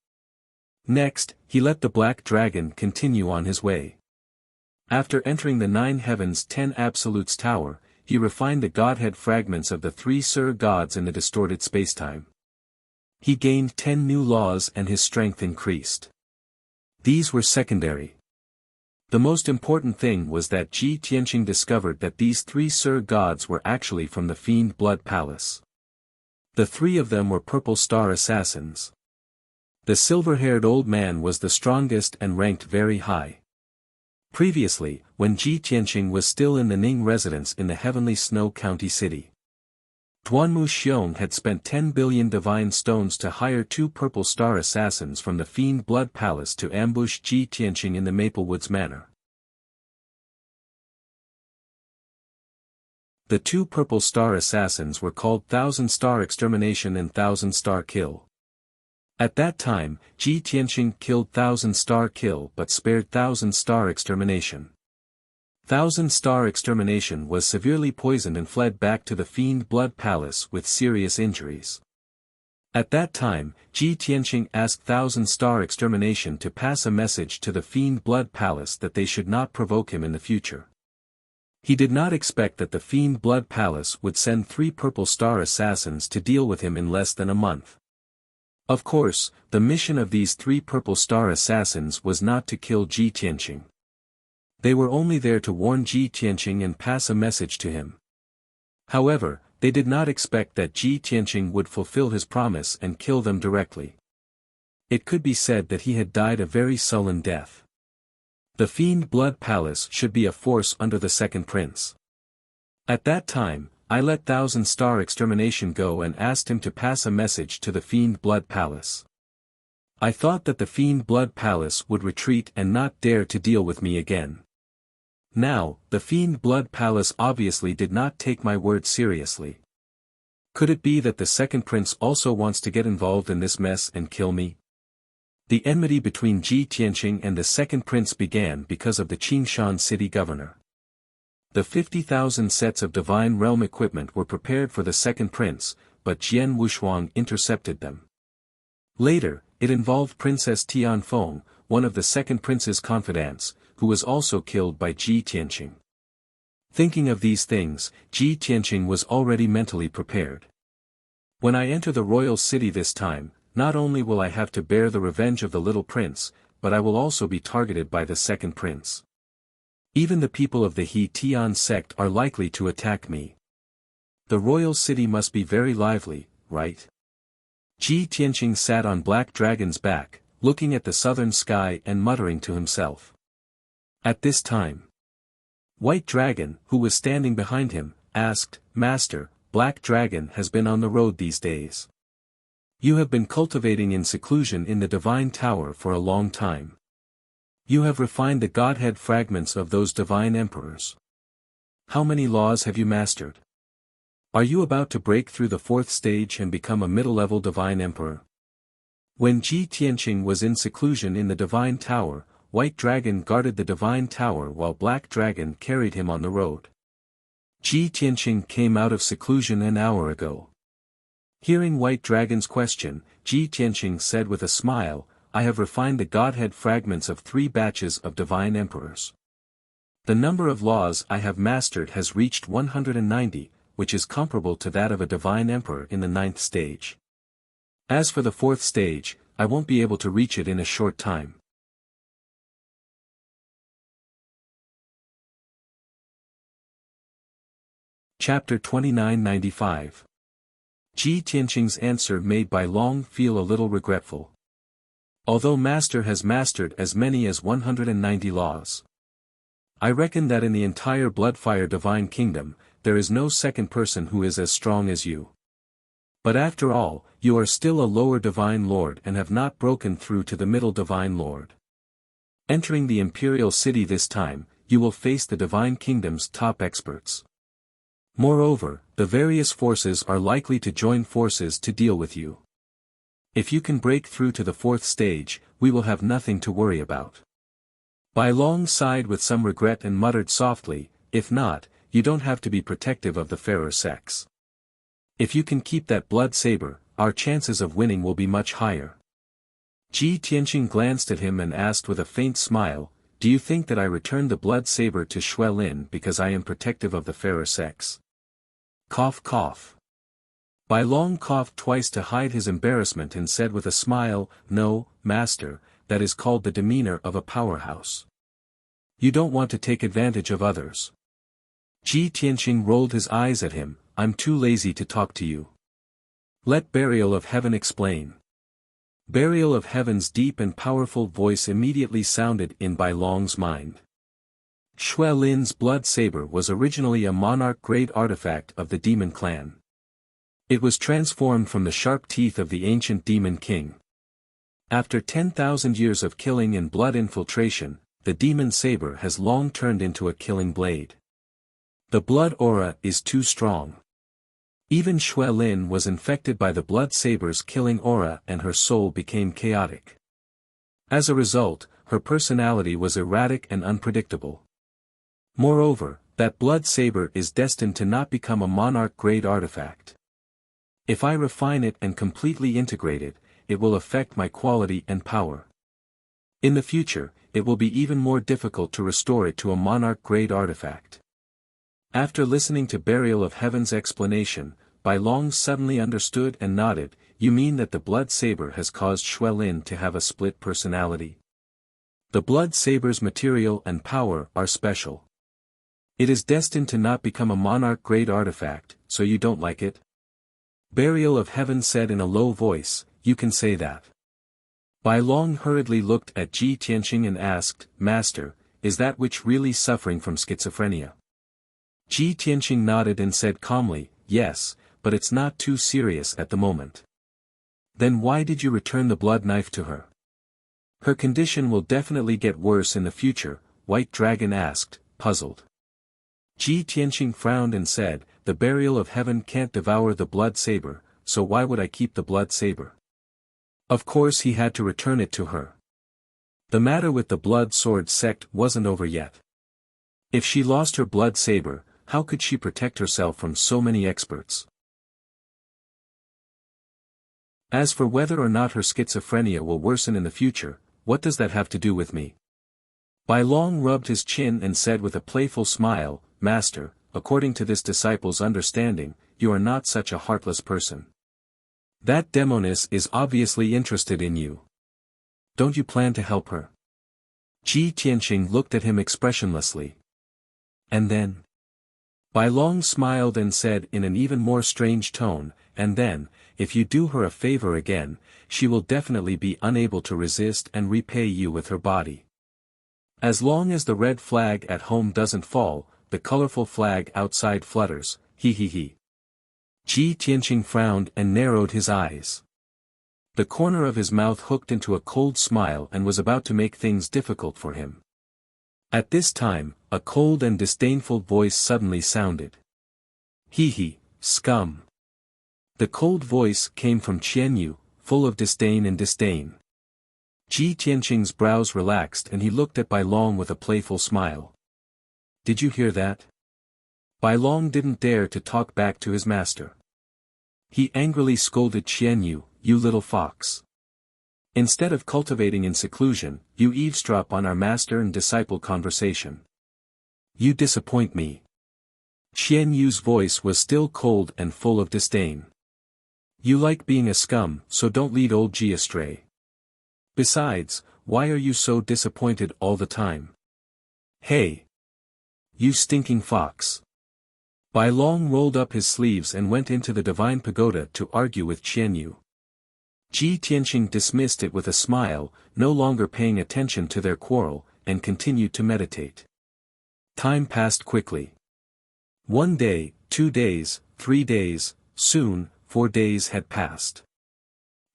Next, he let the Black Dragon continue on his way. After entering the 9 Heavens 10 Absolutes Tower, he refined the godhead fragments of the 3 Sir Gods in the distorted spacetime. He gained 10 new laws and his strength increased. These were secondary. The most important thing was that Ji Tianqing discovered that these 3 Sir Gods were actually from the Fiend Blood Palace. The 3 of them were Purple Star Assassins. The silver-haired old man was the strongest and ranked very high. Previously, when Ji Tianqing was still in the Ning residence in the heavenly Snow County city, Duanmu Xiong had spent 10 billion divine stones to hire 2 Purple Star Assassins from the Fiend Blood Palace to ambush Ji Tianqing in the Maplewoods Manor. The 2 Purple Star Assassins were called 1000-Star Extermination and 1000-Star Kill. At that time, Ji Tianqing killed 1000-Star Kill but spared 1000-Star Extermination. 1000-Star Extermination was severely poisoned and fled back to the Fiend Blood Palace with serious injuries. At that time, Ji Tianqing asked 1000-Star Extermination to pass a message to the Fiend Blood Palace that they should not provoke him in the future. He did not expect that the Fiend Blood Palace would send 3 Purple Star Assassins to deal with him in less than a month. Of course, the mission of these 3 Purple Star Assassins was not to kill Ji Tianqing. They were only there to warn Ji Tianqing and pass a message to him. However, They did not expect that Ji Tianqing would fulfill his promise and kill them directly. It could be said that he had died a very sullen death. The Fiend Blood Palace should be a force under the second prince. At that time, I let Thousand Star Extermination go and asked him to pass a message to the Fiend Blood Palace. I thought that the Fiend Blood Palace would retreat and not dare to deal with me again. Now, the Fiend Blood Palace obviously did not take my word seriously. Could it be that the second prince also wants to get involved in this mess and kill me? The enmity between Ji Tianqing and the second prince began because of the Qingshan city governor. The 50,000 sets of divine realm equipment were prepared for the second prince, but Jian Wushuang intercepted them. Later, it involved Princess Tianfeng, one of the second prince's confidants, who was also killed by Ji Tianqing. Thinking of these things, Ji Tianqing was already mentally prepared. When I enter the royal city this time, not only will I have to bear the revenge of the little prince, but I will also be targeted by the second prince. Even the people of the He Tian sect are likely to attack me. The royal city must be very lively, right? Ji Tianqing sat on Black Dragon's back, looking at the southern sky and muttering to himself. At this time, White Dragon, who was standing behind him, asked, "Master, Black Dragon has been on the road these days. You have been cultivating in seclusion in the Divine Tower for a long time. You have refined the Godhead fragments of those divine emperors. How many laws have you mastered? Are you about to break through the fourth stage and become a middle-level divine emperor?" When Ji Tianqing was in seclusion in the Divine Tower, White Dragon guarded the Divine Tower while Black Dragon carried him on the road. Ji Tianqing came out of seclusion an hour ago. Hearing White Dragon's question, Ji Tianqing said with a smile, "I have refined the Godhead fragments of 3 batches of divine emperors. The number of laws I have mastered has reached 190, which is comparable to that of a divine emperor in the 9th stage. As for the 4th stage, I won't be able to reach it in a short time." Chapter 2995. Ji Tianqing's answer made Bai Long feel a little regretful. Although Master has mastered as many as 190 laws, I reckon that in the entire Bloodfire Divine Kingdom, there is no second person who is as strong as you. But after all, you are still a lower Divine Lord and have not broken through to the middle Divine Lord. Entering the Imperial City this time, you will face the Divine Kingdom's top experts. Moreover, the various forces are likely to join forces to deal with you. If you can break through to the 4th stage, we will have nothing to worry about. Bai Long sighed with some regret and muttered softly, "If not, you don't have to be protective of the fairer sex. If you can keep that blood saber, our chances of winning will be much higher." Ji Tianqing glanced at him and asked with a faint smile, "Do you think that I returned the blood saber to Xue Lin because I am protective of the fairer sex?" Cough cough. Bai Long coughed twice to hide his embarrassment and said with a smile, "No, Master, that is called the demeanor of a powerhouse. You don't want to take advantage of others." Ji Tianqing rolled his eyes at him, "I'm too lazy to talk to you. Let Burial of Heaven explain." Burial of Heaven's deep and powerful voice immediately sounded in Bai Long's mind. Xue Lin's blood saber was originally a monarch-grade artifact of the demon clan. It was transformed from the sharp teeth of the ancient demon king. After 10,000 years of killing and blood infiltration, the demon saber has long turned into a killing blade. The blood aura is too strong. Even Xue Lin was infected by the blood saber's killing aura and her soul became chaotic. As a result, her personality was erratic and unpredictable. Moreover, that blood saber is destined to not become a monarch-grade artifact. If I refine it and completely integrate it, it will affect my quality and power. In the future, it will be even more difficult to restore it to a monarch-grade artifact. After listening to Burial of Heaven's explanation, Bai Long suddenly understood and nodded. "You mean that the blood saber has caused Xue Lin to have a split personality? The blood saber's material and power are special. It is destined to not become a monarch-grade artifact, so you don't like it? Burial of Heaven said in a low voice, you can say that. Bai Long hurriedly looked at Ji Tianqing and asked, Master, is that witch really suffering from schizophrenia? Ji Tianqing nodded and said calmly, yes, but it's not too serious at the moment. Then why did you return the blood knife to her? Her condition will definitely get worse in the future, White Dragon asked, puzzled. Ji Tianqing frowned and said, the burial of heaven can't devour the blood saber, so why would I keep the blood saber? Of course he had to return it to her. The matter with the blood sword sect wasn't over yet. If she lost her blood saber, how could she protect herself from so many experts? As for whether or not her schizophrenia will worsen in the future, what does that have to do with me? Bai Long rubbed his chin and said with a playful smile, Master, according to this disciple's understanding, you are not such a heartless person. That demoness is obviously interested in you. Don't you plan to help her? Ji Tianqing looked at him expressionlessly. And then? Bai Long smiled and said in an even more strange tone, and then, if you do her a favor again, she will definitely be unable to resist and repay you with her body. As long as the red flag at home doesn't fall, the colorful flag outside flutters, he. Ji Tianqing frowned and narrowed his eyes. The corner of his mouth hooked into a cold smile and was about to make things difficult for him. At this time, a cold and disdainful voice suddenly sounded. He, scum. The cold voice came from Qian Yu, full of disdain and disdain. Ji Tianqing's brows relaxed and he looked at Bai Long with a playful smile. Did you hear that? Bai Long didn't dare to talk back to his master. He angrily scolded Qian Yu, you little fox. Instead of cultivating in seclusion, you eavesdrop on our master and disciple conversation. You disappoint me. Qian Yu's voice was still cold and full of disdain. You like being a scum, so don't lead old Ji astray. Besides, why are you so disappointed all the time? Hey! You stinking fox! Bai Long rolled up his sleeves and went into the divine pagoda to argue with Qian Yu. Ji Tianqing dismissed it with a smile, no longer paying attention to their quarrel, and continued to meditate. Time passed quickly. 1 day, 2 days, 3 days, soon, 4 days had passed.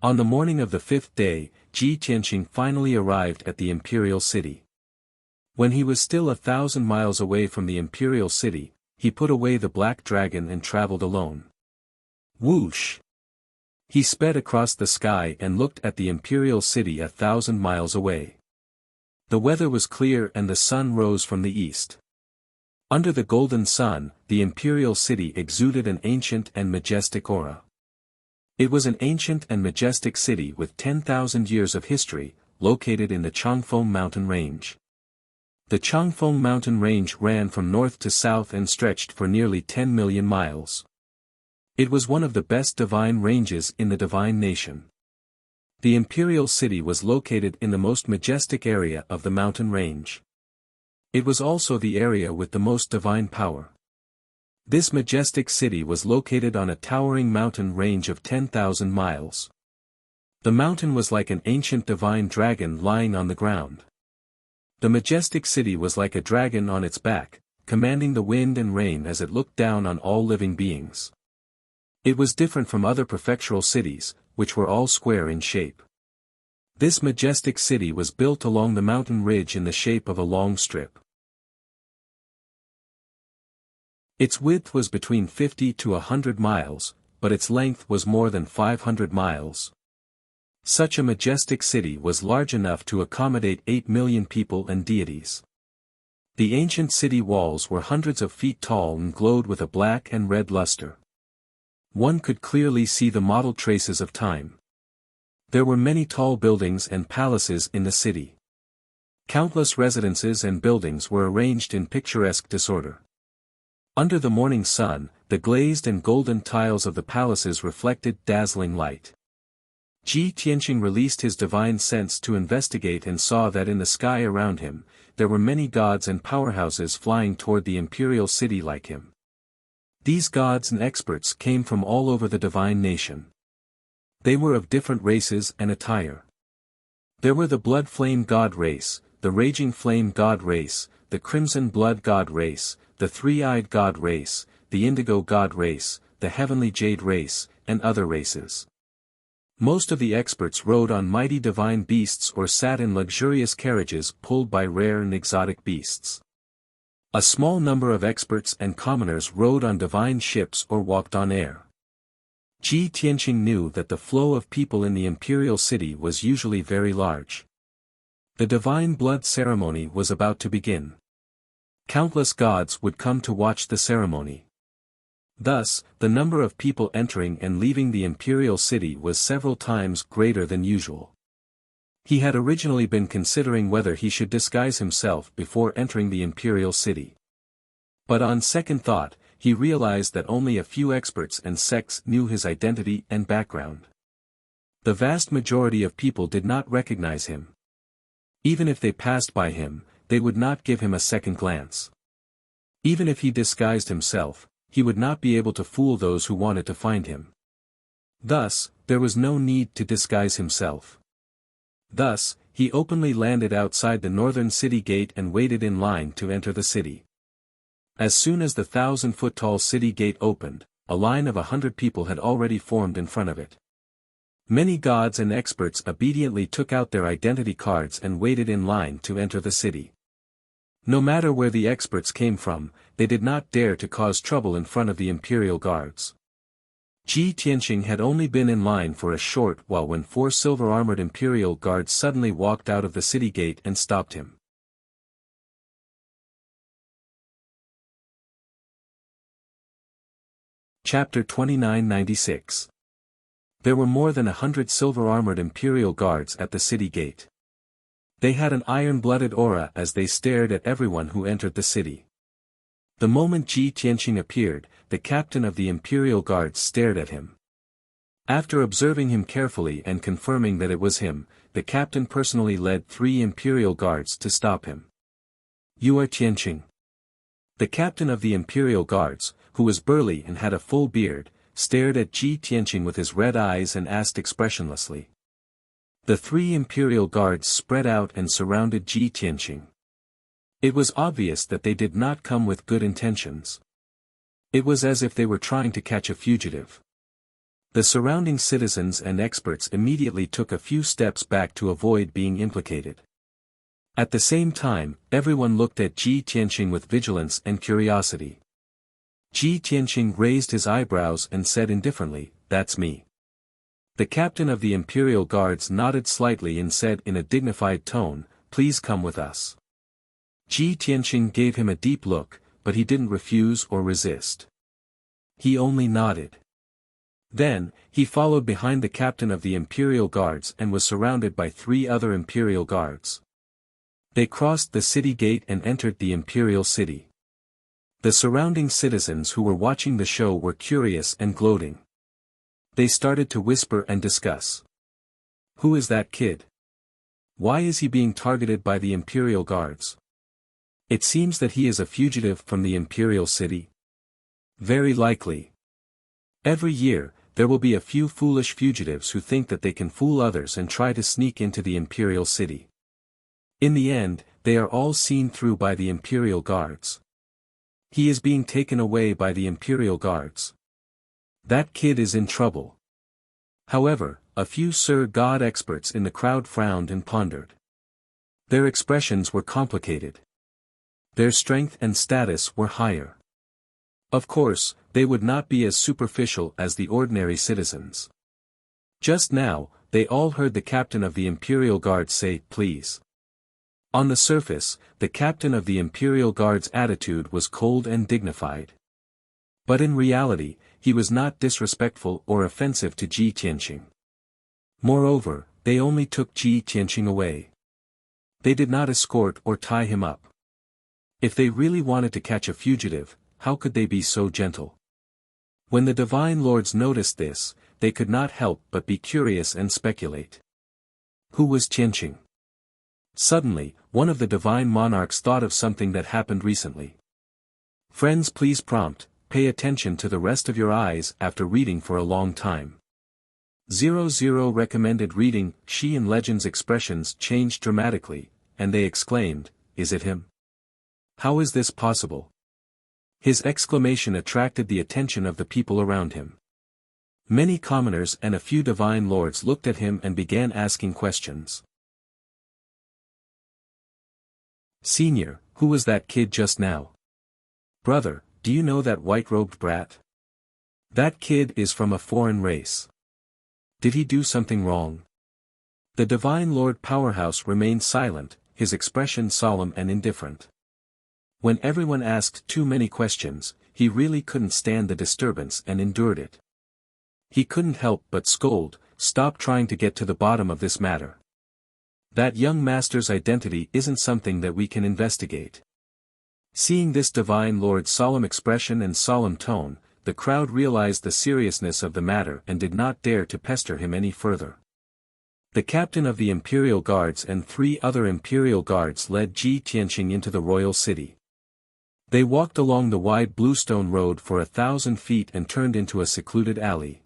On the morning of the 5th day, Ji Tianqing finally arrived at the imperial city. When he was still 1,000 miles away from the imperial city, he put away the black dragon and traveled alone. Whoosh! He sped across the sky and looked at the imperial city 1,000 miles away. The weather was clear and the sun rose from the east. Under the golden sun, the imperial city exuded an ancient and majestic aura. It was an ancient and majestic city with 10,000 years of history, located in the Changfeng mountain range. The Changfeng mountain range ran from north to south and stretched for nearly 10 million miles. It was one of the best divine ranges in the divine nation. The imperial city was located in the most majestic area of the mountain range. It was also the area with the most divine power. This majestic city was located on a towering mountain range of 10,000 miles. The mountain was like an ancient divine dragon lying on the ground. The majestic city was like a dragon on its back, commanding the wind and rain as it looked down on all living beings. It was different from other prefectural cities, which were all square in shape. This majestic city was built along the mountain ridge in the shape of a long strip. Its width was between 50 to 100 miles, but its length was more than 500 miles. Such a majestic city was large enough to accommodate 8 million people and deities. The ancient city walls were hundreds of feet tall and glowed with a black and red luster. One could clearly see the mottled traces of time. There were many tall buildings and palaces in the city. Countless residences and buildings were arranged in picturesque disorder. Under the morning sun, the glazed and golden tiles of the palaces reflected dazzling light. Ji Tianqing released his divine sense to investigate and saw that in the sky around him, there were many gods and powerhouses flying toward the imperial city like him. These gods and experts came from all over the divine nation. They were of different races and attire. There were the Blood Flame God race, the Raging Flame God race, the Crimson Blood God race, the Three-Eyed God race, the Indigo God race, the Heavenly Jade race, and other races. Most of the experts rode on mighty divine beasts or sat in luxurious carriages pulled by rare and exotic beasts. A small number of experts and commoners rode on divine ships or walked on air. Ji Tianqing knew that the flow of people in the imperial city was usually very large. The divine blood ceremony was about to begin. Countless gods would come to watch the ceremony. Thus, the number of people entering and leaving the imperial city was several times greater than usual. He had originally been considering whether he should disguise himself before entering the imperial city. But on second thought, he realized that only a few experts and sects knew his identity and background. The vast majority of people did not recognize him. Even if they passed by him, they would not give him a second glance. Even if he disguised himself, he would not be able to fool those who wanted to find him. Thus, there was no need to disguise himself. Thus, he openly landed outside the northern city gate and waited in line to enter the city. As soon as the 1,000-foot-tall city gate opened, a line of 100 people had already formed in front of it. Many gods and experts obediently took out their identity cards and waited in line to enter the city. No matter where the experts came from, they did not dare to cause trouble in front of the imperial guards. Ji Tianqing had only been in line for a short while when 4 silver-armored imperial guards suddenly walked out of the city gate and stopped him. Chapter 2996. There were more than 100 silver-armored imperial guards at the city gate. They had an iron-blooded aura as they stared at everyone who entered the city. The moment Ji Tianqing appeared, the captain of the imperial guards stared at him. After observing him carefully and confirming that it was him, the captain personally led 3 imperial guards to stop him. "You are Tianqing?" The captain of the imperial guards, who was burly and had a full beard, stared at Ji Tianqing with his red eyes and asked expressionlessly. The 3 imperial guards spread out and surrounded Ji Tianqing. It was obvious that they did not come with good intentions. It was as if they were trying to catch a fugitive. The surrounding citizens and experts immediately took a few steps back to avoid being implicated. At the same time, everyone looked at Ji Tianqing with vigilance and curiosity. Ji Tianqing raised his eyebrows and said indifferently, "That's me." The captain of the imperial guards nodded slightly and said in a dignified tone, "Please come with us." Ji Tianqing gave him a deep look, but he didn't refuse or resist. He only nodded. Then, he followed behind the captain of the imperial guards and was surrounded by 3 other imperial guards. They crossed the city gate and entered the imperial city. The surrounding citizens who were watching the show were curious and gloating. They started to whisper and discuss. "Who is that kid? Why is he being targeted by the imperial guards? It seems that he is a fugitive from the imperial city." "Very likely. Every year, there will be a few foolish fugitives who think that they can fool others and try to sneak into the imperial city. In the end, they are all seen through by the imperial guards. He is being taken away by the imperial guards. That kid is in trouble." However, a few Sir God experts in the crowd frowned and pondered. Their expressions were complicated. Their strength and status were higher. Of course, they would not be as superficial as the ordinary citizens. Just now, they all heard the captain of the imperial guard say, "Please." On the surface, the captain of the imperial guard's attitude was cold and dignified. But in reality, he was not disrespectful or offensive to Ji Tianqing. Moreover, they only took Ji Tianqing away. They did not escort or tie him up. If they really wanted to catch a fugitive, how could they be so gentle? When the divine lords noticed this, they could not help but be curious and speculate. Who was Tianqing? Suddenly, one of the divine monarchs thought of something that happened recently. Friends, please pay attention to the rest of your eyes after reading for a long time. 00 recommended reading. She and Legend's expressions changed dramatically, and they exclaimed, "Is it him? How is this possible?" His exclamation attracted the attention of the people around him. Many commoners and a few divine lords looked at him and began asking questions. "Senior, who was that kid just now? Brother, do you know that white-robed brat? That kid is from a foreign race. Did he do something wrong?" The divine lord powerhouse remained silent, his expression solemn and indifferent. When everyone asked too many questions, he really couldn't stand the disturbance and endured it. He couldn't help but scold, "Stop trying to get to the bottom of this matter. That young master's identity isn't something that we can investigate." Seeing this divine lord's solemn expression and solemn tone, the crowd realized the seriousness of the matter and did not dare to pester him any further. The captain of the Imperial Guards and 3 other Imperial Guards led Ji Tianqing into the royal city. They walked along the wide bluestone road for 1,000 feet and turned into a secluded alley.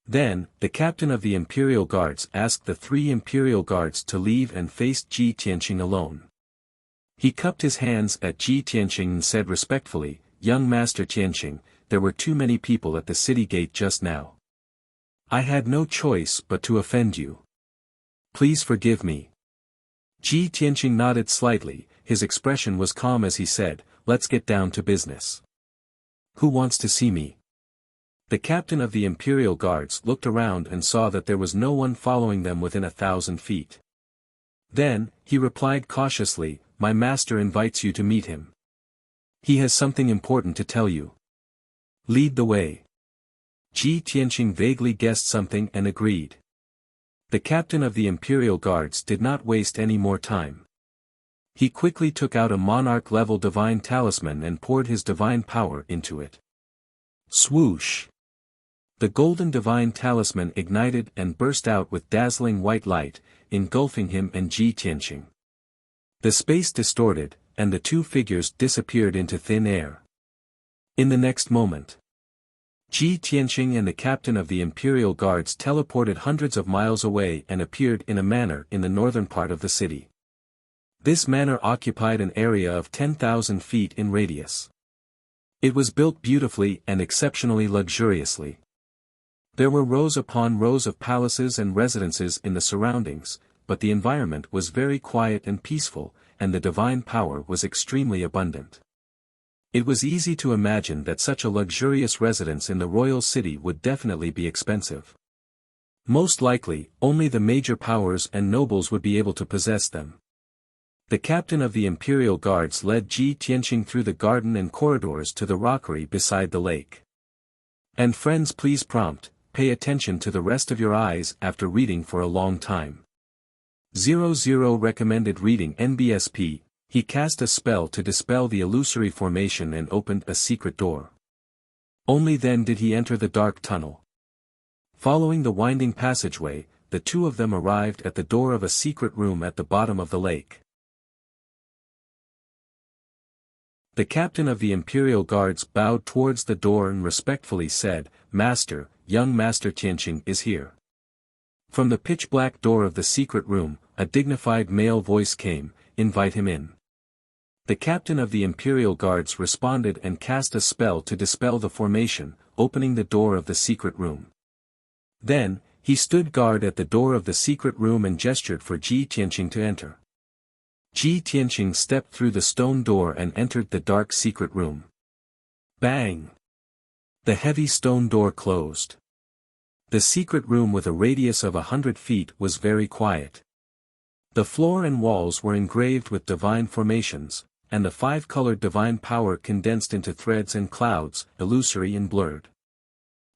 Then, the captain of the Imperial Guards asked the 3 Imperial Guards to leave and faced Ji Tianqing alone. He cupped his hands at Ji Tianqing and said respectfully, "Young Master Tianqing, there were too many people at the city gate just now. I had no choice but to offend you. Please forgive me." Ji Tianqing nodded slightly, his expression was calm as he said, "Let's get down to business. Who wants to see me?" The captain of the Imperial Guards looked around and saw that there was no one following them within 1,000 feet. Then, he replied cautiously, "My master invites you to meet him. He has something important to tell you. Lead the way." Ji Tianqing vaguely guessed something and agreed. The captain of the Imperial Guards did not waste any more time. He quickly took out a monarch-level divine talisman and poured his divine power into it. Swoosh! The golden divine talisman ignited and burst out with dazzling white light, engulfing him and Ji Tianqing. The space distorted, and the 2 figures disappeared into thin air. In the next moment, Ji Tianqing and the captain of the Imperial Guards teleported hundreds of miles away and appeared in a manor in the northern part of the city. This manor occupied an area of 10,000 feet in radius. It was built beautifully and exceptionally luxuriously. There were rows upon rows of palaces and residences in the surroundings, but the environment was very quiet and peaceful, and the divine power was extremely abundant. It was easy to imagine that such a luxurious residence in the royal city would definitely be expensive. Most likely, only the major powers and nobles would be able to possess them. The captain of the Imperial Guards led Ji Tianqing through the garden and corridors to the rockery beside the lake. And friends, please pay attention to the rest of your eyes after reading for a long time. 00 recommended reading. NBSP. He cast a spell to dispel the illusory formation and opened a secret door. Only then did he enter the dark tunnel. Following the winding passageway, the 2 of them arrived at the door of a secret room at the bottom of the lake. The captain of the Imperial Guards bowed towards the door and respectfully said, "Master, young Master Tianqing is here." From the pitch-black door of the secret room, a dignified male voice came, "Invite him in." The captain of the Imperial Guards responded and cast a spell to dispel the formation, opening the door of the secret room. Then, he stood guard at the door of the secret room and gestured for Ji Tianqing to enter. Ji Tianqing stepped through the stone door and entered the dark secret room. Bang! The heavy stone door closed. The secret room with a radius of 100 feet was very quiet. The floor and walls were engraved with divine formations, and the 5-colored divine power condensed into threads and clouds, illusory and blurred.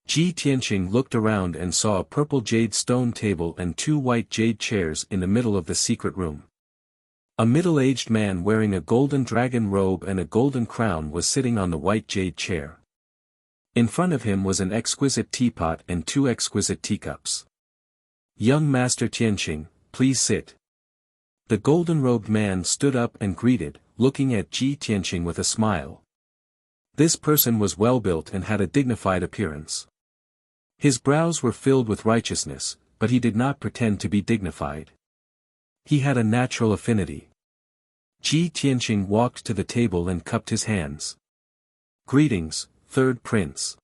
Ji Tianqing looked around and saw a purple jade stone table and 2 white jade chairs in the middle of the secret room. A middle-aged man wearing a golden dragon robe and a golden crown was sitting on the white jade chair. In front of him was an exquisite teapot and 2 exquisite teacups. "Young Master Tianqing, please sit." The golden-robed man stood up and greeted, looking at Ji Tianqing with a smile. This person was well-built and had a dignified appearance. His brows were filled with righteousness, but he did not pretend to be dignified. He had a natural affinity. Ji Tianqing walked to the table and cupped his hands. "Greetings, third prince."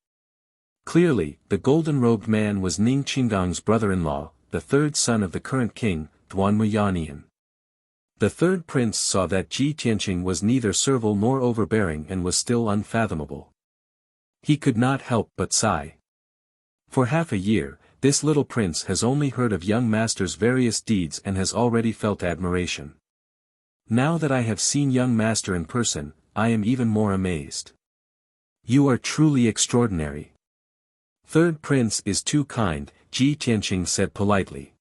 Clearly, the golden-robed man was Ning Qinggong's brother-in-law, the third son of the current king, Duanmu Yannian. The third prince saw that Ji Tianqing was neither servile nor overbearing and was still unfathomable. He could not help but sigh. For half a year, this little prince has only heard of young master's various deeds and has already felt admiration. Now that I have seen young master in person, I am even more amazed. You are truly extraordinary. Third prince is too kind, Ji Tianqing said politely.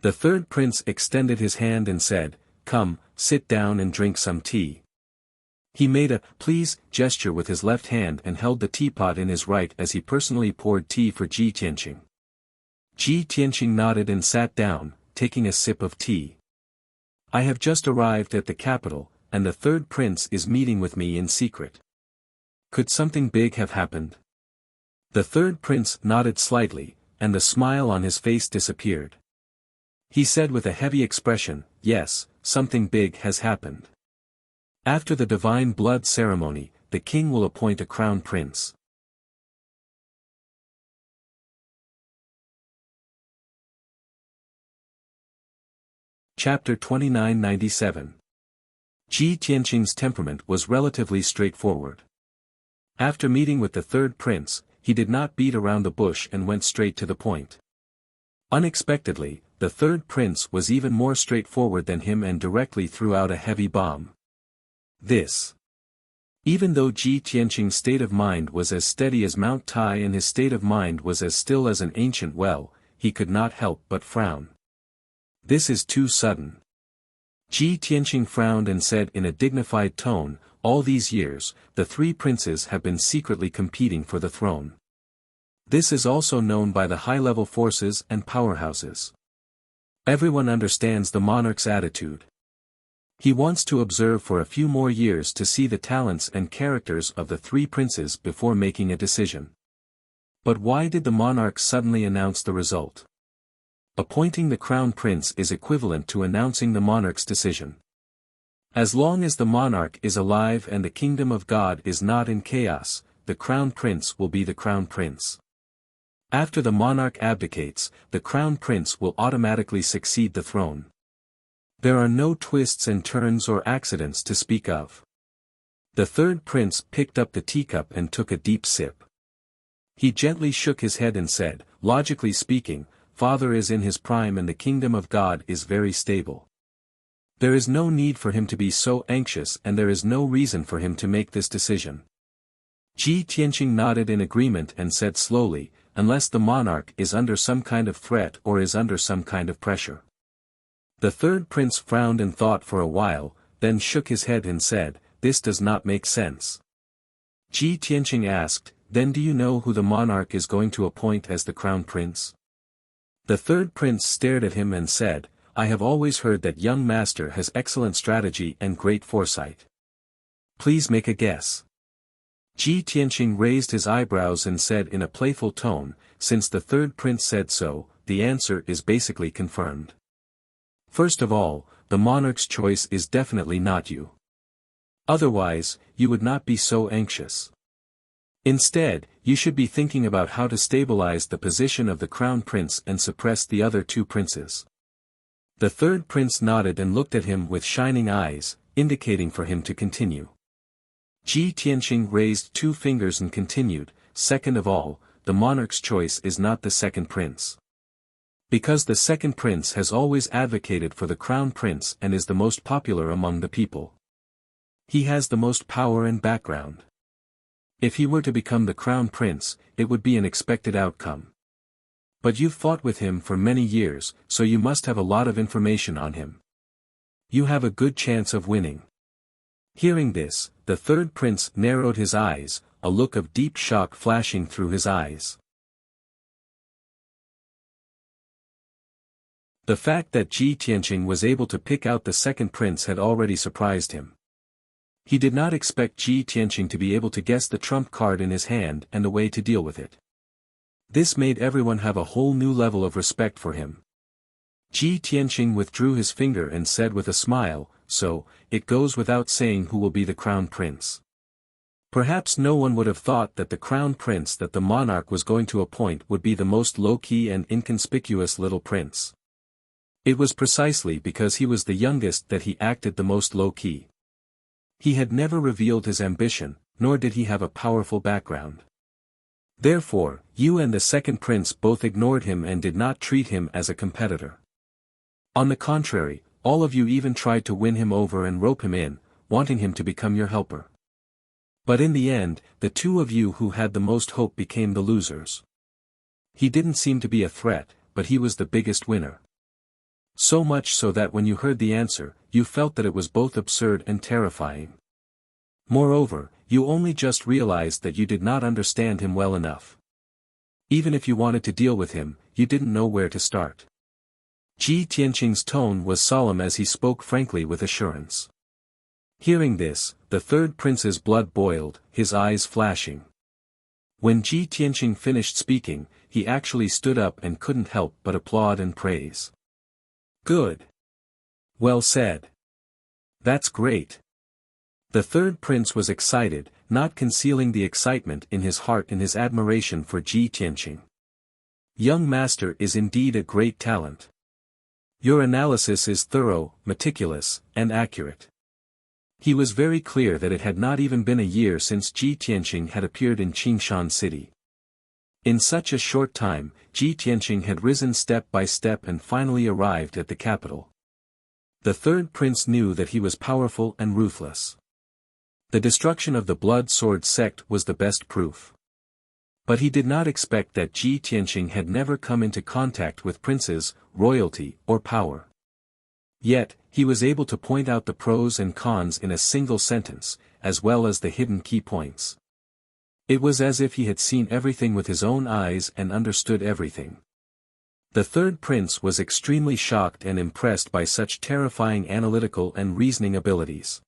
The third prince extended his hand and said, "Come, sit down and drink some tea." He made a "please" gesture with his left hand and held the teapot in his right as he personally poured tea for Ji Tianqing. Ji Tianqing nodded and sat down, taking a sip of tea. "I have just arrived at the capital, and the third prince is meeting with me in secret. Could something big have happened?" The third prince nodded slightly, and the smile on his face disappeared. He said with a heavy expression, "Yes, something big has happened. After the divine blood ceremony, the king will appoint a crown prince." Chapter 2997. Ji Tianqing's temperament was relatively straightforward. After meeting with the third prince, he did not beat around the bush and went straight to the point. Unexpectedly, the third prince was even more straightforward than him and directly threw out a heavy bomb. Even though Ji Tianqing's state of mind was as steady as Mount Tai and his state of mind was as still as an ancient well, he could not help but frown. "This is too sudden." Ji Tianqing frowned and said in a dignified tone, "All these years, the 3 princes have been secretly competing for the throne. This is also known by the high-level forces and powerhouses. Everyone understands the monarch's attitude. He wants to observe for a few more years to see the talents and characters of the 3 princes before making a decision." But why did the monarch suddenly announce the result? Appointing the crown prince is equivalent to announcing the monarch's decision. As long as the monarch is alive and the kingdom of God is not in chaos, the crown prince will be the crown prince. After the monarch abdicates, the crown prince will automatically succeed the throne. There are no twists and turns or accidents to speak of. The third prince picked up the teacup and took a deep sip. He gently shook his head and said, "Logically speaking, Father is in his prime and the kingdom of God is very stable. There is no need for him to be so anxious and there is no reason for him to make this decision." Ji Tianqing nodded in agreement and said slowly, "Unless the monarch is under some kind of threat or is under some kind of pressure." The third prince frowned and thought for a while, then shook his head and said, "This does not make sense." Ji Tianqing asked, "Then do you know who the monarch is going to appoint as the crown prince?" The third prince stared at him and said, "I have always heard that young master has excellent strategy and great foresight. Please make a guess." Ji Tianqing raised his eyebrows and said in a playful tone, "Since the third prince said so, the answer is basically confirmed. First of all, the monarch's choice is definitely not you. Otherwise, you would not be so anxious. Instead, you should be thinking about how to stabilize the position of the crown prince and suppress the other 2 princes." The third prince nodded and looked at him with shining eyes, indicating for him to continue. Ji Tianqing raised 2 fingers and continued, "Second of all, the monarch's choice is not the second prince. Because the second prince has always advocated for the crown prince and is the most popular among the people. He has the most power and background. If he were to become the crown prince, it would be an expected outcome. But you've fought with him for many years, so you must have a lot of information on him. You have a good chance of winning." Hearing this, the third prince narrowed his eyes, a look of deep shock flashing through his eyes. The fact that Ji Tianqing was able to pick out the second prince had already surprised him. He did not expect Ji Tianqing to be able to guess the trump card in his hand and a way to deal with it. This made everyone have a whole new level of respect for him. Ji Tianqing withdrew his finger and said with a smile, "So, it goes without saying who will be the crown prince." Perhaps no one would have thought that the crown prince that the monarch was going to appoint would be the most low-key and inconspicuous little prince. It was precisely because he was the youngest that he acted the most low-key. He had never revealed his ambition, nor did he have a powerful background. Therefore, you and the second prince both ignored him and did not treat him as a competitor. On the contrary, all of you even tried to win him over and rope him in, wanting him to become your helper. But in the end, the two of you who had the most hope became the losers. He didn't seem to be a threat, but he was the biggest winner. So much so that when you heard the answer, you felt that it was both absurd and terrifying. Moreover, you only just realized that you did not understand him well enough. Even if you wanted to deal with him, you didn't know where to start. Ji Tianqing's tone was solemn as he spoke frankly with assurance. Hearing this, the third prince's blood boiled, his eyes flashing. When Ji Tianqing finished speaking, he actually stood up and couldn't help but applaud and praise. "Good. Well said. That's great." The third prince was excited, not concealing the excitement in his heart in his admiration for Ji Tianqing. "Young master is indeed a great talent. Your analysis is thorough, meticulous, and accurate." He was very clear that it had not even been a year since Ji Tianqing had appeared in Qingshan City. In such a short time, Ji Tianqing had risen step by step and finally arrived at the capital. The third prince knew that he was powerful and ruthless. The destruction of the Blood Sword sect was the best proof. But he did not expect that Ji Tianqing had never come into contact with princes, royalty, or power. Yet, he was able to point out the pros and cons in a single sentence, as well as the hidden key points. It was as if he had seen everything with his own eyes and understood everything. The third prince was extremely shocked and impressed by such terrifying analytical and reasoning abilities.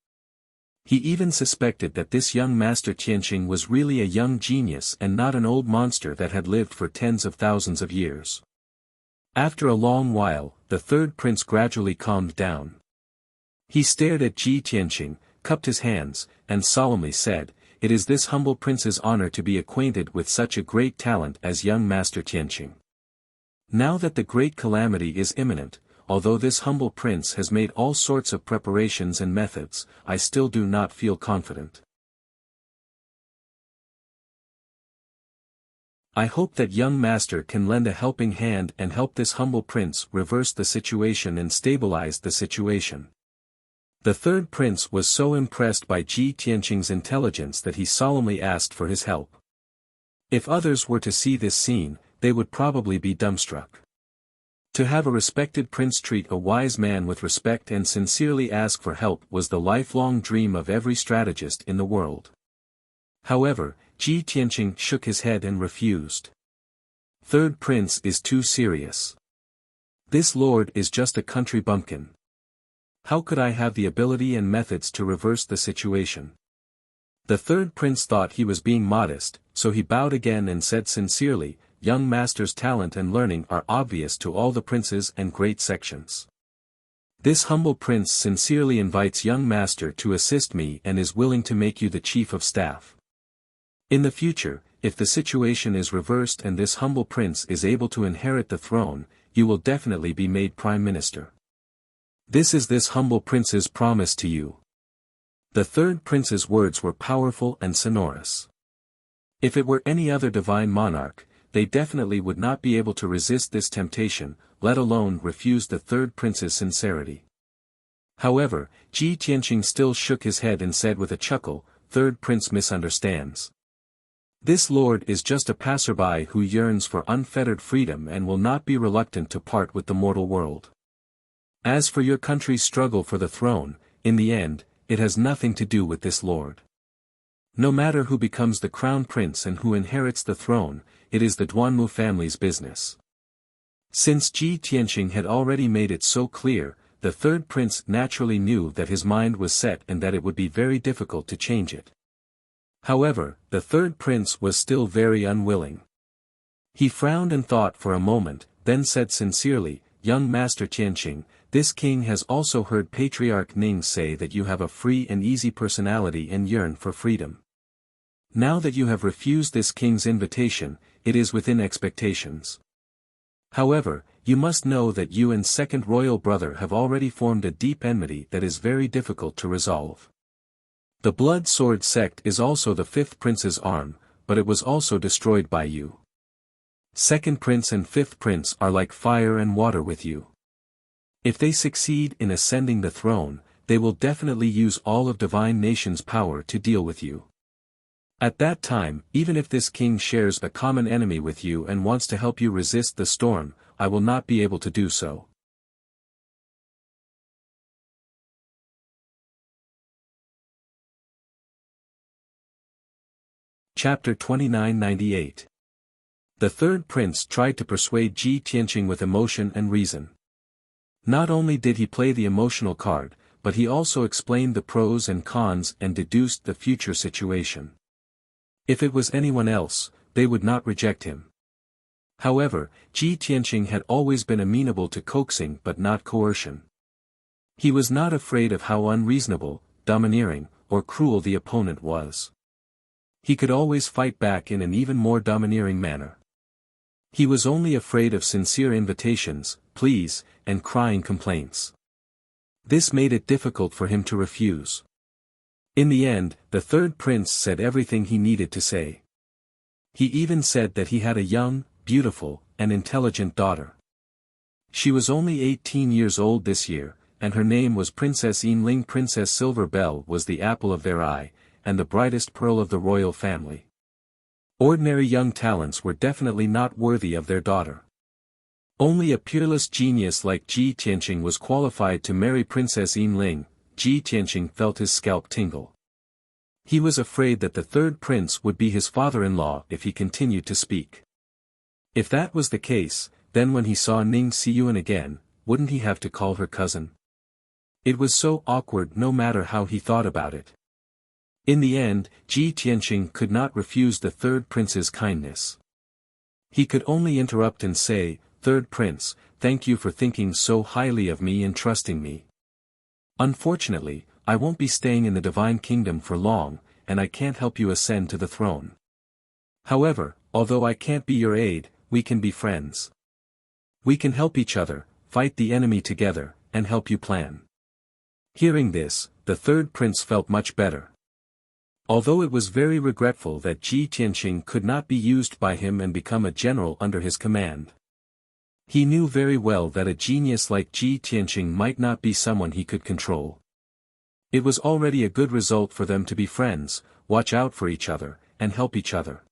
He even suspected that this young master Tianqing was really a young genius and not an old monster that had lived for tens of thousands of years. After a long while, the third prince gradually calmed down. He stared at Ji Tianqing, cupped his hands, and solemnly said, "It is this humble prince's honor to be acquainted with such a great talent as young master Tianqing. Now that the great calamity is imminent, although this humble prince has made all sorts of preparations and methods, I still do not feel confident. I hope that young master can lend a helping hand and help this humble prince reverse the situation and stabilize the situation." The third prince was so impressed by Ji Tianqing's intelligence that he solemnly asked for his help. If others were to see this scene, they would probably be dumbstruck. To have a respected prince treat a wise man with respect and sincerely ask for help was the lifelong dream of every strategist in the world. However, Ji Tianqing shook his head and refused. "Third prince is too serious. This lord is just a country bumpkin. How could I have the ability and methods to reverse the situation?" The third prince thought he was being modest, so he bowed again and said sincerely, "Young master's talent and learning are obvious to all the princes and great sections. This humble prince sincerely invites young master to assist me and is willing to make you the chief of staff. In the future, if the situation is reversed and this humble prince is able to inherit the throne, you will definitely be made prime minister. This is this humble prince's promise to you." The third prince's words were powerful and sonorous. If it were any other divine monarch, they definitely would not be able to resist this temptation, let alone refuse the third prince's sincerity. However, Ji Tianqing still shook his head and said with a chuckle, "Third prince misunderstands. This lord is just a passerby who yearns for unfettered freedom and will not be reluctant to part with the mortal world. As for your country's struggle for the throne, in the end, it has nothing to do with this lord. No matter who becomes the crown prince and who inherits the throne, it is the Duanmu family's business. Since Ji Tianqing had already made it so clear, the third prince naturally knew that his mind was set and that it would be very difficult to change it. However, the third prince was still very unwilling. He frowned and thought for a moment, then said sincerely, "Young Master Tianqing, this king has also heard Patriarch Ning say that you have a free and easy personality and yearn for freedom. Now that you have refused this king's invitation, it is within expectations. However, you must know that you and second royal brother have already formed a deep enmity that is very difficult to resolve. The Blood Sword sect is also the fifth prince's arm, but it was also destroyed by you. Second prince and fifth prince are like fire and water with you. If they succeed in ascending the throne, they will definitely use all of Divine Nation's power to deal with you. At that time, even if this king shares a common enemy with you and wants to help you resist the storm, I will not be able to do so." Chapter 2998. The third prince tried to persuade Ji Tianqing with emotion and reason. Not only did he play the emotional card, but he also explained the pros and cons and deduced the future situation. If it was anyone else, they would not reject him. However, Ji Tianqing had always been amenable to coaxing but not coercion. He was not afraid of how unreasonable, domineering, or cruel the opponent was. He could always fight back in an even more domineering manner. He was only afraid of sincere invitations, pleas, and crying complaints. This made it difficult for him to refuse. In the end, the third prince said everything he needed to say. He even said that he had a young, beautiful, and intelligent daughter. She was only 18 years old this year, and her name was Princess Yinling. Princess Silver Bell was the apple of their eye, and the brightest pearl of the royal family. Ordinary young talents were definitely not worthy of their daughter. Only a peerless genius like Ji Tianqing was qualified to marry Princess Yinling. Ji Tianqing felt his scalp tingle. He was afraid that the third prince would be his father-in-law if he continued to speak. If that was the case, then when he saw Ning Xiyuan again, wouldn't he have to call her cousin? It was so awkward no matter how he thought about it. In the end, Ji Tianqing could not refuse the third prince's kindness. He could only interrupt and say, "Third prince, thank you for thinking so highly of me and trusting me. Unfortunately, I won't be staying in the Divine Kingdom for long, and I can't help you ascend to the throne. However, although I can't be your aide, we can be friends. We can help each other, fight the enemy together, and help you plan." Hearing this, the third prince felt much better. Although it was very regretful that Ji Tianqing could not be used by him and become a general under his command. He knew very well that a genius like Ji Tianqing might not be someone he could control. It was already a good result for them to be friends, watch out for each other, and help each other.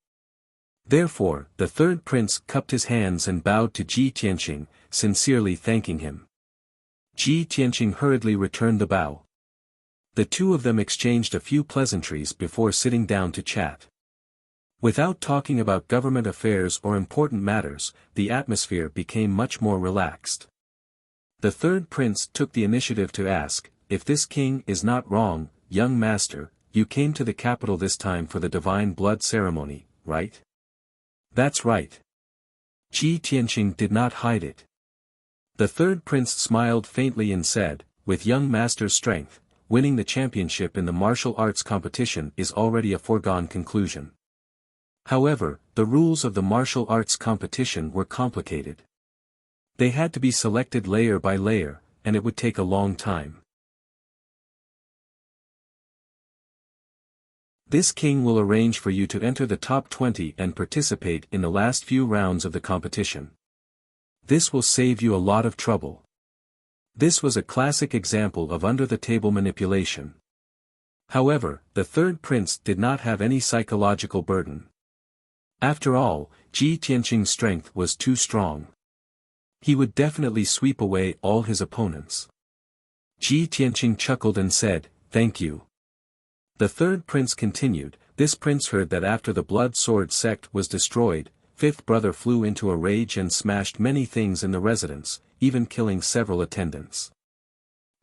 Therefore, the third prince cupped his hands and bowed to Ji Tianqing, sincerely thanking him. Ji Tianqing hurriedly returned the bow. The two of them exchanged a few pleasantries before sitting down to chat. Without talking about government affairs or important matters, the atmosphere became much more relaxed. The third prince took the initiative to ask, "If this king is not wrong, young master, you came to the capital this time for the divine blood ceremony, right?" "That's right." Ji Tianqing did not hide it. The third prince smiled faintly and said, "With young master's strength, winning the championship in the martial arts competition is already a foregone conclusion. However, the rules of the martial arts competition were complicated. They had to be selected layer by layer, and it would take a long time. This king will arrange for you to enter the top 20 and participate in the last few rounds of the competition. This will save you a lot of trouble." This was a classic example of under-the-table manipulation. However, the third prince did not have any psychological burden. After all, Ji Tianqing's strength was too strong. He would definitely sweep away all his opponents. Ji Tianqing chuckled and said, "Thank you." The third prince continued, this prince heard that after the blood sword sect was destroyed, fifth brother flew into a rage and smashed many things in the residence, even killing several attendants.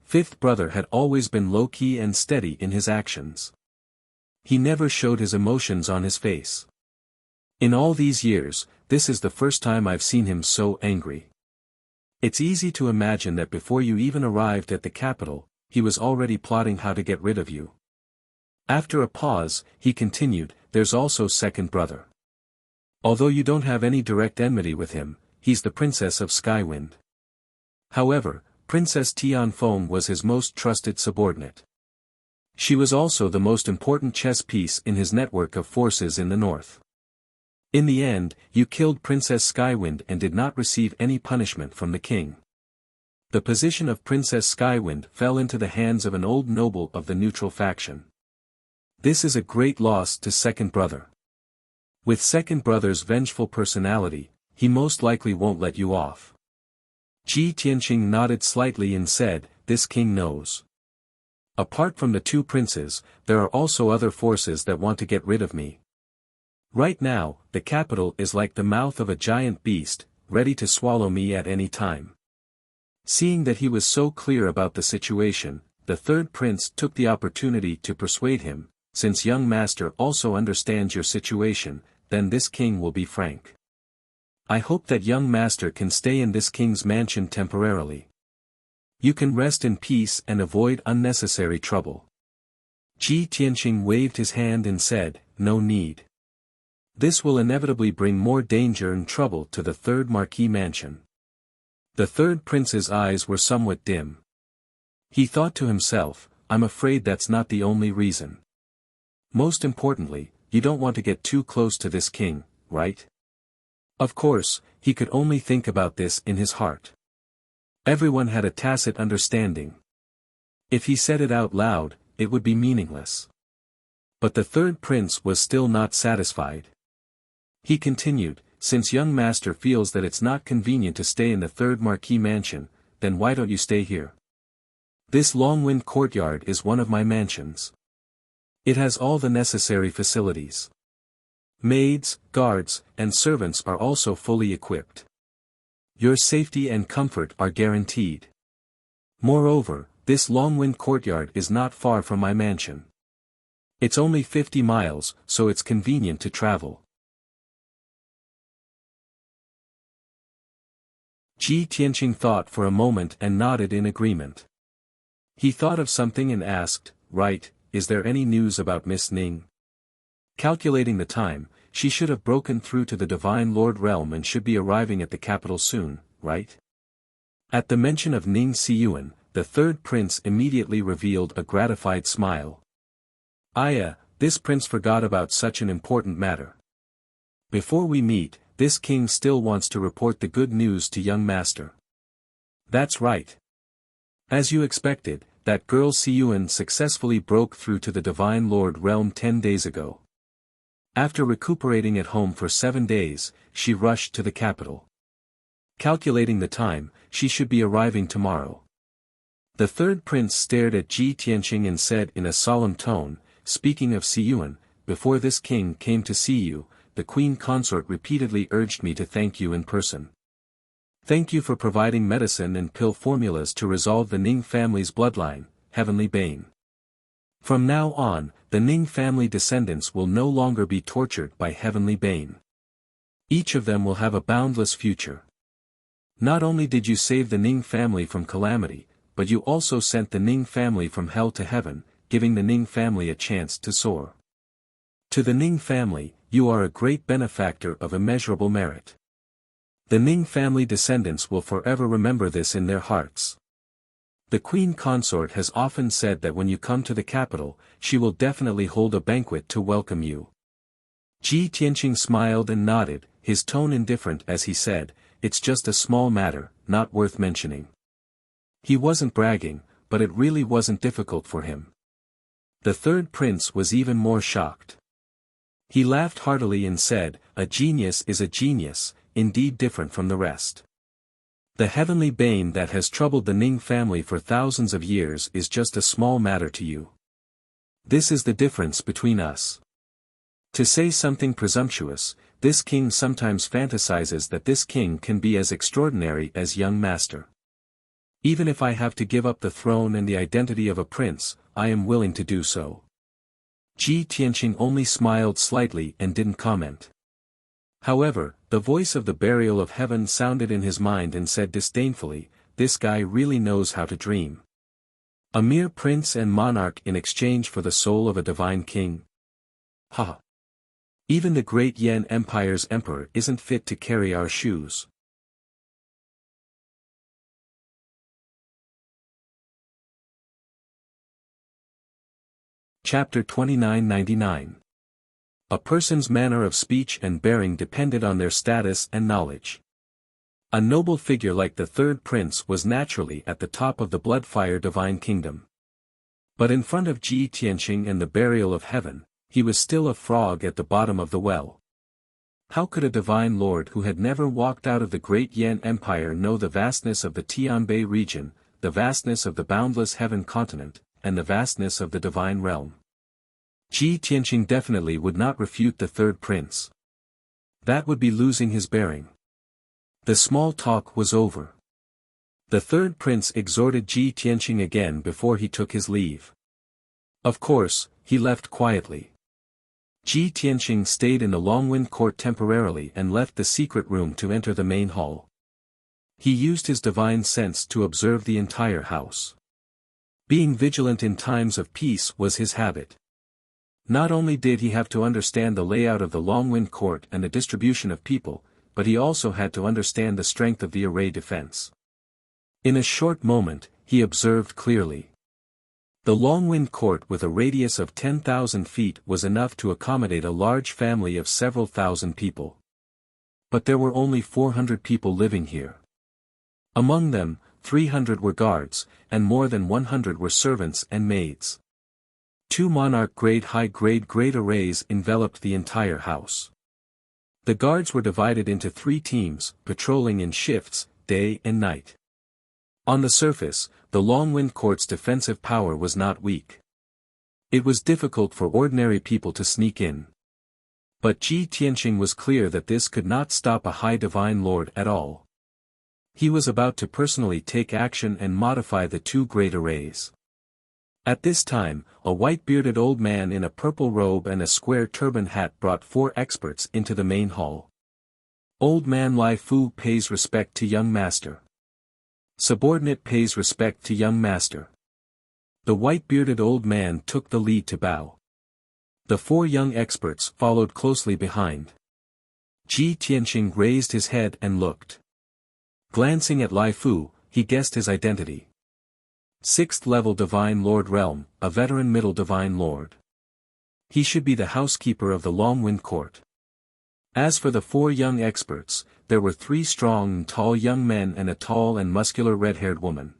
Fifth brother had always been low-key and steady in his actions. He never showed his emotions on his face. In all these years, this is the first time I've seen him so angry. It's easy to imagine that before you even arrived at the capital, he was already plotting how to get rid of you. After a pause, he continued, there's also second brother. Although you don't have any direct enmity with him, he's the princess of Skywind. However, Princess Tianfeng was his most trusted subordinate. She was also the most important chess piece in his network of forces in the north. In the end, you killed Princess Skywind and did not receive any punishment from the king. The position of Princess Skywind fell into the hands of an old noble of the neutral faction. This is a great loss to second brother. With second brother's vengeful personality, he most likely won't let you off. Ji Tianqing nodded slightly and said, this king knows. Apart from the two princes, there are also other forces that want to get rid of me. Right now, the capital is like the mouth of a giant beast, ready to swallow me at any time. Seeing that he was so clear about the situation, the third prince took the opportunity to persuade him, since young master also understands your situation, then this king will be frank. I hope that young master can stay in this king's mansion temporarily. You can rest in peace and avoid unnecessary trouble. Ji Tianqing waved his hand and said, no need. This will inevitably bring more danger and trouble to the third marquis mansion. The third prince's eyes were somewhat dim. He thought to himself, I'm afraid that's not the only reason. Most importantly, you don't want to get too close to this king, right? Of course, he could only think about this in his heart. Everyone had a tacit understanding. If he said it out loud, it would be meaningless. But the third prince was still not satisfied. He continued, since young master feels that it's not convenient to stay in the third marquis mansion, then why don't you stay here? This Longwind courtyard is one of my mansions. It has all the necessary facilities. Maids, guards, and servants are also fully equipped. Your safety and comfort are guaranteed. Moreover, this Longwind courtyard is not far from my mansion. It's only 50 miles, so it's convenient to travel. Ji Tianqing thought for a moment and nodded in agreement. He thought of something and asked, right, is there any news about Miss Ning? Calculating the time, she should have broken through to the Divine Lord realm and should be arriving at the capital soon, right? At the mention of Ning Xiyuan, the third prince immediately revealed a gratified smile. Aya, this prince forgot about such an important matter. Before we meet, this king still wants to report the good news to young master. That's right. As you expected, that girl Xiyuan successfully broke through to the Divine Lord realm 10 days ago. After recuperating at home for 7 days, she rushed to the capital. Calculating the time, she should be arriving tomorrow. The third prince stared at Ji Tianqing and said in a solemn tone, speaking of Xiyuan, before this king came to see you, the queen consort repeatedly urged me to thank you in person. Thank you for providing medicine and pill formulas to resolve the Ning family's bloodline, Heavenly Bane. From now on, the Ning family descendants will no longer be tortured by Heavenly Bane. Each of them will have a boundless future. Not only did you save the Ning family from calamity, but you also sent the Ning family from hell to heaven, giving the Ning family a chance to soar. To the Ning family, you are a great benefactor of immeasurable merit. The Ning family descendants will forever remember this in their hearts. The queen consort has often said that when you come to the capital, she will definitely hold a banquet to welcome you. Ji Tianqing smiled and nodded, his tone indifferent as he said, it's just a small matter, not worth mentioning. He wasn't bragging, but it really wasn't difficult for him. The third prince was even more shocked. He laughed heartily and said, a genius is a genius, indeed different from the rest. The heavenly bane that has troubled the Ning family for thousands of years is just a small matter to you. This is the difference between us. To say something presumptuous, this king sometimes fantasizes that this king can be as extraordinary as young master. Even if I have to give up the throne and the identity of a prince, I am willing to do so. Ji Tianqing only smiled slightly and didn't comment. However, the voice of the burial of heaven sounded in his mind and said disdainfully, this guy really knows how to dream. A mere prince and monarch in exchange for the soul of a divine king? Ha! Even the great Yan Empire's emperor isn't fit to carry our shoes. Chapter 2999. A person's manner of speech and bearing depended on their status and knowledge. A noble figure like the third prince was naturally at the top of the Bloodfire divine kingdom. But in front of Ji Tianqing and the burial of heaven, he was still a frog at the bottom of the well. How could a divine lord who had never walked out of the great Yan Empire know the vastness of the Tianbei region, the vastness of the boundless heaven continent, and the vastness of the divine realm? Ji Tianqing definitely would not refute the third prince. That would be losing his bearing. The small talk was over. The third prince exhorted Ji Tianqing again before he took his leave. Of course, he left quietly. Ji Tianqing stayed in the Longwind court temporarily and left the secret room to enter the main hall. He used his divine sense to observe the entire house. Being vigilant in times of peace was his habit. Not only did he have to understand the layout of the Longwind court and the distribution of people, but he also had to understand the strength of the array defense. In a short moment, he observed clearly. The Longwind court with a radius of 10,000 feet was enough to accommodate a large family of several thousand people. But there were only 400 people living here. Among them, 300 were guards, and more than 100 were servants and maids. 2 monarch-grade high-grade great arrays enveloped the entire house. The guards were divided into 3 teams, patrolling in shifts, day and night. On the surface, the Longwind court's defensive power was not weak. It was difficult for ordinary people to sneak in. But Ji Tianqing was clear that this could not stop a high divine lord at all. He was about to personally take action and modify the 2 great arrays. At this time, a white-bearded old man in a purple robe and a square turban hat brought 4 experts into the main hall. Old man Lai Fu pays respect to young master. Subordinate pays respect to young master. The white-bearded old man took the lead to bow. The 4 young experts followed closely behind. Ji Tianqing raised his head and looked. Glancing at Lai Fu, he guessed his identity. 6th level Divine Lord Realm, a veteran middle Divine Lord. He should be the housekeeper of the Longwind court. As for the 4 young experts, there were 3 strong and tall young men and a tall and muscular red-haired woman.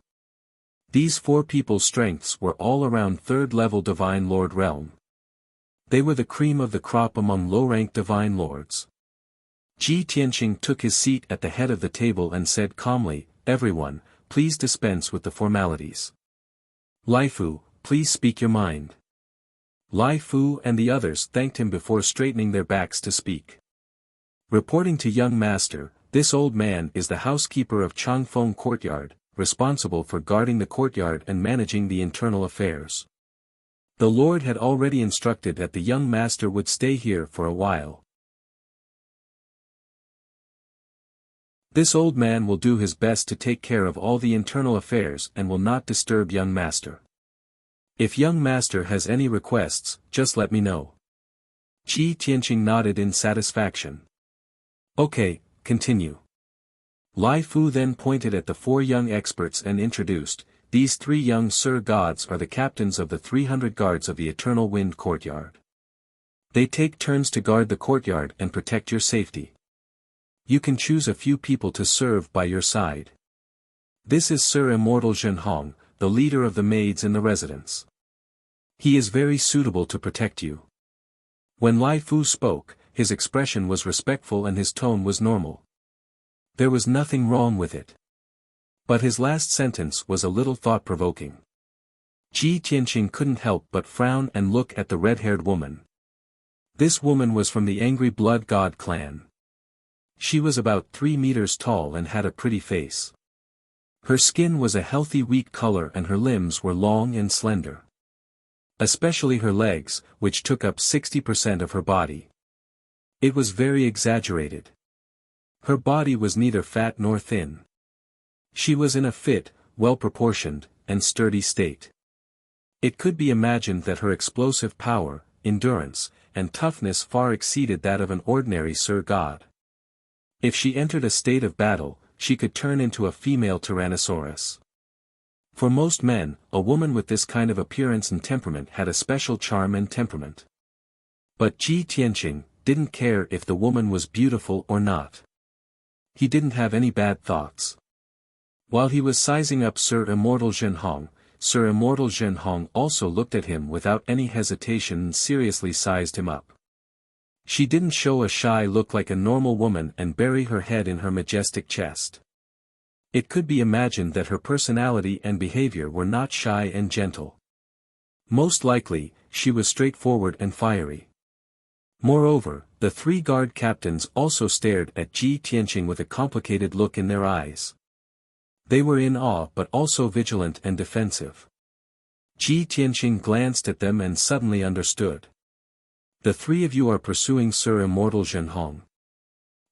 These 4 people's strengths were all around 3rd level Divine Lord Realm. They were the cream of the crop among low-ranked Divine Lords. Ji Tianqing took his seat at the head of the table and said calmly, "Everyone, please dispense with the formalities. Lai Fu, please speak your mind." Lai Fu and the others thanked him before straightening their backs to speak. Reporting to young master, this old man is the housekeeper of Changfeng courtyard, responsible for guarding the courtyard and managing the internal affairs. The Lord had already instructed that the young master would stay here for a while. This old man will do his best to take care of all the internal affairs and will not disturb young master. If young master has any requests, just let me know. Ji Tianqing nodded in satisfaction. Okay, continue. Lai Fu then pointed at the 4 young experts and introduced, "These 3 young Sir Gods are the captains of the 300 guards of the Eternal Wind courtyard. They take turns to guard the courtyard and protect your safety. You can choose a few people to serve by your side. This is Sir Immortal Zhenhong, the leader of the maids in the residence. He is very suitable to protect you." When Lai Fu spoke, his expression was respectful and his tone was normal. There was nothing wrong with it. But his last sentence was a little thought-provoking. Ji Tianqing couldn't help but frown and look at the red-haired woman. This woman was from the Angry Blood God clan. She was about 3 meters tall and had a pretty face. Her skin was a healthy wheat color and her limbs were long and slender. Especially her legs, which took up 60% of her body. It was very exaggerated. Her body was neither fat nor thin. She was in a fit, well-proportioned, and sturdy state. It could be imagined that her explosive power, endurance, and toughness far exceeded that of an ordinary Sir God. If she entered a state of battle, she could turn into a female Tyrannosaurus. For most men, a woman with this kind of appearance and temperament had a special charm and temperament. But Ji Tianqing didn't care if the woman was beautiful or not. He didn't have any bad thoughts. While he was sizing up Sir Immortal Zhenhong, Sir Immortal Zhenhong also looked at him without any hesitation and seriously sized him up. She didn't show a shy look like a normal woman and bury her head in her majestic chest. It could be imagined that her personality and behavior were not shy and gentle. Most likely, she was straightforward and fiery. Moreover, the 3 guard captains also stared at Ji Tianqing with a complicated look in their eyes. They were in awe but also vigilant and defensive. Ji Tianqing glanced at them and suddenly understood. The 3 of you are pursuing Sir Immortal Zhenhong.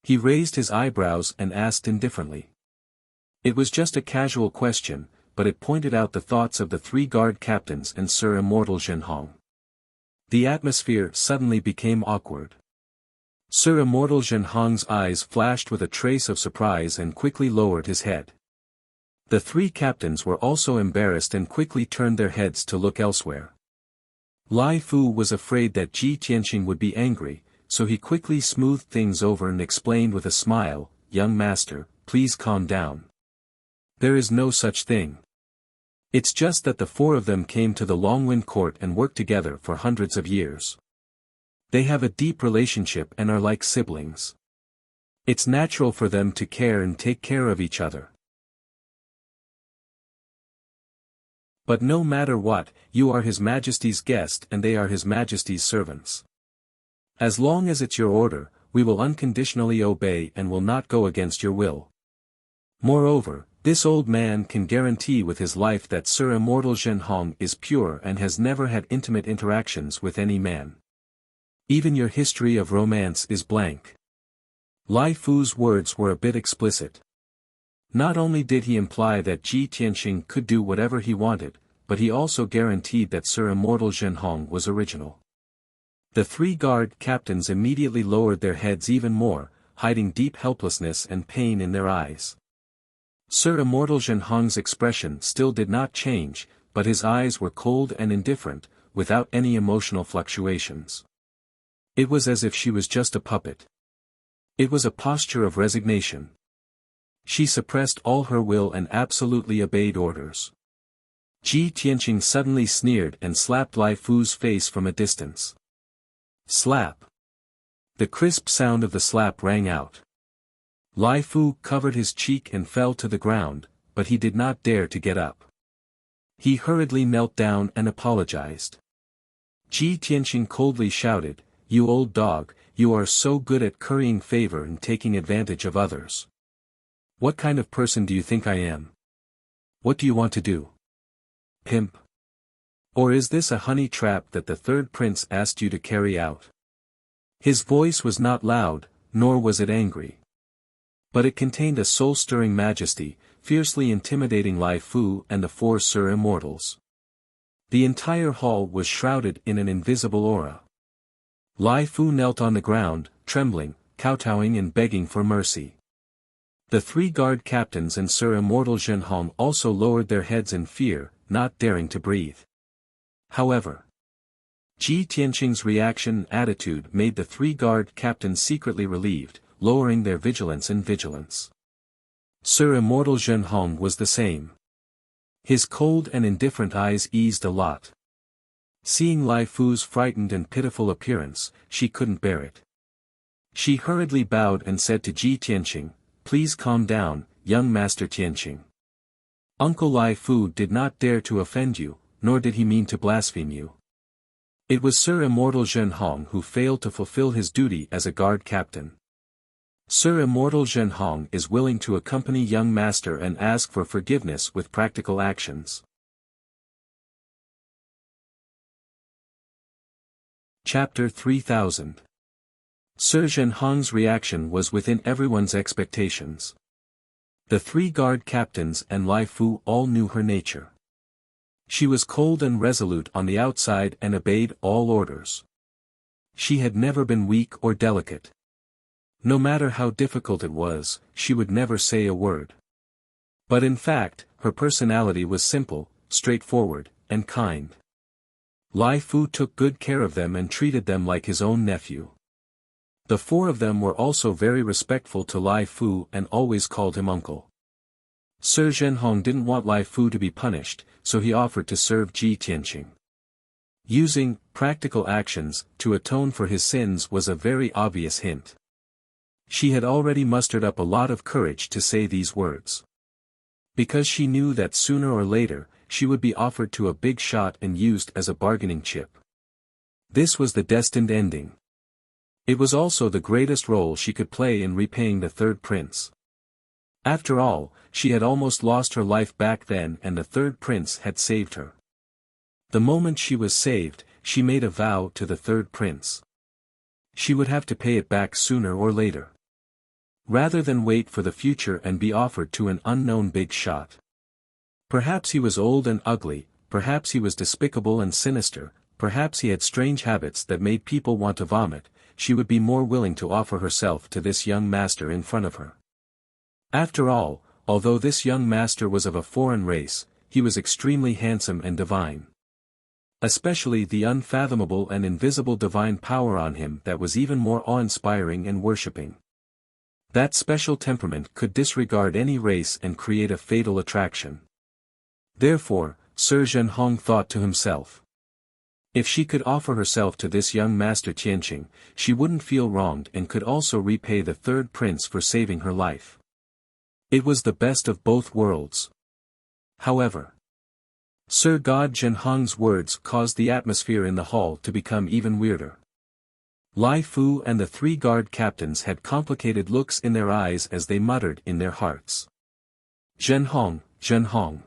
He raised his eyebrows and asked indifferently. It was just a casual question, but it pointed out the thoughts of the 3 guard captains and Sir Immortal Zhenhong. The atmosphere suddenly became awkward. Sir Immortal Zhenhong's eyes flashed with a trace of surprise and quickly lowered his head. The 3 captains were also embarrassed and quickly turned their heads to look elsewhere. Lai Fu was afraid that Ji Tianqing would be angry, so he quickly smoothed things over and explained with a smile, "Young master, please calm down. There is no such thing. It's just that the 4 of them came to the Longwind court and worked together for hundreds of years. They have a deep relationship and are like siblings. It's natural for them to care and take care of each other. But no matter what, you are His Majesty's guest and they are His Majesty's servants. As long as it's your order, we will unconditionally obey and will not go against your will. Moreover, this old man can guarantee with his life that Sir Immortal Zhenhong is pure and has never had intimate interactions with any man. Even your history of romance is blank." Lai Fu's words were a bit explicit. Not only did he imply that Ji Tianqing could do whatever he wanted, but he also guaranteed that Sir Immortal Zhenhong was original. The 3 guard captains immediately lowered their heads even more, hiding deep helplessness and pain in their eyes. Sir Immortal Zhenhong's expression still did not change, but his eyes were cold and indifferent, without any emotional fluctuations. It was as if she was just a puppet. It was a posture of resignation. She suppressed all her will and absolutely obeyed orders. Ji Tianqing suddenly sneered and slapped Lai Fu's face from a distance. Slap! The crisp sound of the slap rang out. Lai Fu covered his cheek and fell to the ground, but he did not dare to get up. He hurriedly knelt down and apologized. Ji Tianqing coldly shouted, "You old dog, you are so good at currying favor and taking advantage of others. What kind of person do you think I am? What do you want to do? Pimp? Or is this a honey trap that the 3rd prince asked you to carry out?" His voice was not loud, nor was it angry. But it contained a soul-stirring majesty, fiercely intimidating Lai Fu and the 4 Sir Immortals. The entire hall was shrouded in an invisible aura. Lai Fu knelt on the ground, trembling, kowtowing and begging for mercy. The 3 guard captains and Sir Immortal Zhenhong also lowered their heads in fear, not daring to breathe. However, Ji Tianqing's reaction and attitude made the 3 guard captains secretly relieved, lowering their vigilance and vigilance. Sir Immortal Zhenhong was the same. His cold and indifferent eyes eased a lot. Seeing Lai Fu's frightened and pitiful appearance, she couldn't bear it. She hurriedly bowed and said to Ji Tianqing, "Please calm down, young Master Tianqing. Uncle Lai Fu did not dare to offend you, nor did he mean to blaspheme you. It was Sir Immortal Zhenhong who failed to fulfill his duty as a guard captain. Sir Immortal Zhenhong is willing to accompany young master and ask for forgiveness with practical actions. Chapter 3000. Sir Zhenhong's reaction was within everyone's expectations. The three guard captains and Lai Fu all knew her nature. She was cold and resolute on the outside and obeyed all orders. She had never been weak or delicate. No matter how difficult it was, she would never say a word. But in fact, her personality was simple, straightforward, and kind. Lai Fu took good care of them and treated them like his own nephew. The four of them were also very respectful to Lai Fu and always called him uncle. Sir Zhenhong didn't want Lai Fu to be punished, so he offered to serve Ji Tianqing. Using practical actions to atone for his sins was a very obvious hint. She had already mustered up a lot of courage to say these words. Because she knew that sooner or later, she would be offered to a big shot and used as a bargaining chip. This was the destined ending. It was also the greatest role she could play in repaying the third prince. After all, she had almost lost her life back then and the third prince had saved her. The moment she was saved, she made a vow to the third prince. She would have to pay it back sooner or later. Rather than wait for the future and be offered to an unknown big shot. Perhaps he was old and ugly, perhaps he was despicable and sinister, perhaps he had strange habits that made people want to vomit, she would be more willing to offer herself to this young master in front of her. After all, although this young master was of a foreign race, he was extremely handsome and divine. Especially the unfathomable and invisible divine power on him that was even more awe-inspiring and worshipping. That special temperament could disregard any race and create a fatal attraction. Therefore, Sir Zhenhong thought to himself. If she could offer herself to this young master Tianqing, she wouldn't feel wronged and could also repay the third prince for saving her life. It was the best of both worlds. However, Sir God Zhenhong's words caused the atmosphere in the hall to become even weirder. Lai Fu and the three guard captains had complicated looks in their eyes as they muttered in their hearts. Zhenhong, Zhenhong.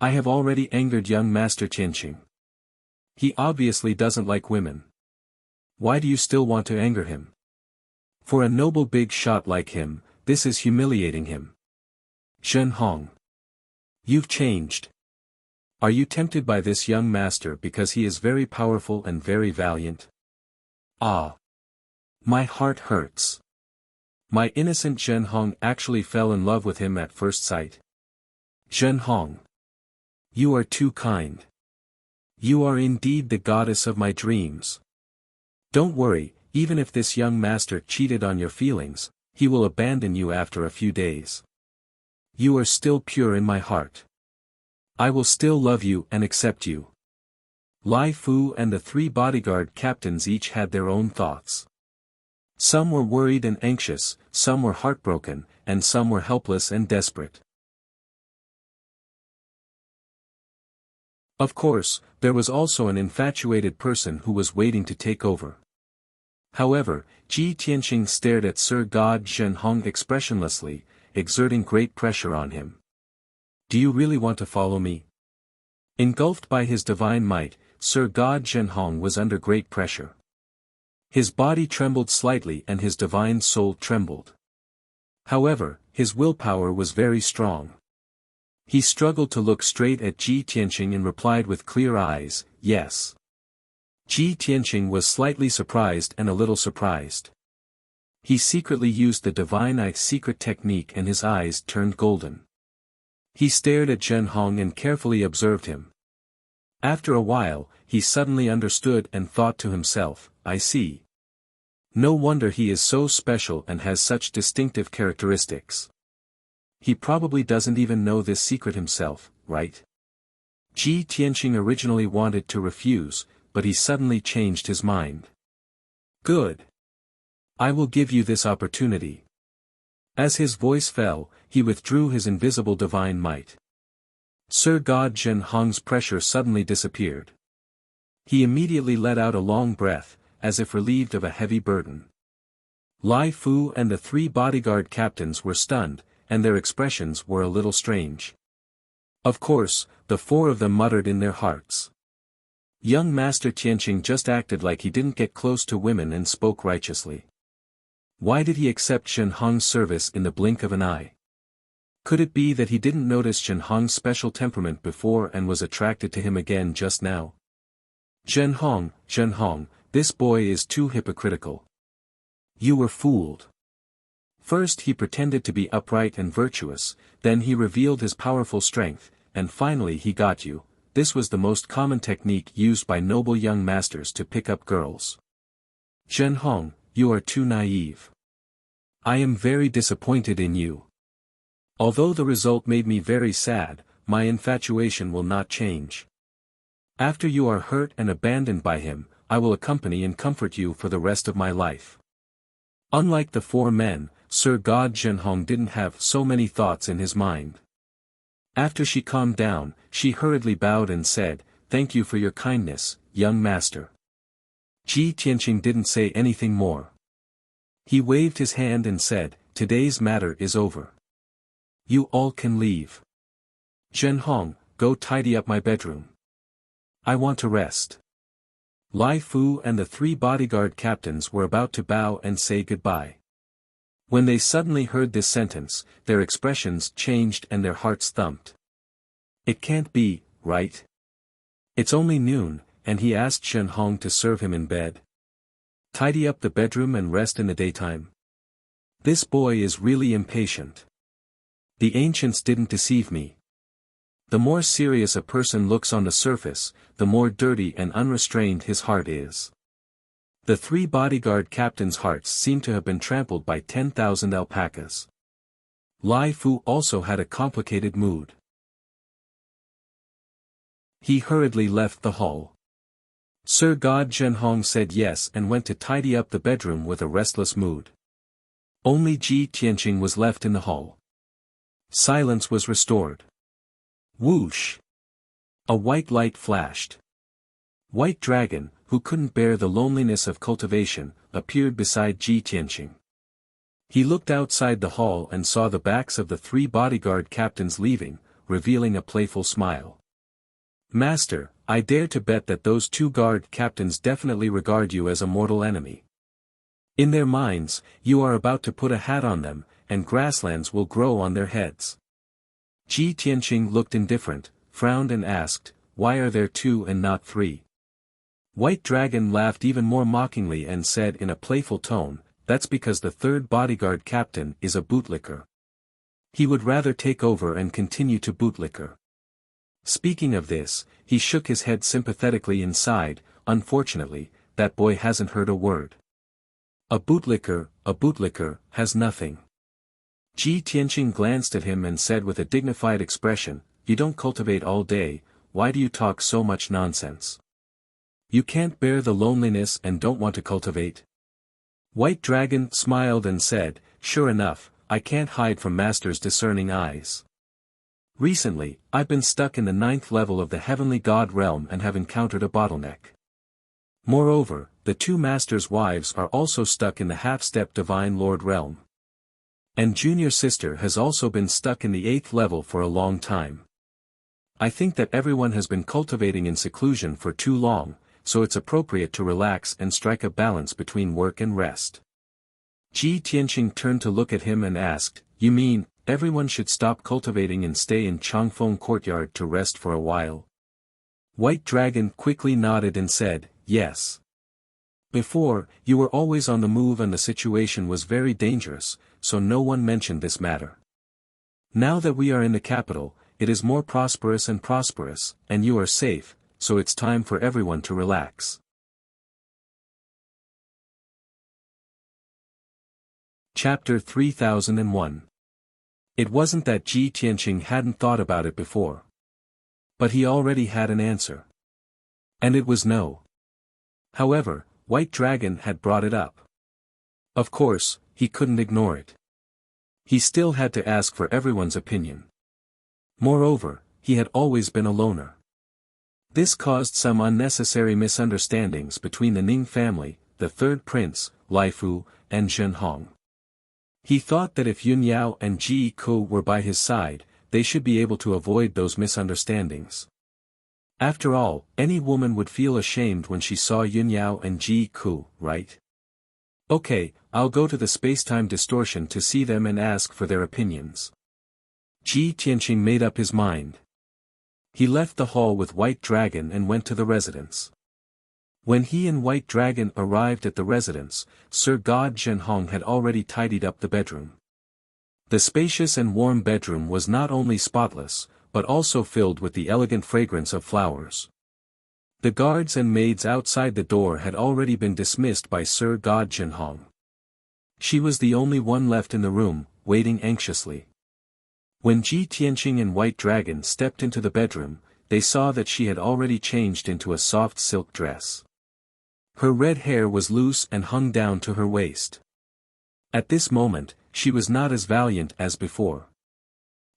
I have already angered young Master Tianqing. He obviously doesn't like women. Why do you still want to anger him? For a noble big shot like him, this is humiliating him. Zhenhong. You've changed. Are you tempted by this young master because he is very powerful and very valiant? Ah. My heart hurts. My innocent Zhenhong actually fell in love with him at first sight. Zhenhong. You are too kind. You are indeed the goddess of my dreams. Don't worry, even if this young master cheated on your feelings, he will abandon you after a few days. You are still pure in my heart. I will still love you and accept you. Lai Fu and the three bodyguard captains each had their own thoughts. Some were worried and anxious, some were heartbroken, and some were helpless and desperate. Of course, there was also an infatuated person who was waiting to take over. However, Ji Tianqing stared at Sir God Zhenhong expressionlessly, exerting great pressure on him. Do you really want to follow me? Engulfed by his divine might, Sir God Zhenhong was under great pressure. His body trembled slightly and his divine soul trembled. However, his willpower was very strong. He struggled to look straight at Ji Tianqing and replied with clear eyes, yes. Ji Tianqing was slightly surprised and a little surprised. He secretly used the divine eye secret technique and his eyes turned golden. He stared at Zhenhong and carefully observed him. After a while, he suddenly understood and thought to himself, I see. No wonder he is so special and has such distinctive characteristics. He probably doesn't even know this secret himself, right? Ji Tianqing originally wanted to refuse, but he suddenly changed his mind. Good. I will give you this opportunity. As his voice fell, he withdrew his invisible divine might. Sir God Zhenhong's pressure suddenly disappeared. He immediately let out a long breath, as if relieved of a heavy burden. Lai Fu and the 3 bodyguard captains were stunned, and their expressions were a little strange. Of course, the 4 of them muttered in their hearts. Young Master Tianqing just acted like he didn't get close to women and spoke righteously. Why did he accept Shen Hong's service in the blink of an eye? Could it be that he didn't notice Shen Hong's special temperament before and was attracted to him again just now? Shen Hong, this boy is too hypocritical. You were fooled. First he pretended to be upright and virtuous, then he revealed his powerful strength, and finally he got you. This was the most common technique used by noble young masters to pick up girls. Shen Hong, you are too naive. I am very disappointed in you. Although the result made me very sad, my infatuation will not change. After you are hurt and abandoned by him, I will accompany and comfort you for the rest of my life. Unlike the 4 men, Sir God Shen Hong didn't have so many thoughts in his mind. After she calmed down, she hurriedly bowed and said, "Thank you for your kindness, young master." Ji Tianqing didn't say anything more. He waved his hand and said, "Today's matter is over. You all can leave. Shen Hong, go tidy up my bedroom. I want to rest." Lai Fu and the 3 bodyguard captains were about to bow and say goodbye. When they suddenly heard this sentence, their expressions changed and their hearts thumped. It can't be, right? It's only noon, and he asked Shen Hong to serve him in bed. Tidy up the bedroom and rest in the daytime. This boy is really impatient. The ancients didn't deceive me. The more serious a person looks on the surface, the more dirty and unrestrained his heart is. The 3 bodyguard captains' hearts seemed to have been trampled by 10,000 alpacas. Lai Fu also had a complicated mood. He hurriedly left the hall. Sir God Shen Hong said yes and went to tidy up the bedroom with a restless mood. Only Ji Tianqing was left in the hall. Silence was restored. Whoosh! A white light flashed. White Dragon, who couldn't bear the loneliness of cultivation, appeared beside Ji Tianqing. He looked outside the hall and saw the backs of the 3 bodyguard captains leaving, revealing a playful smile. "Master, I dare to bet that those 2 guard captains definitely regard you as a mortal enemy. In their minds, you are about to put a hat on them, and grasslands will grow on their heads." Ji Tianqing looked indifferent, frowned and asked, "Why are there 2 and not 3? White Dragon laughed even more mockingly and said in a playful tone, "That's because the 3rd bodyguard captain is a bootlicker. He would rather take over and continue to bootlicker." Speaking of this, he shook his head sympathetically and sighed, "Unfortunately, that boy hasn't heard a word. A bootlicker, has nothing." Ji Tianqing glanced at him and said with a dignified expression, "You don't cultivate all day, why do you talk so much nonsense? You can't bear the loneliness and don't want to cultivate?" White Dragon smiled and said, "Sure enough, I can't hide from Master's discerning eyes. Recently, I've been stuck in the 9th level of the Heavenly God realm and have encountered a bottleneck. Moreover, the 2 Masters' wives are also stuck in the half-step Divine Lord realm. And Junior Sister has also been stuck in the 8th level for a long time. I think that everyone has been cultivating in seclusion for too long, so it's appropriate to relax and strike a balance between work and rest." Ji Tianqing turned to look at him and asked, "You mean, everyone should stop cultivating and stay in Changfeng Courtyard to rest for a while?" White Dragon quickly nodded and said, "Yes. Before, you were always on the move and the situation was very dangerous, so no one mentioned this matter. Now that we are in the capital, it is more prosperous, and you are safe, so it's time for everyone to relax." Chapter 3001. It wasn't that Ji Tianqing hadn't thought about it before. But he already had an answer. And it was no. However, White Dragon had brought it up. Of course, he couldn't ignore it. He still had to ask for everyone's opinion. Moreover, he had always been a loner. This caused some unnecessary misunderstandings between the Ning family, the third prince, Lai Fu, and Zhen Hong. He thought that if Yun Yao and Ji Ku were by his side, they should be able to avoid those misunderstandings. After all, any woman would feel ashamed when she saw Yun Yao and Ji Ku, right? Okay, I'll go to the spacetime distortion to see them and ask for their opinions. Ji Tianqing made up his mind. He left the hall with White Dragon and went to the residence. When he and White Dragon arrived at the residence, Sir God Zhenhong had already tidied up the bedroom. The spacious and warm bedroom was not only spotless, but also filled with the elegant fragrance of flowers. The guards and maids outside the door had already been dismissed by Sir God Zhenhong. She was the only one left in the room, waiting anxiously. When Ji Tianqing and White Dragon stepped into the bedroom, they saw that she had already changed into a soft silk dress. Her red hair was loose and hung down to her waist. At this moment, she was not as valiant as before.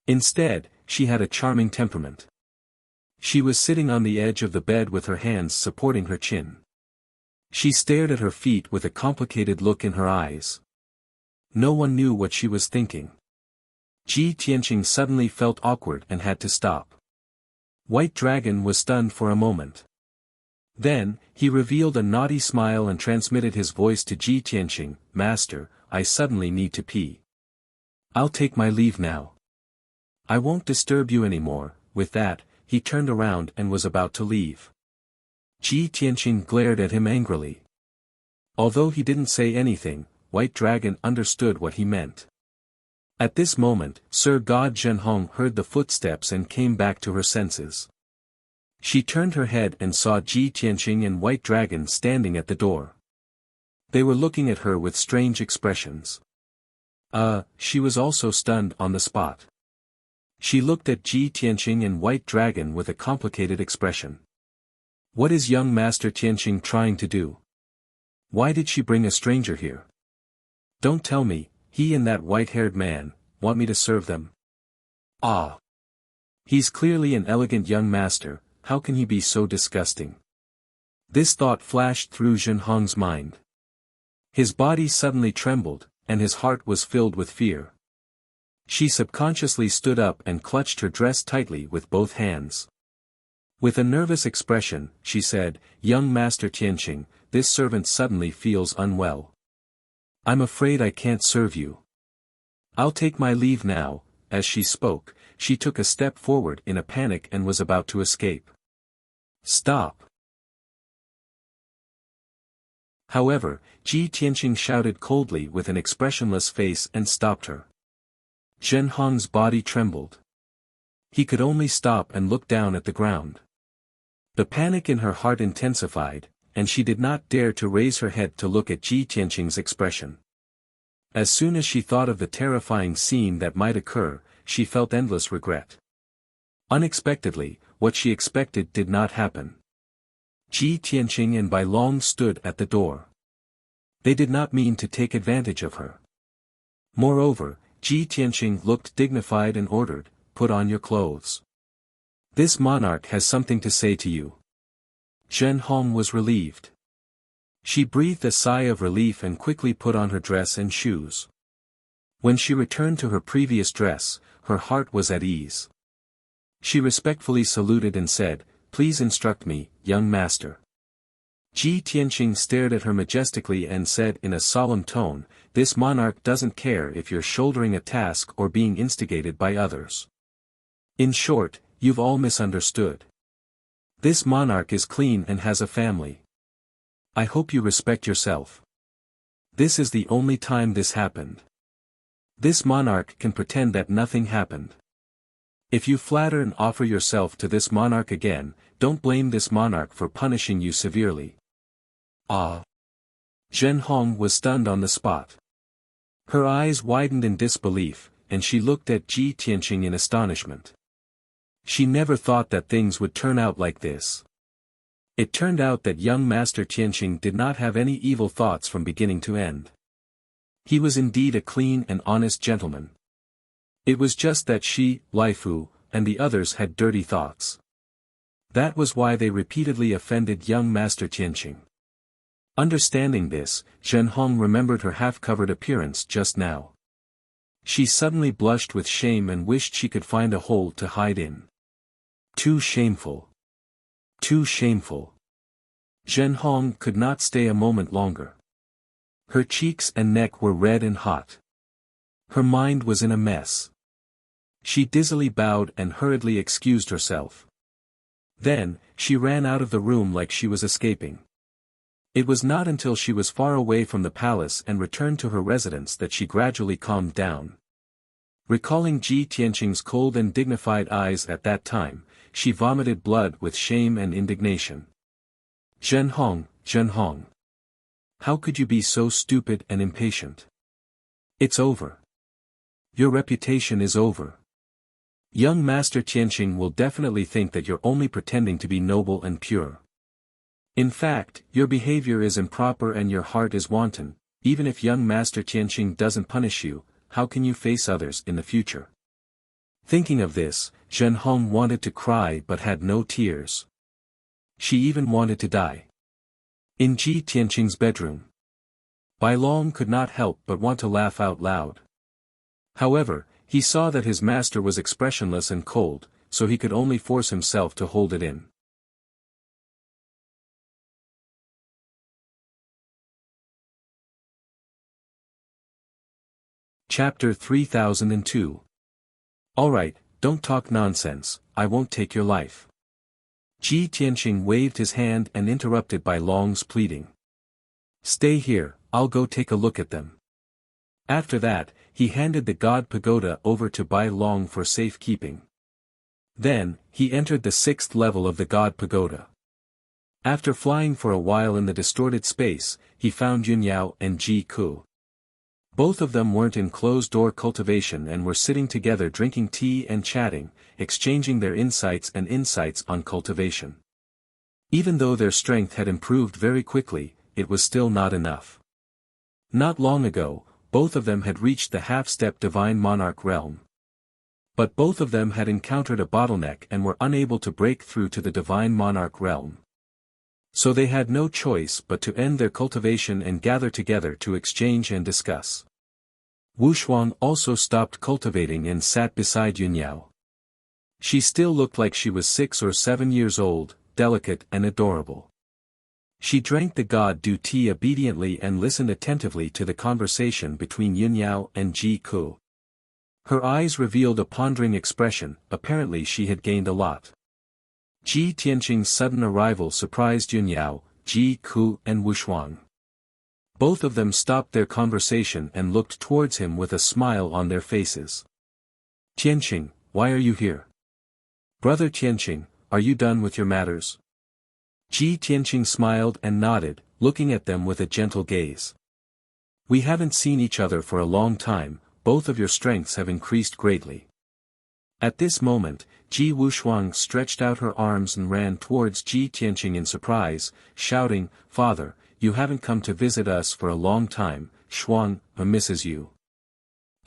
Instead, she had a charming temperament. She was sitting on the edge of the bed with her hands supporting her chin. She stared at her feet with a complicated look in her eyes. No one knew what she was thinking. Ji Tianqing suddenly felt awkward and had to stop. White Dragon was stunned for a moment. Then, he revealed a naughty smile and transmitted his voice to Ji Tianqing, "Master, I suddenly need to pee. I'll take my leave now. I won't disturb you anymore." With that, he turned around and was about to leave. Ji Tianqing glared at him angrily. Although he didn't say anything, White Dragon understood what he meant. At this moment, Sir God Zhenhong heard the footsteps and came back to her senses. She turned her head and saw Ji Tianqing and White Dragon standing at the door. They were looking at her with strange expressions. She was also stunned on the spot. She looked at Ji Tianqing and White Dragon with a complicated expression. What is young Master Tianqing trying to do? Why did she bring a stranger here? Don't tell me, he and that white-haired man want me to serve them. He's clearly an elegant young master, how can he be so disgusting? This thought flashed through Zhenhong's mind. His body suddenly trembled, and his heart was filled with fear. She subconsciously stood up and clutched her dress tightly with both hands. With a nervous expression, she said, "Young Master Tianqing, this servant suddenly feels unwell. I'm afraid I can't serve you. I'll take my leave now." As she spoke, she took a step forward in a panic and was about to escape. "Stop!" However, Ji Tianqing shouted coldly with an expressionless face and stopped her. Zhenhong's body trembled. He could only stop and look down at the ground. The panic in her heart intensified, and she did not dare to raise her head to look at Ji Tianqing's expression. As soon as she thought of the terrifying scene that might occur, she felt endless regret. Unexpectedly, what she expected did not happen. Ji Tianqing and Bai Long stood at the door. They did not mean to take advantage of her. Moreover, Ji Tianqing looked dignified and ordered, "Put on your clothes. This monarch has something to say to you." Zhenhong was relieved. She breathed a sigh of relief and quickly put on her dress and shoes. When she returned to her previous dress, her heart was at ease. She respectfully saluted and said, "Please instruct me, young master." Ji Tianqing stared at her majestically and said in a solemn tone, "This monarch doesn't care if you're shouldering a task or being instigated by others. In short, you've all misunderstood. This monarch is clean and has a family. I hope you respect yourself. This is the only time this happened. This monarch can pretend that nothing happened. If you flatter and offer yourself to this monarch again, don't blame this monarch for punishing you severely." Zhenhong was stunned on the spot. Her eyes widened in disbelief, and she looked at Ji Tianqing in astonishment. She never thought that things would turn out like this. It turned out that young Master Tianqing did not have any evil thoughts from beginning to end. He was indeed a clean and honest gentleman. It was just that she, Lai Fu, and the others had dirty thoughts. That was why they repeatedly offended young Master Tianqing. Understanding this, Zhenhong remembered her half-covered appearance just now. She suddenly blushed with shame and wished she could find a hole to hide in. Too shameful. Too shameful. Zhenhong could not stay a moment longer. Her cheeks and neck were red and hot. Her mind was in a mess. She dizzily bowed and hurriedly excused herself. Then, she ran out of the room like she was escaping. It was not until she was far away from the palace and returned to her residence that she gradually calmed down. Recalling Ji Tianqing's cold and dignified eyes at that time, she vomited blood with shame and indignation. Zhenhong, Zhenhong. How could you be so stupid and impatient? It's over. Your reputation is over. Young Master Tianqing will definitely think that you're only pretending to be noble and pure. In fact, your behavior is improper and your heart is wanton. Even if young Master Tianqing doesn't punish you, how can you face others in the future? Thinking of this, Zhenhong wanted to cry but had no tears. She even wanted to die. In Ji Tianqing's bedroom, Bai Long could not help but want to laugh out loud. However, he saw that his master was expressionless and cold, so he could only force himself to hold it in. Chapter 3002. Alright, don't talk nonsense, I won't take your life. Ji Tianqing waved his hand and interrupted Bai Long's pleading. Stay here, I'll go take a look at them. After that, he handed the God Pagoda over to Bai Long for safekeeping. Then, he entered the 6th level of the God Pagoda. After flying for a while in the distorted space, he found Yun Yao and Ji Ku. Both of them weren't in closed-door cultivation and were sitting together drinking tea and chatting, exchanging their insights on cultivation. Even though their strength had improved very quickly, it was still not enough. Not long ago, both of them had reached the half-step Divine Monarch realm. But both of them had encountered a bottleneck and were unable to break through to the Divine Monarch realm. So they had no choice but to end their cultivation and gather together to exchange and discuss. Wuxia also stopped cultivating and sat beside Yun Yao. She still looked like she was 6 or 7 years old, delicate and adorable. She drank the god-dew tea obediently and listened attentively to the conversation between Yun Yao and Ji Ku. Her eyes revealed a pondering expression, apparently she had gained a lot. Ji Tianqing's sudden arrival surprised Yun Yao, Ji Ku and Wuxia. Both of them stopped their conversation and looked towards him with a smile on their faces. Tianqing, why are you here? Brother Tianqing, are you done with your matters? Ji Tianqing smiled and nodded, looking at them with a gentle gaze. We haven't seen each other for a long time, both of your strengths have increased greatly. At this moment, Ji Wuxia stretched out her arms and ran towards Ji Tianqing in surprise, shouting, Father, you haven't come to visit us for a long time, Xuang misses you.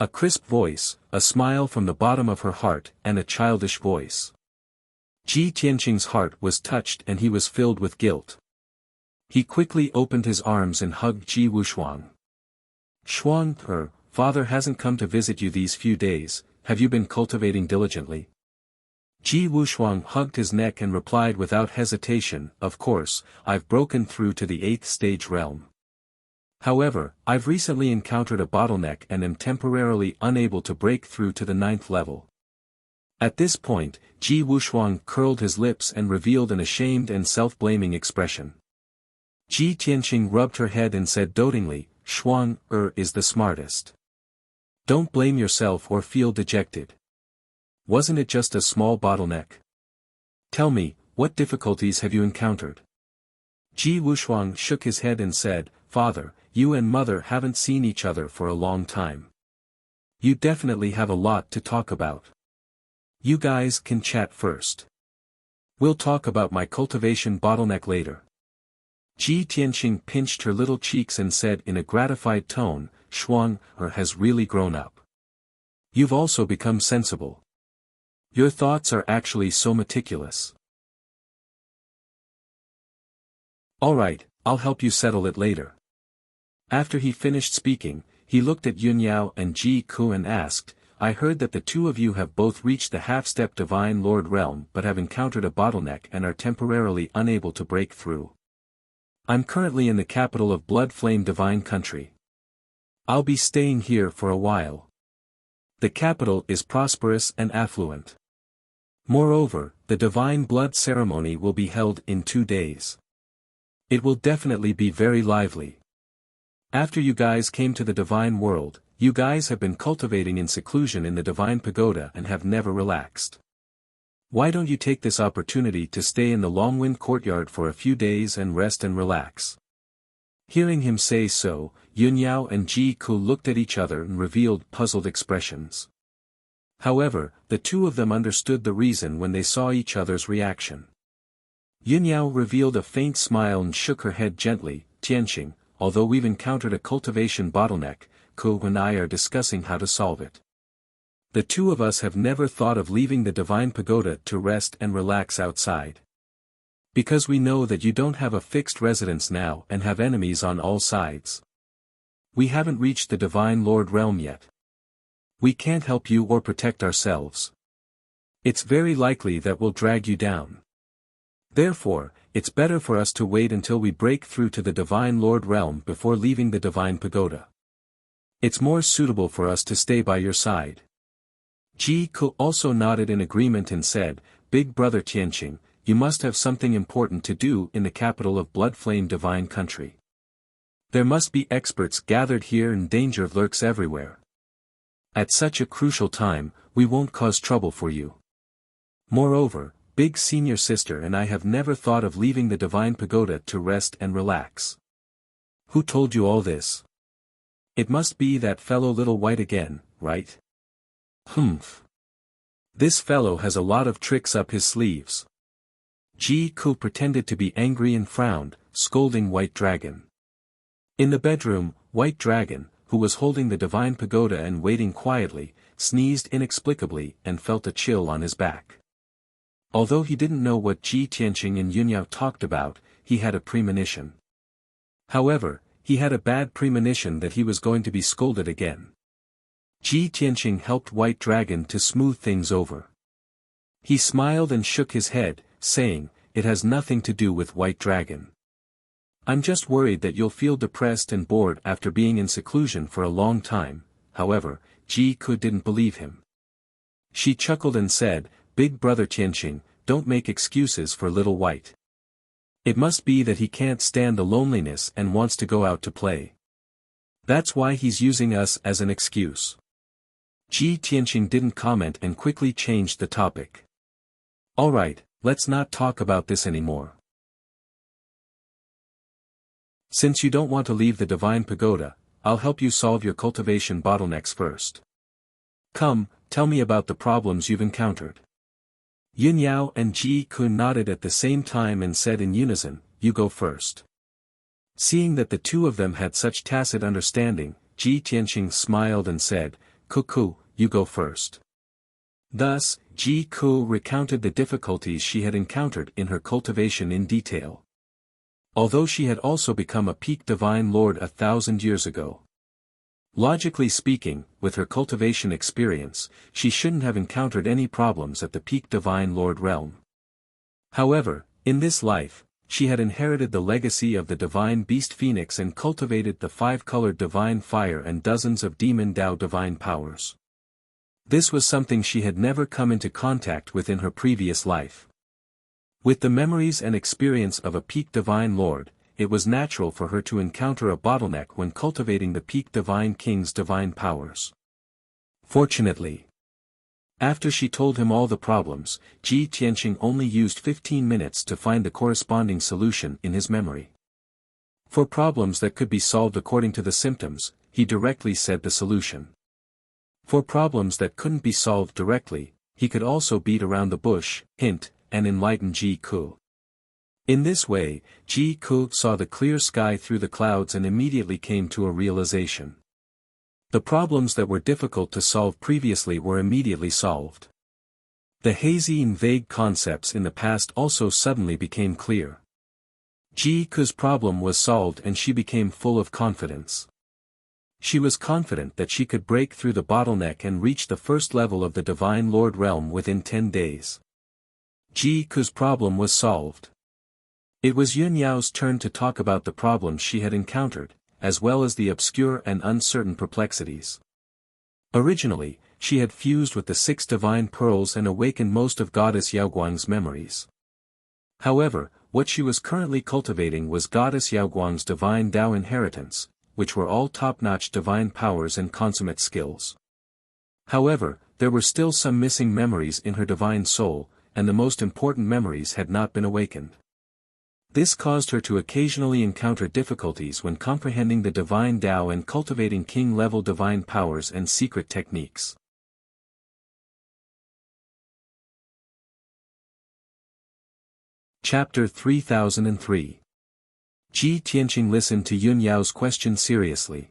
A crisp voice, a smile from the bottom of her heart, and a childish voice. Ji Tianqing's heart was touched and he was filled with guilt. He quickly opened his arms and hugged Ji Wuxia. Xuang, father hasn't come to visit you these few days, have you been cultivating diligently? Ji Wuxia hugged his neck and replied without hesitation, of course, I've broken through to the 8th stage realm. However, I've recently encountered a bottleneck and am temporarily unable to break through to the 9th level. At this point, Ji Wuxia curled his lips and revealed an ashamed and self-blaming expression. Ji Tianqing rubbed her head and said dotingly, Xuang is the smartest. Don't blame yourself or feel dejected. Wasn't it just a small bottleneck? Tell me, what difficulties have you encountered? Ji Wuxia shook his head and said, Father, you and Mother haven't seen each other for a long time. You definitely have a lot to talk about. You guys can chat first. We'll talk about my cultivation bottleneck later. Ji Tianqing pinched her little cheeks and said in a gratified tone, Xuang has really grown up. You've also become sensible. Your thoughts are actually so meticulous. Alright, I'll help you settle it later. After he finished speaking, he looked at Yun Yao and Ji Ku and asked, I heard that the two of you have both reached the half-step Divine Lord realm but have encountered a bottleneck and are temporarily unable to break through. I'm currently in the capital of Blood Flame Divine Country. I'll be staying here for a while. The capital is prosperous and affluent. Moreover, the Divine Blood ceremony will be held in 2 days. It will definitely be very lively. After you guys came to the Divine World, you guys have been cultivating in seclusion in the Divine Pagoda and have never relaxed. Why don't you take this opportunity to stay in the Longwind Courtyard for a few days and rest and relax? Hearing him say so, Yun Yao and Ji Ku looked at each other and revealed puzzled expressions. However, the two of them understood the reason when they saw each other's reaction. Yun Yao revealed a faint smile and shook her head gently. Tianqing, although we've encountered a cultivation bottleneck, Ku and I are discussing how to solve it. The two of us have never thought of leaving the Divine Pagoda to rest and relax outside. Because we know that you don't have a fixed residence now and have enemies on all sides. We haven't reached the Divine Lord realm yet. We can't help you or protect ourselves. It's very likely that we'll drag you down. Therefore, it's better for us to wait until we break through to the Divine Lord realm before leaving the Divine Pagoda. It's more suitable for us to stay by your side. Ji Ku also nodded in agreement and said, Big Brother Tianqing, you must have something important to do in the capital of Blood Flame Divine Country. There must be experts gathered here and danger lurks everywhere. At such a crucial time, we won't cause trouble for you. Moreover, Big Senior Sister and I have never thought of leaving the Divine Pagoda to rest and relax. Who told you all this? It must be that fellow Little White again, right? Humph. This fellow has a lot of tricks up his sleeves. Ji Ku pretended to be angry and frowned, scolding White Dragon. In the bedroom, White Dragon, who was holding the Divine Pagoda and waiting quietly, sneezed inexplicably and felt a chill on his back. Although he didn't know what Ji Tianqing and Yun Yao talked about, he had a premonition. However, he had a bad premonition that he was going to be scolded again. Ji Tianqing helped White Dragon to smooth things over. He smiled and shook his head, saying, It has nothing to do with White Dragon. I'm just worried that you'll feel depressed and bored after being in seclusion for a long time. However, Ji Ku didn't believe him. She chuckled and said, Big Brother Tianqing, don't make excuses for Little White. It must be that he can't stand the loneliness and wants to go out to play. That's why he's using us as an excuse. Ji Tianqing didn't comment and quickly changed the topic. Alright, let's not talk about this anymore. Since you don't want to leave the Divine Pagoda, I'll help you solve your cultivation bottlenecks first. Come, tell me about the problems you've encountered. Yun Yao and Ji Ku nodded at the same time and said in unison, You go first. Seeing that the two of them had such tacit understanding, Ji Tianqing smiled and said, Ku, you go first. Thus, Ji Ku recounted the difficulties she had encountered in her cultivation in detail. Although she had also become a peak Divine Lord 1,000 years ago. Logically speaking, with her cultivation experience, she shouldn't have encountered any problems at the peak Divine Lord realm. However, in this life, she had inherited the legacy of the Divine Beast Phoenix and cultivated the 5-colored Divine Fire and dozens of Demon Dao Divine powers. This was something she had never come into contact with in her previous life. With the memories and experience of a peak Divine Lord, it was natural for her to encounter a bottleneck when cultivating the peak Divine King's divine powers. Fortunately, after she told him all the problems, Ji Tianqing only used 15 minutes to find the corresponding solution in his memory. For problems that could be solved according to the symptoms, he directly said the solution. For problems that couldn't be solved directly, he could also beat around the bush, hint, and enlighten Ji Ku. In this way, Ji Ku saw the clear sky through the clouds and immediately came to a realization. The problems that were difficult to solve previously were immediately solved. The hazy and vague concepts in the past also suddenly became clear. Ji Ku's problem was solved and she became full of confidence. She was confident that she could break through the bottleneck and reach the first level of the Divine Lord realm within 10 days. Ji Ku's problem was solved. It was Yun Yao's turn to talk about the problems she had encountered, as well as the obscure and uncertain perplexities. Originally, she had fused with the 6 divine pearls and awakened most of Goddess Yaoguang's memories. However, what she was currently cultivating was Goddess Yaoguang's divine Tao inheritance, which were all top-notch divine powers and consummate skills. However, there were still some missing memories in her divine soul, and the most important memories had not been awakened. This caused her to occasionally encounter difficulties when comprehending the divine Tao and cultivating king-level divine powers and secret techniques. Chapter 3003. Ji Tianqing listened to Yun Yao's question seriously.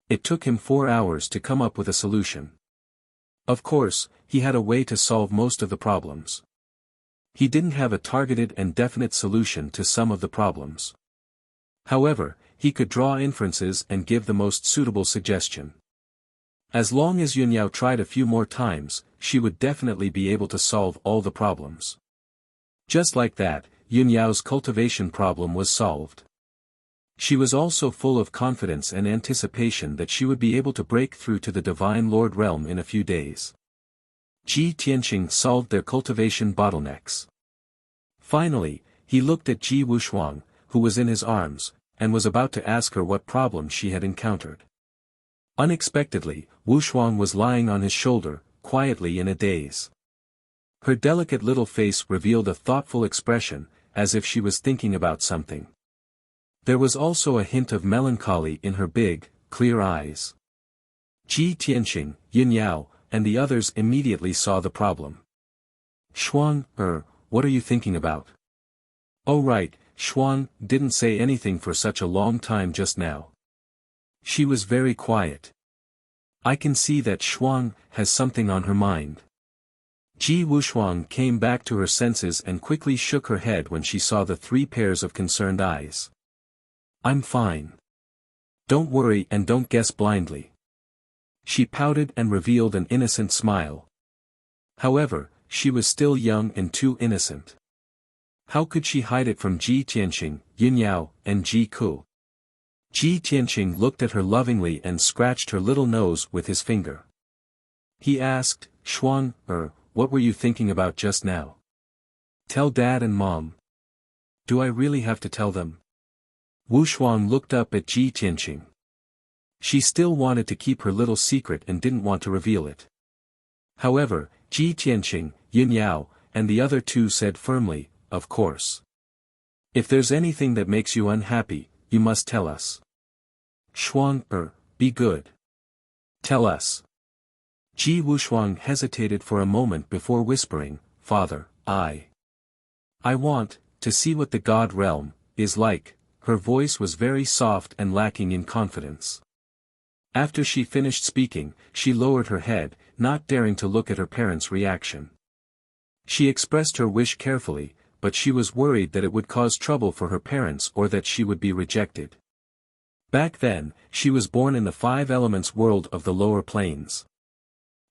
It took him 4 hours to come up with a solution. Of course, he had a way to solve most of the problems. He didn't have a targeted and definite solution to some of the problems. However, he could draw inferences and give the most suitable suggestion. As long as Yun Yao tried a few more times, she would definitely be able to solve all the problems. Just like that, Yun Yao's cultivation problem was solved. She was also full of confidence and anticipation that she would be able to break through to the Divine Lord realm in a few days. Ji Tianqing solved their cultivation bottlenecks. Finally, he looked at Ji Wuxia, who was in his arms, and was about to ask her what problem she had encountered. Unexpectedly, Wuxia was lying on his shoulder, quietly in a daze. Her delicate little face revealed a thoughtful expression, as if she was thinking about something. There was also a hint of melancholy in her big, clear eyes. Ji Tianqing, Yun Yao, and the others immediately saw the problem. Shuang, what are you thinking about? Oh right, Shuang didn't say anything for such a long time just now. She was very quiet. I can see that Shuang has something on her mind. Ji Wuxia came back to her senses and quickly shook her head when she saw the 3 pairs of concerned eyes. I'm fine. Don't worry and don't guess blindly. She pouted and revealed an innocent smile. However, she was still young and too innocent. How could she hide it from Ji Tianqing, Yun Yao, and Ji Ku? Ji Tianqing looked at her lovingly and scratched her little nose with his finger. He asked, Shuang, what were you thinking about just now? Tell Dad and Mom. Do I really have to tell them? Wuxia looked up at Ji Tianqing. She still wanted to keep her little secret and didn't want to reveal it. However, Ji Tianqing, Yun Yao, and the other 2 said firmly, of course. If there's anything that makes you unhappy, you must tell us. Shuang, be good. Tell us. Ji Wuxia hesitated for a moment before whispering, Father, I want to see what the God realm is like. Her voice was very soft and lacking in confidence. After she finished speaking, she lowered her head, not daring to look at her parents' reaction. She expressed her wish carefully, but she was worried that it would cause trouble for her parents or that she would be rejected. Back then, she was born in the 5 elements world of the lower planes.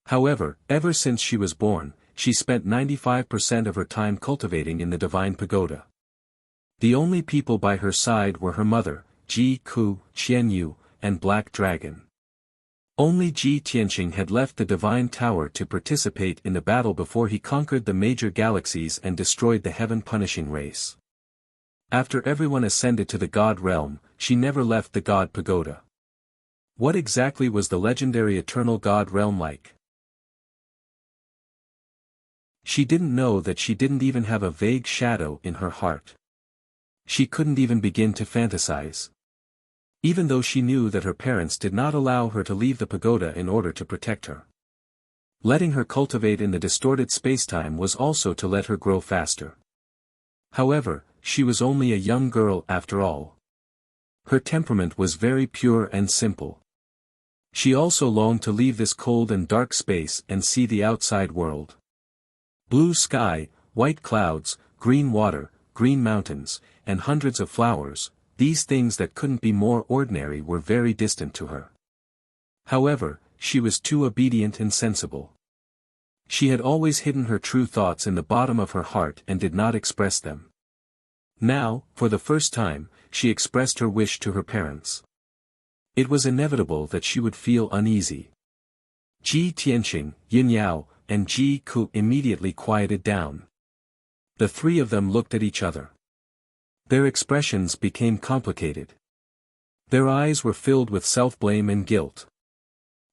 However, ever since she was born, she spent 95% of her time cultivating in the divine pagoda. The only people by her side were her mother, Ji Ku, Qian Yu, and Black Dragon. Only Ji Tianqing had left the divine tower to participate in the battle before he conquered the major galaxies and destroyed the heaven-punishing race. After everyone ascended to the God realm, she never left the God pagoda. What exactly was the legendary eternal God realm like? She didn't know that she didn't even have a vague shadow in her heart. She couldn't even begin to fantasize. Even though she knew that her parents did not allow her to leave the pagoda in order to protect her. Letting her cultivate in the distorted spacetime was also to let her grow faster. However, she was only a young girl after all. Her temperament was very pure and simple. She also longed to leave this cold and dark space and see the outside world. Blue sky, white clouds, green water, green mountains, and hundreds of flowers, these things that couldn't be more ordinary were very distant to her. However, she was too obedient and sensible. She had always hidden her true thoughts in the bottom of her heart and did not express them. Now, for the first time, she expressed her wish to her parents. It was inevitable that she would feel uneasy. Ji Tianqing, Yin Yao, and Ji Ku immediately quieted down. The three of them looked at each other. Their expressions became complicated. Their eyes were filled with self-blame and guilt.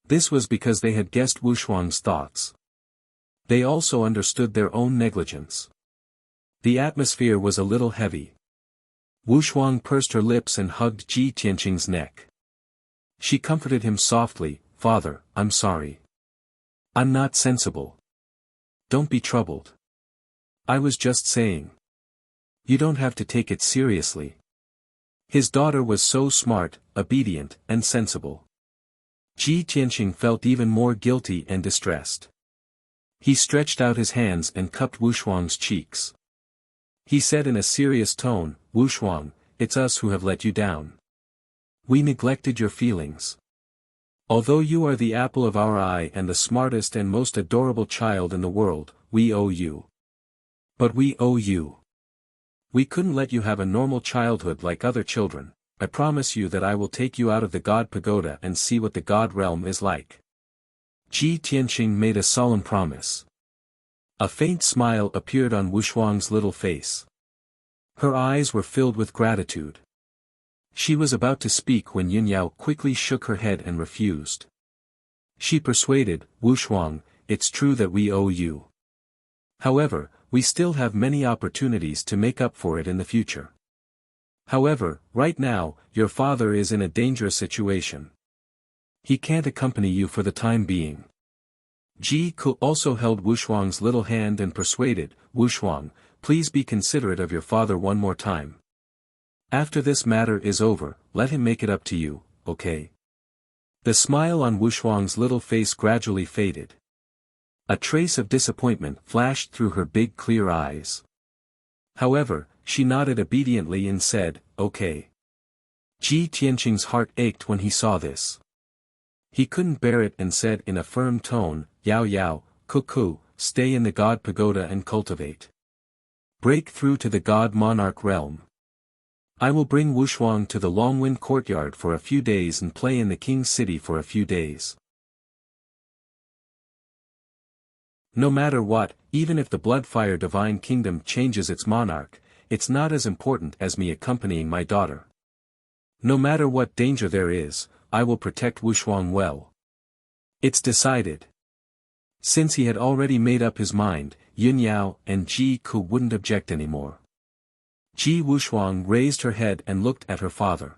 This was because they had guessed Wushuang's thoughts. They also understood their own negligence. The atmosphere was a little heavy. Wushuang pursed her lips and hugged Ji Tianqing's neck. She comforted him softly, "Father, I'm sorry. I'm not sensible. Don't be troubled. I was just saying. You don't have to take it seriously." His daughter was so smart, obedient, and sensible. Ji Tianqing felt even more guilty and distressed. He stretched out his hands and cupped Wushuang's cheeks. He said in a serious tone, "Wushuang, it's us who have let you down. We neglected your feelings. Although you are the apple of our eye and the smartest and most adorable child in the world, we owe you. But we owe you. We couldn't let you have a normal childhood like other children. I promise you that I will take you out of the God Pagoda and see what the God realm is like." Ji Tianqing made a solemn promise. A faint smile appeared on Wushuang's little face. Her eyes were filled with gratitude. She was about to speak when Yin Yao quickly shook her head and refused. She persuaded, "Wushuang, it's true that we owe you. However, we still have many opportunities to make up for it in the future. However, right now, your father is in a dangerous situation. He can't accompany you for the time being." Ji Ku also held Wushuang's little hand and persuaded, "Wushuang, please be considerate of your father one more time. After this matter is over, let him make it up to you, okay?" The smile on Wushuang's little face gradually faded. A trace of disappointment flashed through her big clear eyes. However, she nodded obediently and said, "Okay." Ji Tianqing's heart ached when he saw this. He couldn't bear it and said in a firm tone, "Yao Yao, Ku, stay in the God Pagoda and cultivate. Break through to the God Monarch realm. I will bring Wushuang to the Longwind courtyard for a few days and play in the King's city for a few days. No matter what, even if the Bloodfire Divine Kingdom changes its monarch, it's not as important as me accompanying my daughter. No matter what danger there is, I will protect Wushuang well." It's decided. Since he had already made up his mind, Yin Yao and Ji Ku wouldn't object anymore. Ji Wushuang raised her head and looked at her father.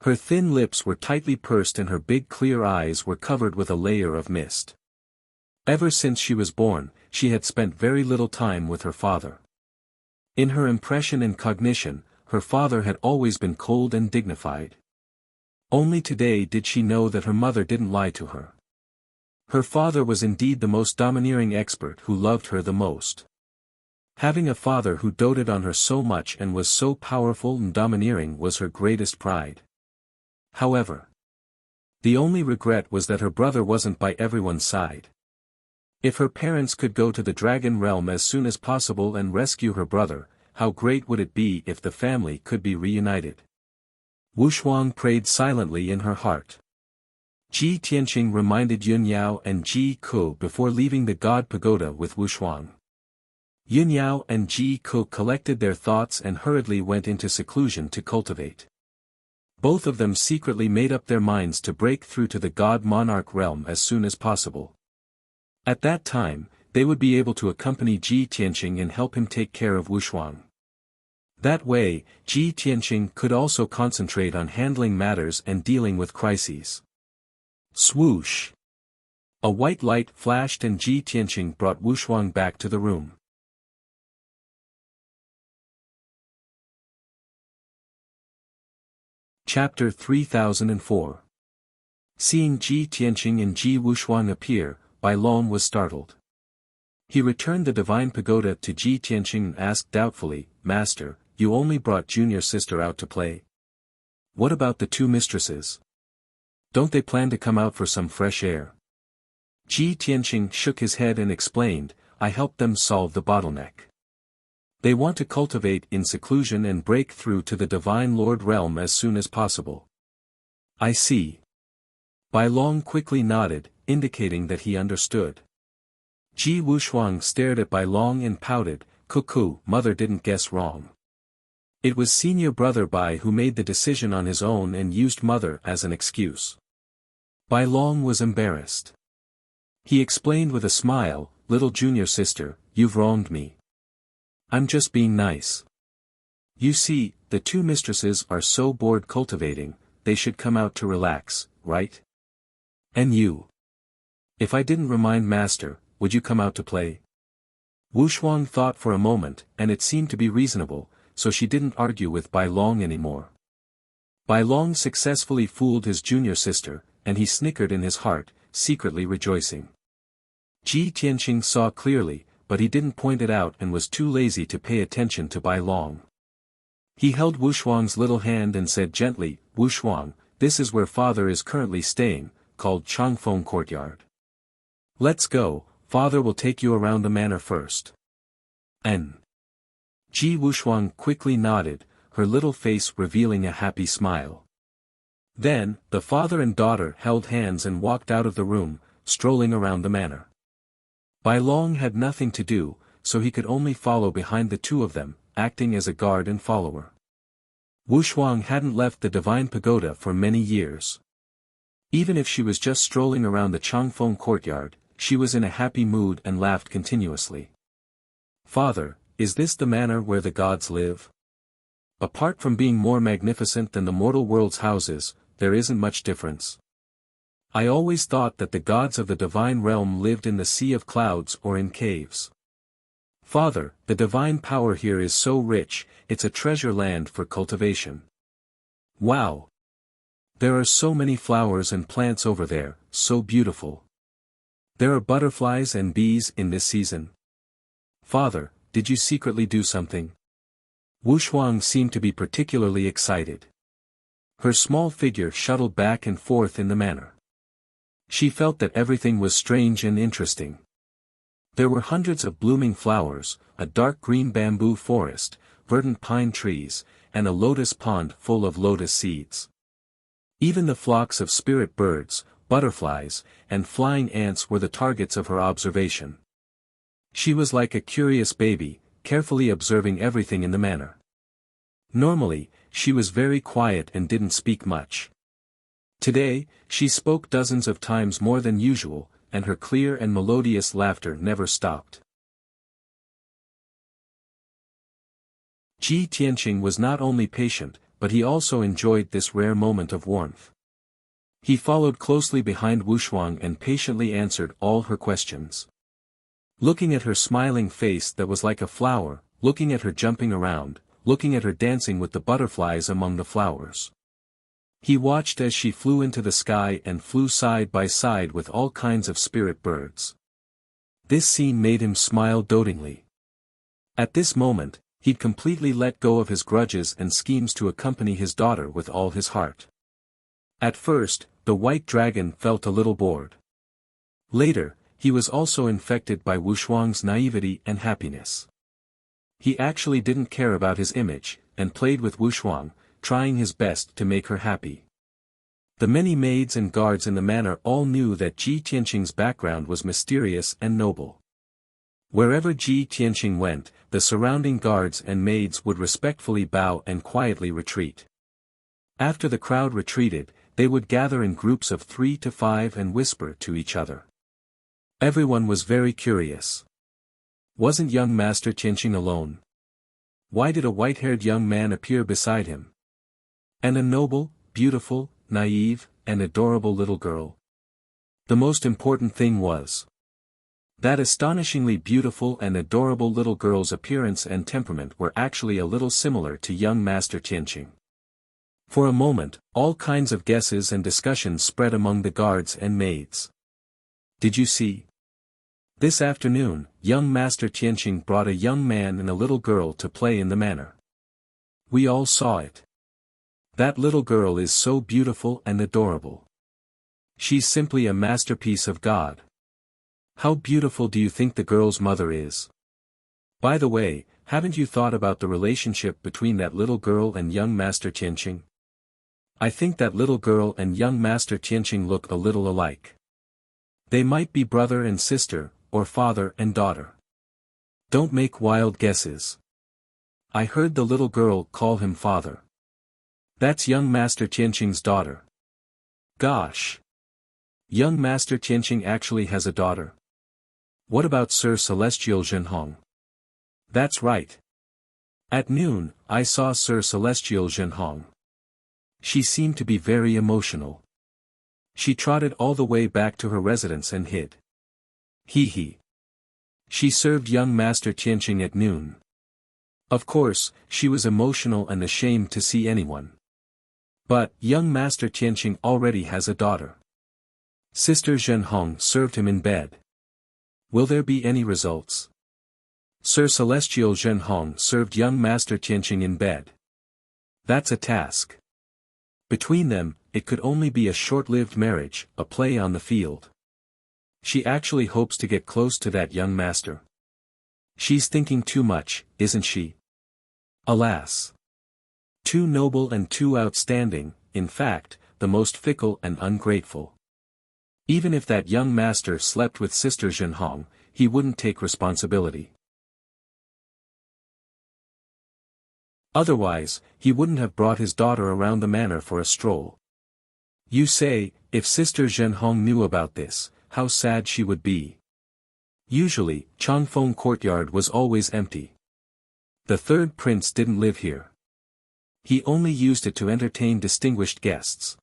Her thin lips were tightly pursed and her big clear eyes were covered with a layer of mist. Ever since she was born, she had spent very little time with her father. In her impression and cognition, her father had always been cold and dignified. Only today did she know that her mother didn't lie to her. Her father was indeed the most domineering expert who loved her the most. Having a father who doted on her so much and was so powerful and domineering was her greatest pride. However, the only regret was that her brother wasn't by everyone's side. If her parents could go to the Dragon Realm as soon as possible and rescue her brother, how great would it be if the family could be reunited? Wushuang prayed silently in her heart. Ji Tianqing reminded Yun Yao and Ji Ku before leaving the God Pagoda with Wushuang. Yun Yao and Ji Ku collected their thoughts and hurriedly went into seclusion to cultivate. Both of them secretly made up their minds to break through to the God Monarch realm as soon as possible. At that time, they would be able to accompany Ji Tianqing and help him take care of Wushuang. That way, Ji Tianqing could also concentrate on handling matters and dealing with crises. Swoosh! A white light flashed and Ji Tianqing brought Wushuang back to the room. Chapter 3004. Seeing Ji Tianqing and Ji Wushuang appear, Bai Lon was startled. He returned the divine pagoda to Ji Tianqing and asked doubtfully, "Master, you only brought junior sister out to play? What about the two mistresses? Don't they plan to come out for some fresh air? Ji Tianqing shook his head and explained, I helped them solve the bottleneck. They want to cultivate in seclusion and break through to the Divine Lord realm as soon as possible. I see. Bai Long quickly nodded, indicating that he understood. Ji Wuxuang stared at Bai Long and pouted, Cuckoo, mother didn't guess wrong. It was senior brother Bai who made the decision on his own and used mother as an excuse. Bai Long was embarrassed. He explained with a smile, little junior sister, you've wronged me. I'm just being nice. You see, the two mistresses are so bored cultivating, they should come out to relax, right? And you? If I didn't remind master, would you come out to play? Wuxuang thought for a moment, and it seemed to be reasonable, so she didn't argue with Bai Long anymore. Bai Long successfully fooled his junior sister, and he snickered in his heart, secretly rejoicing. Ji Tianqing saw clearly, but he didn't point it out and was too lazy to pay attention to Bai Long. He held Wuxuang's little hand and said gently, Wuxuang, this is where father is currently staying, called Changfeng Courtyard. Let's go, father will take you around the manor first. N. Ji Wuxuang quickly nodded, her little face revealing a happy smile. Then, the father and daughter held hands and walked out of the room, strolling around the manor. Bai Long had nothing to do, so he could only follow behind the two of them, acting as a guard and follower. Wuxuang hadn't left the Divine Pagoda for many years. Even if she was just strolling around the Changfeng Courtyard, she was in a happy mood and laughed continuously. Father, is this the manor where the gods live? Apart from being more magnificent than the mortal world's houses, there isn't much difference. I always thought that the gods of the divine realm lived in the sea of clouds or in caves. Father, the divine power here is so rich, it's a treasure land for cultivation. Wow! There are so many flowers and plants over there, so beautiful. There are butterflies and bees in this season. Father, did you secretly do something? Wuxuang seemed to be particularly excited. Her small figure shuttled back and forth in the manor. She felt that everything was strange and interesting. There were hundreds of blooming flowers, a dark green bamboo forest, verdant pine trees, and a lotus pond full of lotus seeds. Even the flocks of spirit birds, butterflies, and flying ants were the targets of her observation. She was like a curious baby, carefully observing everything in the manor. Normally, she was very quiet and didn't speak much. Today, she spoke dozens of times more than usual, and her clear and melodious laughter never stopped. Ji Tianqing was not only patient, but he also enjoyed this rare moment of warmth. He followed closely behind Wuxuang and patiently answered all her questions. Looking at her smiling face that was like a flower, looking at her jumping around, looking at her dancing with the butterflies among the flowers. He watched as she flew into the sky and flew side by side with all kinds of spirit birds. This scene made him smile dotingly. At this moment, he'd completely let go of his grudges and schemes to accompany his daughter with all his heart. At first, the white dragon felt a little bored. Later, he was also infected by Wuxuang's naivety and happiness. He actually didn't care about his image, and played with Wuxuang, trying his best to make her happy. The many maids and guards in the manor all knew that Ji Tianqing's background was mysterious and noble. Wherever Ji Tianqing went, the surrounding guards and maids would respectfully bow and quietly retreat. After the crowd retreated, they would gather in groups of 3 to 5 and whisper to each other. Everyone was very curious. Wasn't young Master Tianqing alone? Why did a white-haired young man appear beside him? And a noble, beautiful, naive, and adorable little girl. The most important thing was that astonishingly beautiful and adorable little girl's appearance and temperament were actually a little similar to young Master Tianqing. For a moment, all kinds of guesses and discussions spread among the guards and maids. Did you see? This afternoon, young Master Tianqing brought a young man and a little girl to play in the manor. We all saw it. That little girl is so beautiful and adorable. She's simply a masterpiece of God. How beautiful do you think the girl's mother is? By the way, haven't you thought about the relationship between that little girl and young Master Tianqing? I think that little girl and young Master Tianqing look a little alike. They might be brother and sister, or father and daughter. Don't make wild guesses. I heard the little girl call him father. That's young Master Tianqing's daughter. Gosh! Young Master Tianqing actually has a daughter. What about Sir Celestial Zhenhong? That's right. At noon, I saw Sir Celestial Zhenhong. She seemed to be very emotional. She trotted all the way back to her residence and hid. Hee hee. She served young Master Tianqing at noon. Of course, she was emotional and ashamed to see anyone. But, young Master Tianqing already has a daughter. Sister Zhenhong served him in bed. Will there be any results? Sir Celestial Zhenhong served young Master Tianqing in bed. That's a task. Between them, it could only be a short-lived marriage, a play on the field. She actually hopes to get close to that young master. She's thinking too much, isn't she? Alas. Too noble and too outstanding, in fact, the most fickle and ungrateful. Even if that young master slept with Sister Zhenhong, he wouldn't take responsibility. Otherwise, he wouldn't have brought his daughter around the manor for a stroll. You say, if Sister Zhenhong knew about this, how sad she would be. Usually, Changfeng courtyard was always empty. The third prince didn't live here. He only used it to entertain distinguished guests.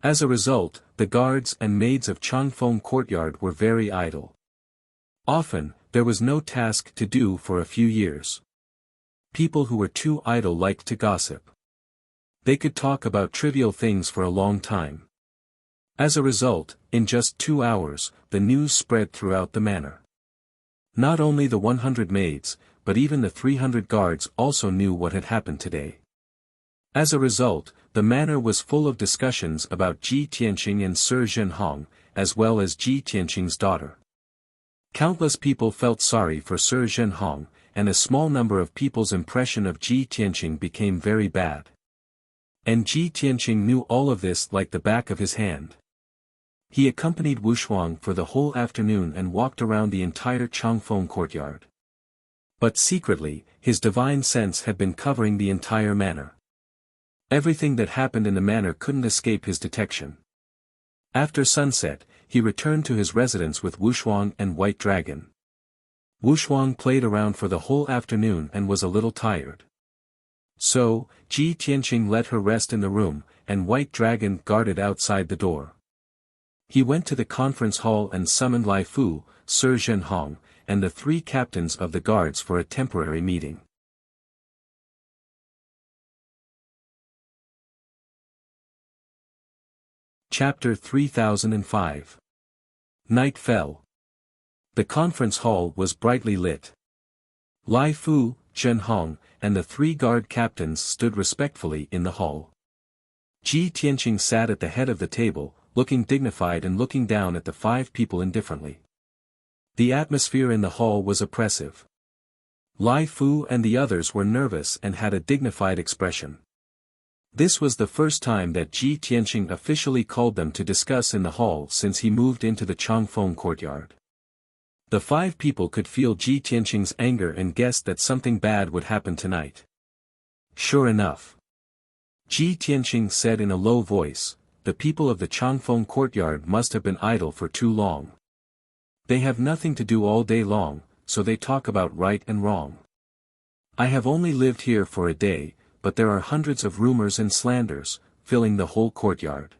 As a result, the guards and maids of Changfeng courtyard were very idle. Often, there was no task to do for a few years. People who were too idle liked to gossip. They could talk about trivial things for a long time. As a result, in just 2 hours, the news spread throughout the manor. Not only the 100 maids, but even the 300 guards also knew what had happened today. As a result, the manor was full of discussions about Ji Tianqing and Sir Zhenhong, as well as Ji Tianqing's daughter. Countless people felt sorry for Sir Zhenhong, and a small number of people's impression of Ji Tianqing became very bad. And Ji Tianqing knew all of this like the back of his hand. He accompanied Wuxia for the whole afternoon and walked around the entire Changfeng courtyard. But secretly, his divine sense had been covering the entire manor. Everything that happened in the manor couldn't escape his detection. After sunset, he returned to his residence with Wuxia and White Dragon. Wuxia played around for the whole afternoon and was a little tired. So, Ji Tianqing let her rest in the room, and White Dragon guarded outside the door. He went to the conference hall and summoned Lai Fu, Sir Zhenhong, and the 3 captains of the guards for a temporary meeting. Chapter 3005. Night fell. The conference hall was brightly lit. Lai Fu, Zhenhong, and the 3 guard captains stood respectfully in the hall. Ji Tianqing sat at the head of the table, looking dignified and looking down at the 5 people indifferently. The atmosphere in the hall was oppressive. Lai Fu and the others were nervous and had a dignified expression. This was the first time that Ji Tianqing officially called them to discuss in the hall since he moved into the Changfeng courtyard. The 5 people could feel Ji Tianqing's anger and guessed that something bad would happen tonight. Sure enough. Ji Tianqing said in a low voice, "The people of the Changfeng courtyard must have been idle for too long. They have nothing to do all day long, so they talk about right and wrong. I have only lived here for a day, but there are hundreds of rumors and slanders, filling the whole courtyard.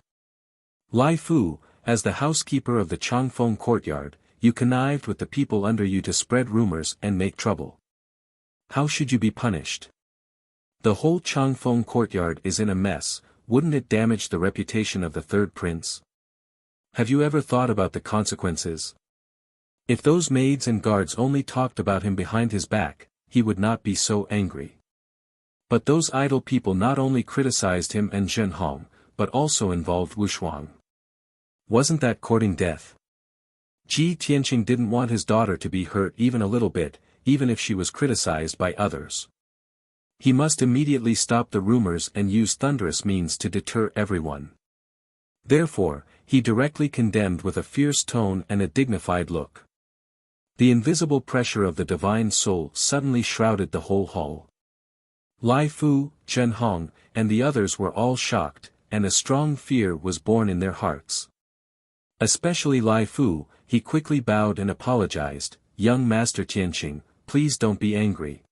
Lai Fu, as the housekeeper of the Changfeng courtyard, you connived with the people under you to spread rumors and make trouble. How should you be punished? The whole Changfeng courtyard is in a mess, wouldn't it damage the reputation of the third prince? Have you ever thought about the consequences? If those maids and guards only talked about him behind his back, he would not be so angry. But those idle people not only criticized him and Zhenhong, but also involved Wuxia. Wasn't that courting death? Ji Tianqing didn't want his daughter to be hurt even a little bit, even if she was criticized by others. He must immediately stop the rumors and use thunderous means to deter everyone. Therefore, he directly condemned with a fierce tone and a dignified look. The invisible pressure of the divine soul suddenly shrouded the whole hall. Lai Fu, Zhenhong, and the others were all shocked, and a strong fear was born in their hearts. Especially Lai Fu, he quickly bowed and apologized, "Young Master Tianqing, please don't be angry.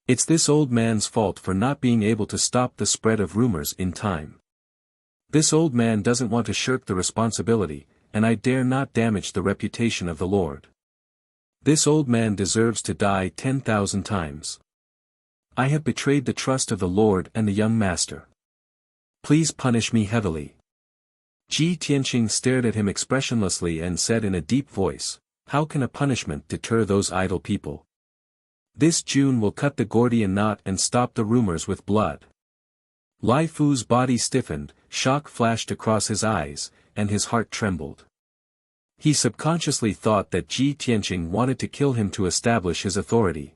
It's this old man's fault for not being able to stop the spread of rumors in time. This old man doesn't want to shirk the responsibility, and I dare not damage the reputation of the Lord. This old man deserves to die 10,000 times. I have betrayed the trust of the Lord and the young master. Please punish me heavily." Ji Tianqing stared at him expressionlessly and said in a deep voice, "How can a punishment deter those idle people? This June will cut the Gordian knot and stop the rumors with blood." Lai Fu's body stiffened, shock flashed across his eyes, and his heart trembled. He subconsciously thought that Ji Tianqing wanted to kill him to establish his authority.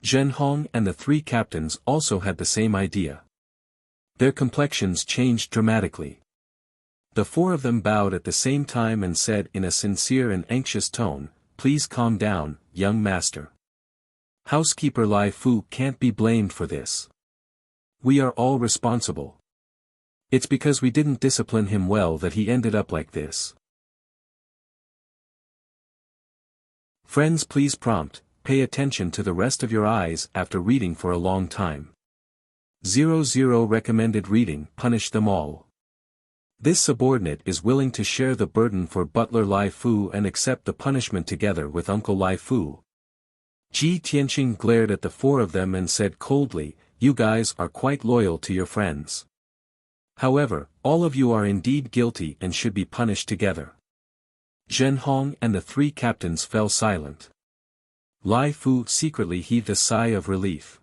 Zhenhong and the three captains also had the same idea. Their complexions changed dramatically. The four of them bowed at the same time and said in a sincere and anxious tone, "Please calm down, young master. Housekeeper Lai Fu can't be blamed for this. We are all responsible. It's because we didn't discipline him well that he ended up like this." Friends, please pay attention to the rest of your eyes after reading for a long time. 00 recommended reading, Punish Them All. This subordinate is willing to share the burden for butler Lai Fu and accept the punishment together with Uncle Lai Fu. Ji Tianqing glared at the four of them and said coldly, "You guys are quite loyal to your friends. However, all of you are indeed guilty and should be punished together." Zhenhong and the three captains fell silent. Lai Fu secretly heaved a sigh of relief.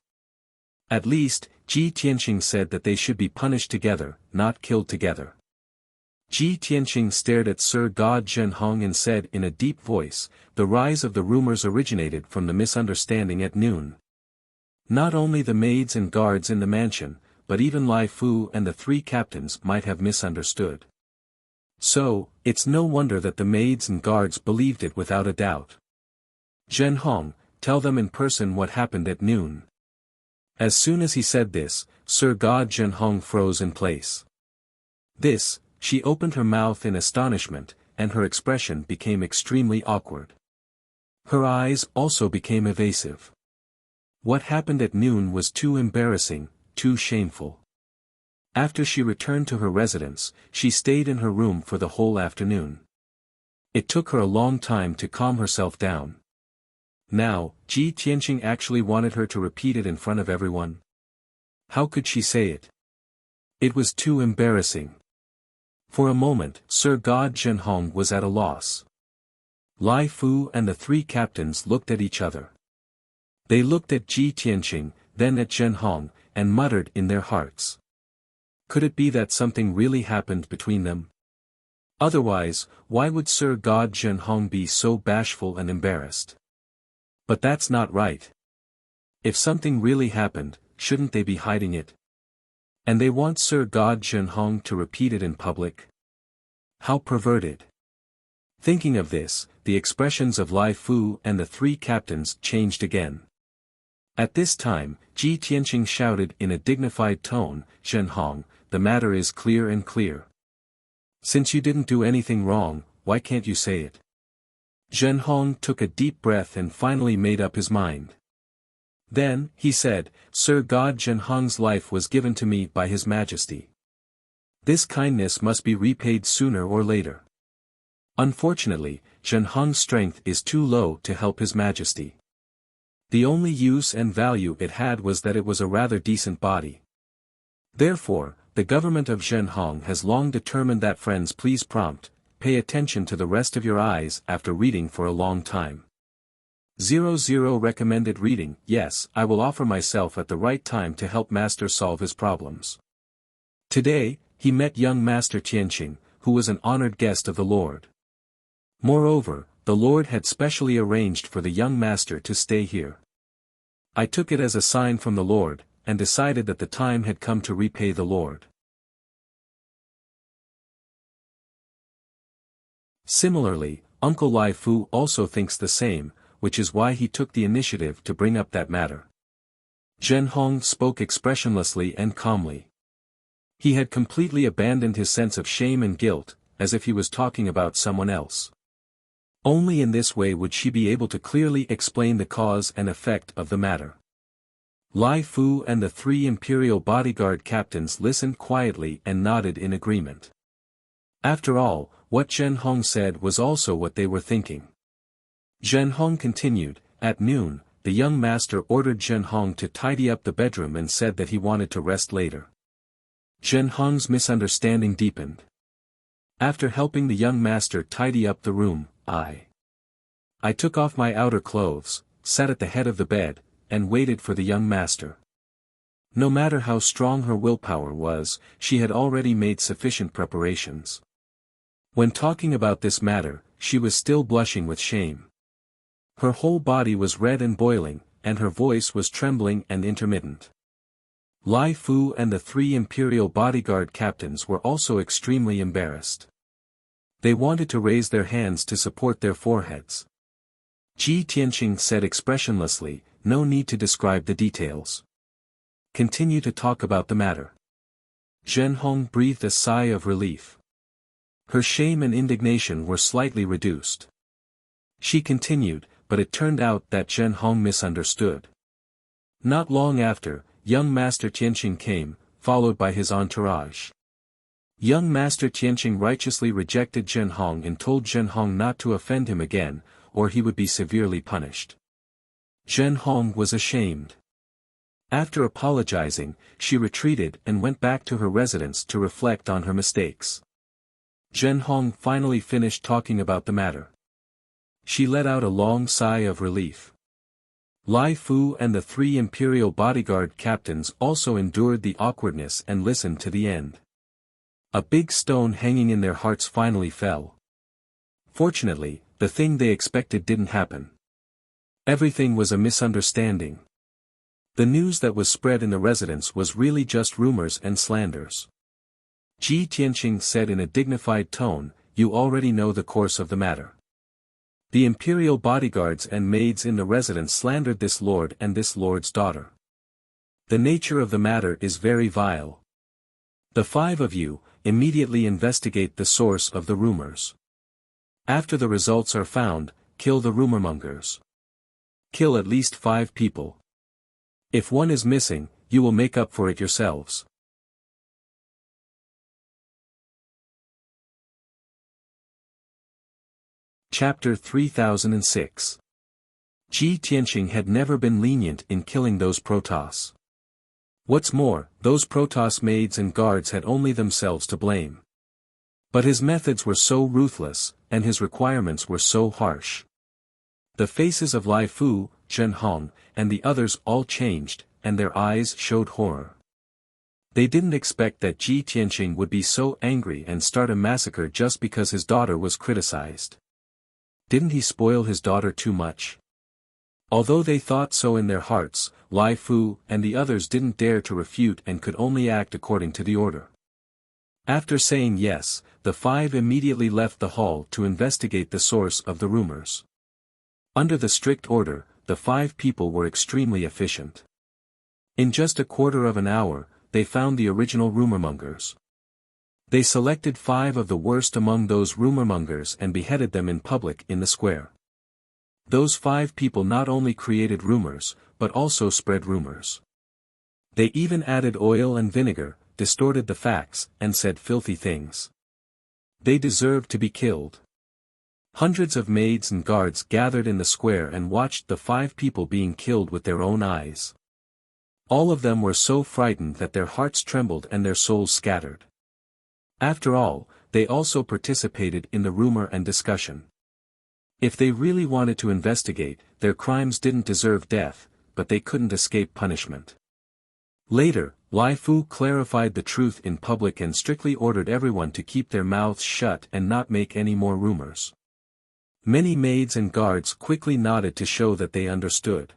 At least, Ji Tianqing said that they should be punished together, not killed together. Ji Tianqing stared at Sir God Zhenhong and said in a deep voice, "The rise of the rumors originated from the misunderstanding at noon. Not only the maids and guards in the mansion, but even Lai Fu and the three captains might have misunderstood. So, it's no wonder that the maids and guards believed it without a doubt. Zhenhong, tell them in person what happened at noon." As soon as he said this, Sir God Zhenhong froze in place. She opened her mouth in astonishment, and her expression became extremely awkward. Her eyes also became evasive. What happened at noon was too embarrassing, too shameful. After she returned to her residence, she stayed in her room for the whole afternoon. It took her a long time to calm herself down. Now, Ji Tianqing actually wanted her to repeat it in front of everyone. How could she say it? It was too embarrassing. For a moment, Sir God Zhenhong was at a loss. Lai Fu and the three captains looked at each other. They looked at Ji Tianqing, then at Zhenhong, and muttered in their hearts. Could it be that something really happened between them? Otherwise, why would Sir God Zhenhong be so bashful and embarrassed? But that's not right. If something really happened, shouldn't they be hiding it? And they want Sir God Zhenhong to repeat it in public? How perverted. Thinking of this, the expressions of Lai Fu and the three captains changed again. At this time, Ji Tianqing shouted in a dignified tone, "Zhenhong, the matter is clear and clear. Since you didn't do anything wrong, why can't you say it?" Zhenhong took a deep breath and finally made up his mind. Then, he said, "Sir God Zhenhong's life was given to me by His Majesty. This kindness must be repaid sooner or later. Unfortunately, Zhenhong's strength is too low to help His Majesty. The only use and value it had was that it was a rather decent body. Therefore, the government of Zhenhong has long determined that friends please pay attention to the rest of your eyes after reading for a long time. 00 recommended reading. Yes, I will offer myself at the right time to help Master solve his problems. Today, he met young Master Tianqing, who was an honored guest of the Lord. Moreover, the Lord had specially arranged for the young Master to stay here. I took it as a sign from the Lord, and decided that the time had come to repay the Lord. Similarly, Uncle Lai Fu also thinks the same, which is why he took the initiative to bring up that matter. Zhen Hong spoke expressionlessly and calmly. He had completely abandoned his sense of shame and guilt, as if he was talking about someone else. Only in this way would she be able to clearly explain the cause and effect of the matter. Lai Fu and the 3 imperial bodyguard captains listened quietly and nodded in agreement. After all, what Zhen Hong said was also what they were thinking. Zhen Hong continued. At noon, the young master ordered Zhen Hong to tidy up the bedroom and said that he wanted to rest later. Zhen Hong's misunderstanding deepened. After helping the young master tidy up the room, I took off my outer clothes, sat at the head of the bed, and waited for the young master. No matter how strong her willpower was, she had already made sufficient preparations. When talking about this matter, she was still blushing with shame. Her whole body was red and boiling, and her voice was trembling and intermittent. Lai Fu and the 3 imperial bodyguard captains were also extremely embarrassed. They wanted to raise their hands to support their foreheads. Ji Tianqing said expressionlessly, "No need to describe the details. Continue to talk about the matter." Zhen Hong breathed a sigh of relief. Her shame and indignation were slightly reduced. She continued, but it turned out that Zhen Hong misunderstood. Not long after, young Master Tianqing came, followed by his entourage. Young Master Tianqing righteously rejected Zhen Hong and told Zhen Hong not to offend him again, or he would be severely punished. Zhen Hong was ashamed. After apologizing, she retreated and went back to her residence to reflect on her mistakes. Zhen Hong finally finished talking about the matter. She let out a long sigh of relief. Lai Fu and the 3 imperial bodyguard captains also endured the awkwardness and listened to the end. A big stone hanging in their hearts finally fell. Fortunately, the thing they expected didn't happen. Everything was a misunderstanding. The news that was spread in the residence was really just rumors and slanders. Ji Tianqing said in a dignified tone, "You already know the course of the matter. The imperial bodyguards and maids in the residence slandered this lord and this lord's daughter. The nature of the matter is very vile. The 5 of you, immediately investigate the source of the rumors. After the results are found, kill the rumormongers. Kill at least 5 people. If one is missing, you will make up for it yourselves." Chapter 3006. Ji Tianqing had never been lenient in killing those Protoss. What's more, those Protoss maids and guards had only themselves to blame. But his methods were so ruthless, and his requirements were so harsh. The faces of Lai Fu, Zhen Hong, and the others all changed, and their eyes showed horror. They didn't expect that Ji Tianqing would be so angry and start a massacre just because his daughter was criticized. Didn't he spoil his daughter too much? Although they thought so in their hearts, Lai Fu and the others didn't dare to refute and could only act according to the order. After saying yes, the 5 immediately left the hall to investigate the source of the rumors. Under the strict order, the 5 people were extremely efficient. In just a quarter of an hour, they found the original rumormongers. They selected 5 of the worst among those rumormongers and beheaded them in public in the square. Those 5 people not only created rumors, but also spread rumors. They even added oil and vinegar, distorted the facts, and said filthy things. They deserved to be killed. Hundreds of maids and guards gathered in the square and watched the 5 people being killed with their own eyes. All of them were so frightened that their hearts trembled and their souls scattered. After all, they also participated in the rumor and discussion. If they really wanted to investigate, their crimes didn't deserve death, but they couldn't escape punishment. Later, Lai Fu clarified the truth in public and strictly ordered everyone to keep their mouths shut and not make any more rumors. Many maids and guards quickly nodded to show that they understood.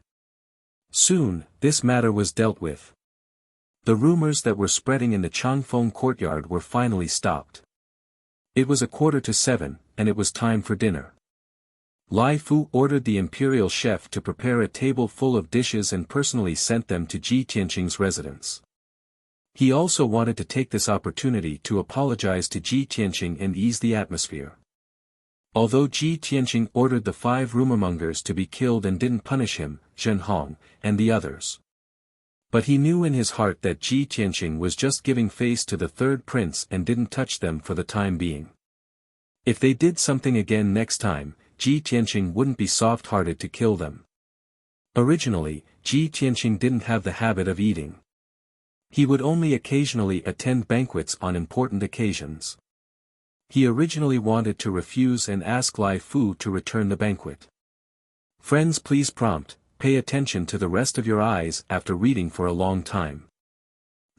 Soon, this matter was dealt with. The rumors that were spreading in the Changfeng courtyard were finally stopped. It was 6:45, and it was time for dinner. Lai Fu ordered the imperial chef to prepare a table full of dishes and personally sent them to Ji Tianqing's residence. He also wanted to take this opportunity to apologize to Ji Tianqing and ease the atmosphere. Although Ji Tianqing ordered the 5 rumormongers to be killed and didn't punish him, Zhen Hong, and the others. But he knew in his heart that Ji Tianqing was just giving face to the third prince and didn't touch them for the time being. If they did something again next time, Ji Tianqing wouldn't be soft-hearted to kill them. Originally, Ji Tianqing didn't have the habit of eating. He would only occasionally attend banquets on important occasions. He originally wanted to refuse and ask Lai Fu to return the banquet. Friends, please prompt, pay attention to the rest of your eyes after reading for a long time.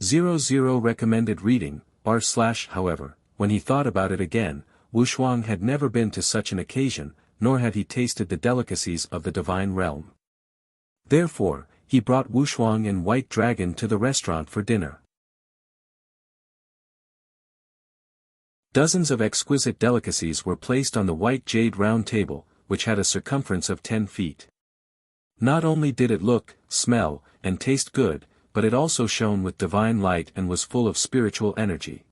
00 recommended reading, however, when he thought about it again, Wuxia had never been to such an occasion, nor had he tasted the delicacies of the divine realm. Therefore, he brought Wuxia and White Dragon to the restaurant for dinner. Dozens of exquisite delicacies were placed on the white jade round table, which had a circumference of 10 feet. Not only did it look, smell, and taste good, but it also shone with divine light and was full of spiritual energy.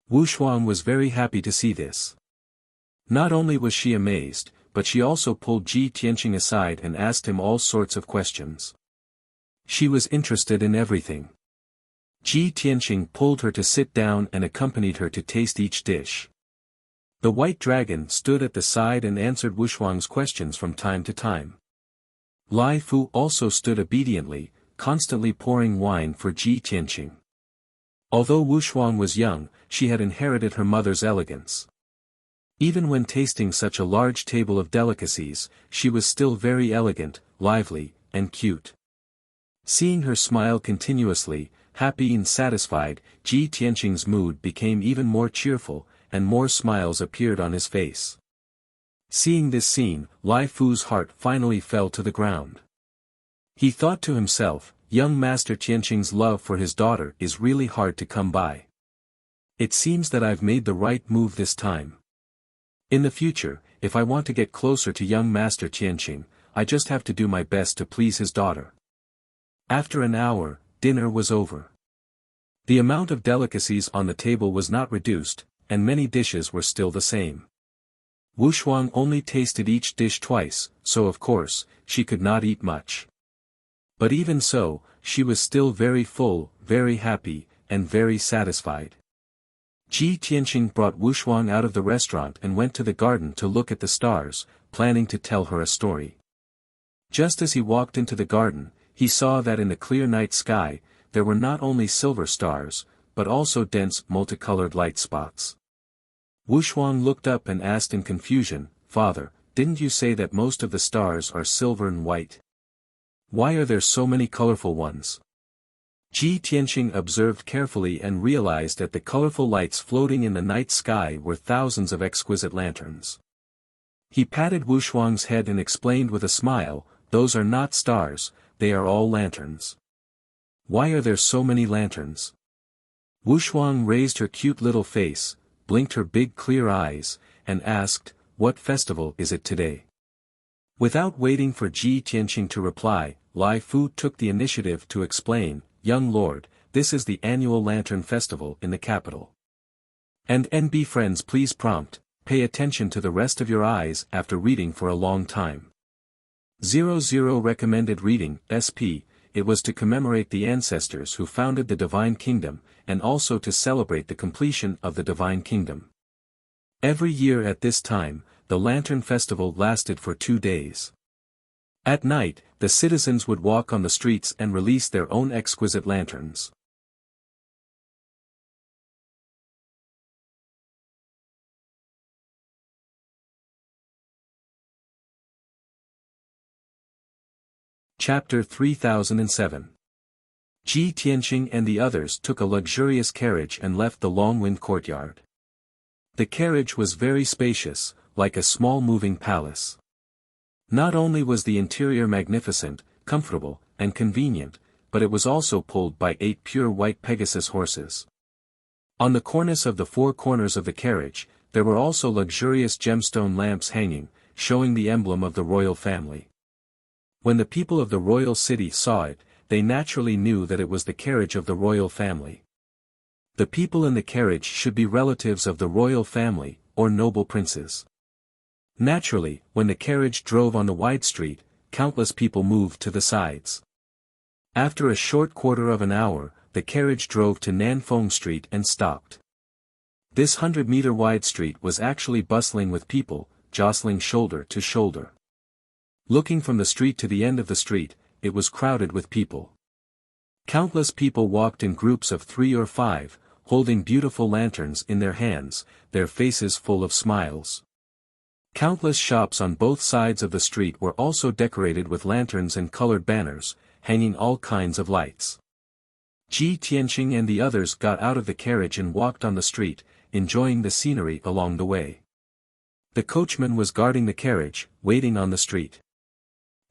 Wuxia was very happy to see this. Not only was she amazed, but she also pulled Ji Tianqing aside and asked him all sorts of questions. She was interested in everything. Ji Tianqing pulled her to sit down and accompanied her to taste each dish. The White Dragon stood at the side and answered Wuxia's questions from time to time. Lai Fu also stood obediently, constantly pouring wine for Ji Tianqing. Although Wuxia was young, she had inherited her mother's elegance. Even when tasting such a large table of delicacies, she was still very elegant, lively, and cute. Seeing her smile continuously, happy and satisfied, Ji Tianqing's mood became even more cheerful, and more smiles appeared on his face. Seeing this scene, Lai Fu's heart finally fell to the ground. He thought to himself, young Master Tianqing's love for his daughter is really hard to come by. It seems that I've made the right move this time. In the future, if I want to get closer to young Master Tianqing, I just have to do my best to please his daughter. After an hour, dinner was over. The amount of delicacies on the table was not reduced, and many dishes were still the same. Wuxia only tasted each dish twice, so of course, she could not eat much. But even so, she was still very full, very happy, and very satisfied. Ji Tianqing brought Wuxia out of the restaurant and went to the garden to look at the stars, planning to tell her a story. Just as he walked into the garden, he saw that in the clear night sky, there were not only silver stars, but also dense multicolored light spots. Wuxia looked up and asked in confusion, "Father, didn't you say that most of the stars are silver and white? Why are there so many colorful ones?" Ji Tianqing observed carefully and realized that the colorful lights floating in the night sky were thousands of exquisite lanterns. He patted Wuxia's head and explained with a smile, "Those are not stars, they are all lanterns." "Why are there so many lanterns?" Wuxia raised her cute little face, blinked her big clear eyes, and asked, "What festival is it today?" Without waiting for Ji Tianqing to reply, Lai Fu took the initiative to explain, "Young lord, this is the annual Lantern Festival in the capital. And NB friends, please prompt, pay attention to the rest of your eyes after reading for a long time. 00 recommended reading, SP, it was to commemorate the ancestors who founded the Divine Kingdom, and also to celebrate the completion of the Divine Kingdom. Every year at this time, the Lantern Festival lasted for 2 days. At night, the citizens would walk on the streets and release their own exquisite lanterns. Chapter 3007. Ji Tianqing and the others took a luxurious carriage and left the long-wind courtyard. The carriage was very spacious, like a small moving palace. Not only was the interior magnificent, comfortable, and convenient, but it was also pulled by 8 pure white Pegasus horses. On the cornice of the 4 corners of the carriage, there were also luxurious gemstone lamps hanging, showing the emblem of the royal family. When the people of the royal city saw it, they naturally knew that it was the carriage of the royal family. The people in the carriage should be relatives of the royal family, or noble princes. Naturally, when the carriage drove on the wide street, countless people moved to the sides. After a short quarter of an hour, the carriage drove to Nanfeng Street and stopped. This 100-meter wide street was actually bustling with people, jostling shoulder to shoulder. Looking from the street to the end of the street, it was crowded with people. Countless people walked in groups of 3 or 5, holding beautiful lanterns in their hands, their faces full of smiles. Countless shops on both sides of the street were also decorated with lanterns and colored banners, hanging all kinds of lights. Ji Tianqing and the others got out of the carriage and walked on the street, enjoying the scenery along the way. The coachman was guarding the carriage, waiting on the street.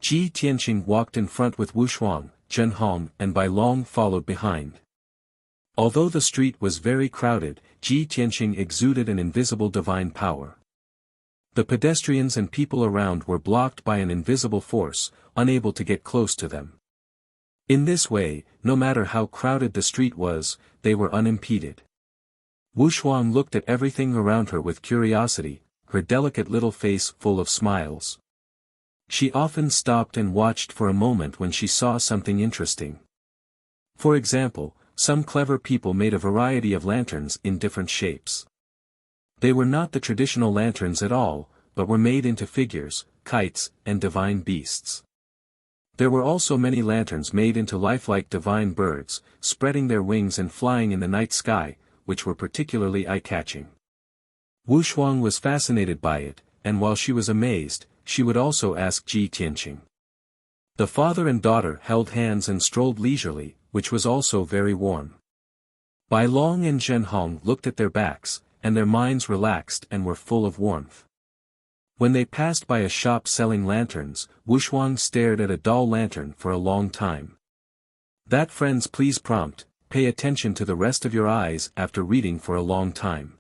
Ji Tianqing walked in front with Wu Shuang, Zhen Hong and Bai Long followed behind. Although the street was very crowded, Ji Tianqing exuded an invisible divine power. The pedestrians and people around were blocked by an invisible force, unable to get close to them. In this way, no matter how crowded the street was, they were unimpeded. Wu Shuang looked at everything around her with curiosity, her delicate little face full of smiles. She often stopped and watched for a moment when she saw something interesting. For example, some clever people made a variety of lanterns in different shapes. They were not the traditional lanterns at all, but were made into figures, kites, and divine beasts. There were also many lanterns made into lifelike divine birds, spreading their wings and flying in the night sky, which were particularly eye-catching. Wu Shuang was fascinated by it, and while she was amazed, she would also ask Ji Tianqing. The father and daughter held hands and strolled leisurely, which was also very warm. Bai Long and Zhen Hong looked at their backs, and their minds relaxed and were full of warmth. When they passed by a shop selling lanterns, Wu Shuang stared at a doll lantern for a long time. That friends please prompt, pay attention to the rest of your eyes after reading for a long time.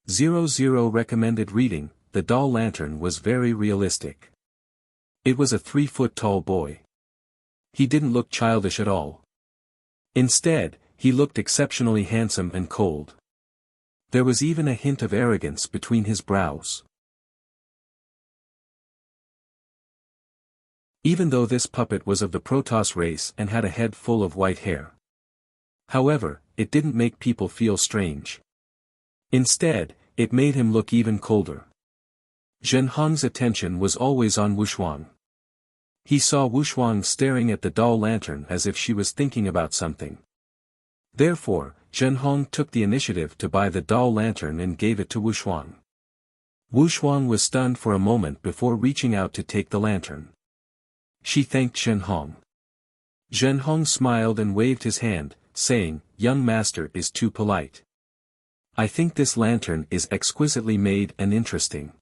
00 recommended reading. The doll lantern was very realistic. It was a 3-foot-tall boy. He didn't look childish at all. Instead, he looked exceptionally handsome and cold. There was even a hint of arrogance between his brows. Even though this puppet was of the Protoss race and had a head full of white hair. However, it didn't make people feel strange. Instead, it made him look even colder. Zhen Hong's attention was always on Wu Shuang. He saw Wu Shuang staring at the doll lantern as if she was thinking about something. Therefore, Zhen Hong took the initiative to buy the doll lantern and gave it to Wu Shuang. Wu Shuang was stunned for a moment before reaching out to take the lantern. She thanked Zhen Hong. Zhen Hong smiled and waved his hand, saying, "Young master is too polite. I think this lantern is exquisitely made and interesting.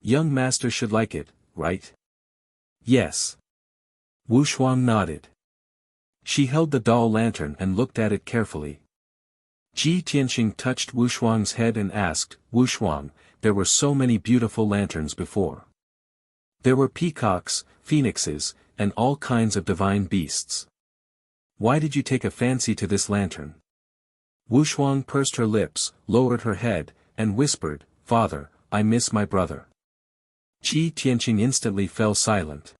Young master should like it, right?" "Yes." Wu Shuang nodded. She held the doll lantern and looked at it carefully. Ji Tianqing touched Wu Shuang's head and asked, "Wu Shuang, there were so many beautiful lanterns before. There were peacocks, phoenixes, and all kinds of divine beasts. Why did you take a fancy to this lantern?" Wu Shuang pursed her lips, lowered her head, and whispered, "Father, I miss my brother." Ji Tianqing instantly fell silent.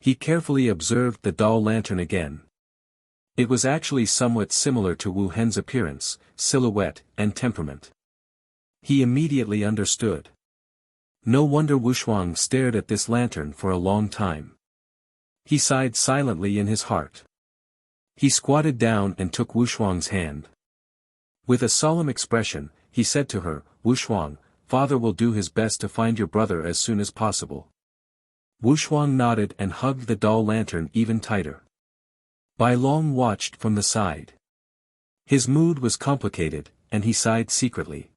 He carefully observed the doll lantern again. It was actually somewhat similar to Wu Hen's appearance, silhouette, and temperament. He immediately understood. No wonder Wu Shuang stared at this lantern for a long time. He sighed silently in his heart. He squatted down and took Wu Shuang's hand. With a solemn expression, he said to her, "Wu Shuang, father will do his best to find your brother as soon as possible. Wuxia nodded and hugged the doll lantern even tighter. Bai Long watched from the side. His mood was complicated, and he sighed secretly.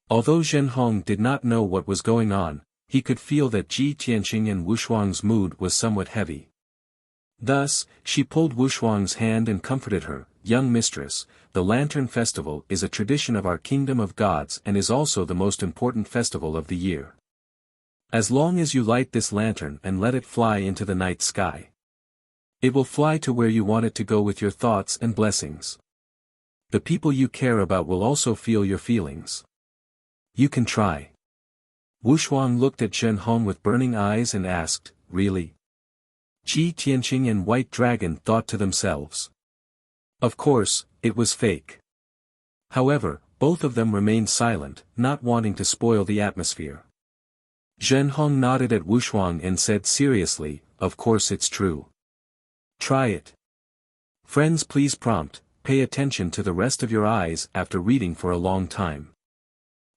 Although Zhenhong did not know what was going on, he could feel that Ji Tianqing and Wuxuang's mood was somewhat heavy. Thus, she pulled Wuxuang's hand and comforted her, "Young mistress, the Lantern Festival is a tradition of our Kingdom of Gods and is also the most important festival of the year. As long as you light this lantern and let it fly into the night sky, it will fly to where you want it to go with your thoughts and blessings. The people you care about will also feel your feelings. You can try." Wuxuang looked at Zhenhong with burning eyes and asked, "Really?" Ji Tianqing and White Dragon thought to themselves. Of course, it was fake. However, both of them remained silent, not wanting to spoil the atmosphere. Zhenhong nodded at Wuxuang and said seriously, "Of course it's true. Try it." Friends, please pay attention to the rest of your eyes after reading for a long time.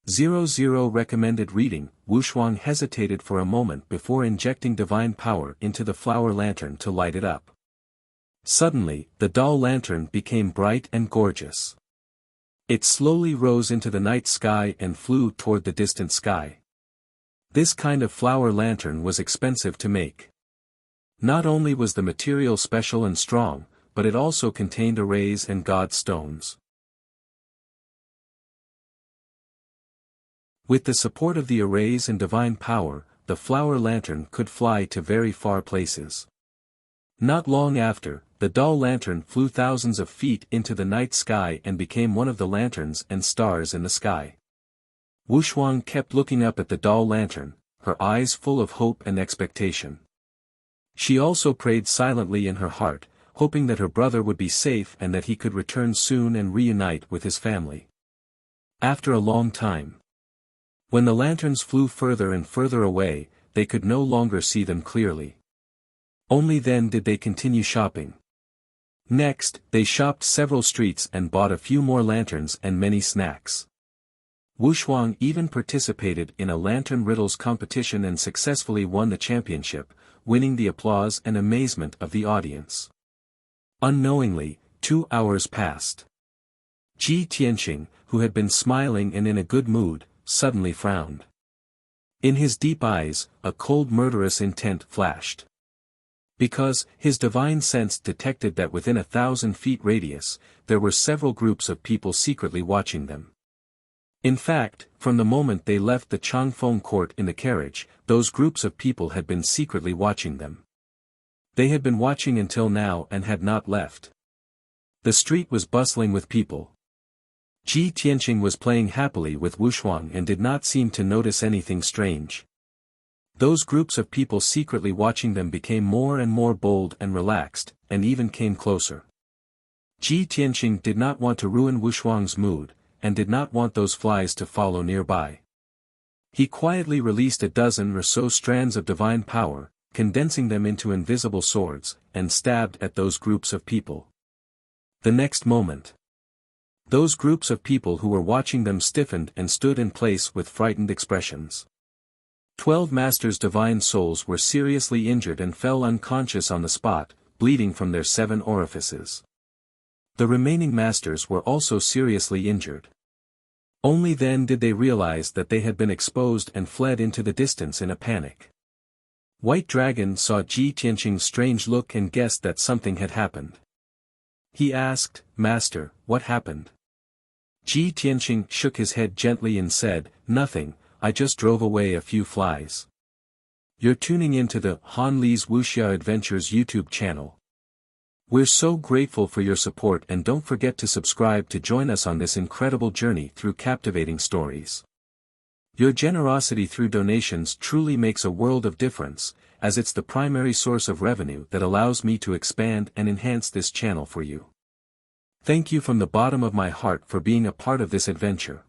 00 recommended reading. Wuxuang hesitated for a moment before injecting divine power into the flower lantern to light it up. Suddenly, the doll lantern became bright and gorgeous. It slowly rose into the night sky and flew toward the distant sky. This kind of flower lantern was expensive to make. Not only was the material special and strong, but it also contained arrays and god stones. With the support of the arrays and divine power, the flower lantern could fly to very far places. Not long after, the doll lantern flew thousands of feet into the night sky and became one of the lanterns and stars in the sky. Wuxuang kept looking up at the doll lantern, her eyes full of hope and expectation. She also prayed silently in her heart, hoping that her brother would be safe and that he could return soon and reunite with his family. After a long time, when the lanterns flew further and further away, they could no longer see them clearly. Only then did they continue shopping. Next, they shopped several streets and bought a few more lanterns and many snacks. Wuxuang even participated in a lantern riddles competition and successfully won the championship, winning the applause and amazement of the audience. Unknowingly, 2 hours passed. Ji Tianqing, who had been smiling and in a good mood, suddenly frowned. In his deep eyes, a cold murderous intent flashed. Because, his divine sense detected that within 1,000 feet radius, there were several groups of people secretly watching them. In fact, from the moment they left the Changfeng court in the carriage, those groups of people had been secretly watching them. They had been watching until now and had not left. The street was bustling with people. Ji Tianqing was playing happily with Wuxuang and did not seem to notice anything strange. Those groups of people secretly watching them became more and more bold and relaxed, and even came closer. Ji Tianqing did not want to ruin Wuxuang's mood, and did not want those flies to follow nearby. He quietly released a dozen or so strands of divine power, condensing them into invisible swords, and stabbed at those groups of people. The next moment, those groups of people who were watching them stiffened and stood in place with frightened expressions. 12 masters' divine souls were seriously injured and fell unconscious on the spot, bleeding from their 7 orifices. The remaining masters were also seriously injured. Only then did they realize that they had been exposed and fled into the distance in a panic. White Dragon saw Ji Tianqing's strange look and guessed that something had happened. He asked, "Master, what happened?" Ji Tianqing shook his head gently and said, "Nothing, I just drove away a few flies." You're tuning into the Han Li's Wuxia Adventures YouTube channel. We're so grateful for your support, and don't forget to subscribe to join us on this incredible journey through captivating stories. Your generosity through donations truly makes a world of difference, as it's the primary source of revenue that allows me to expand and enhance this channel for you. Thank you from the bottom of my heart for being a part of this adventure.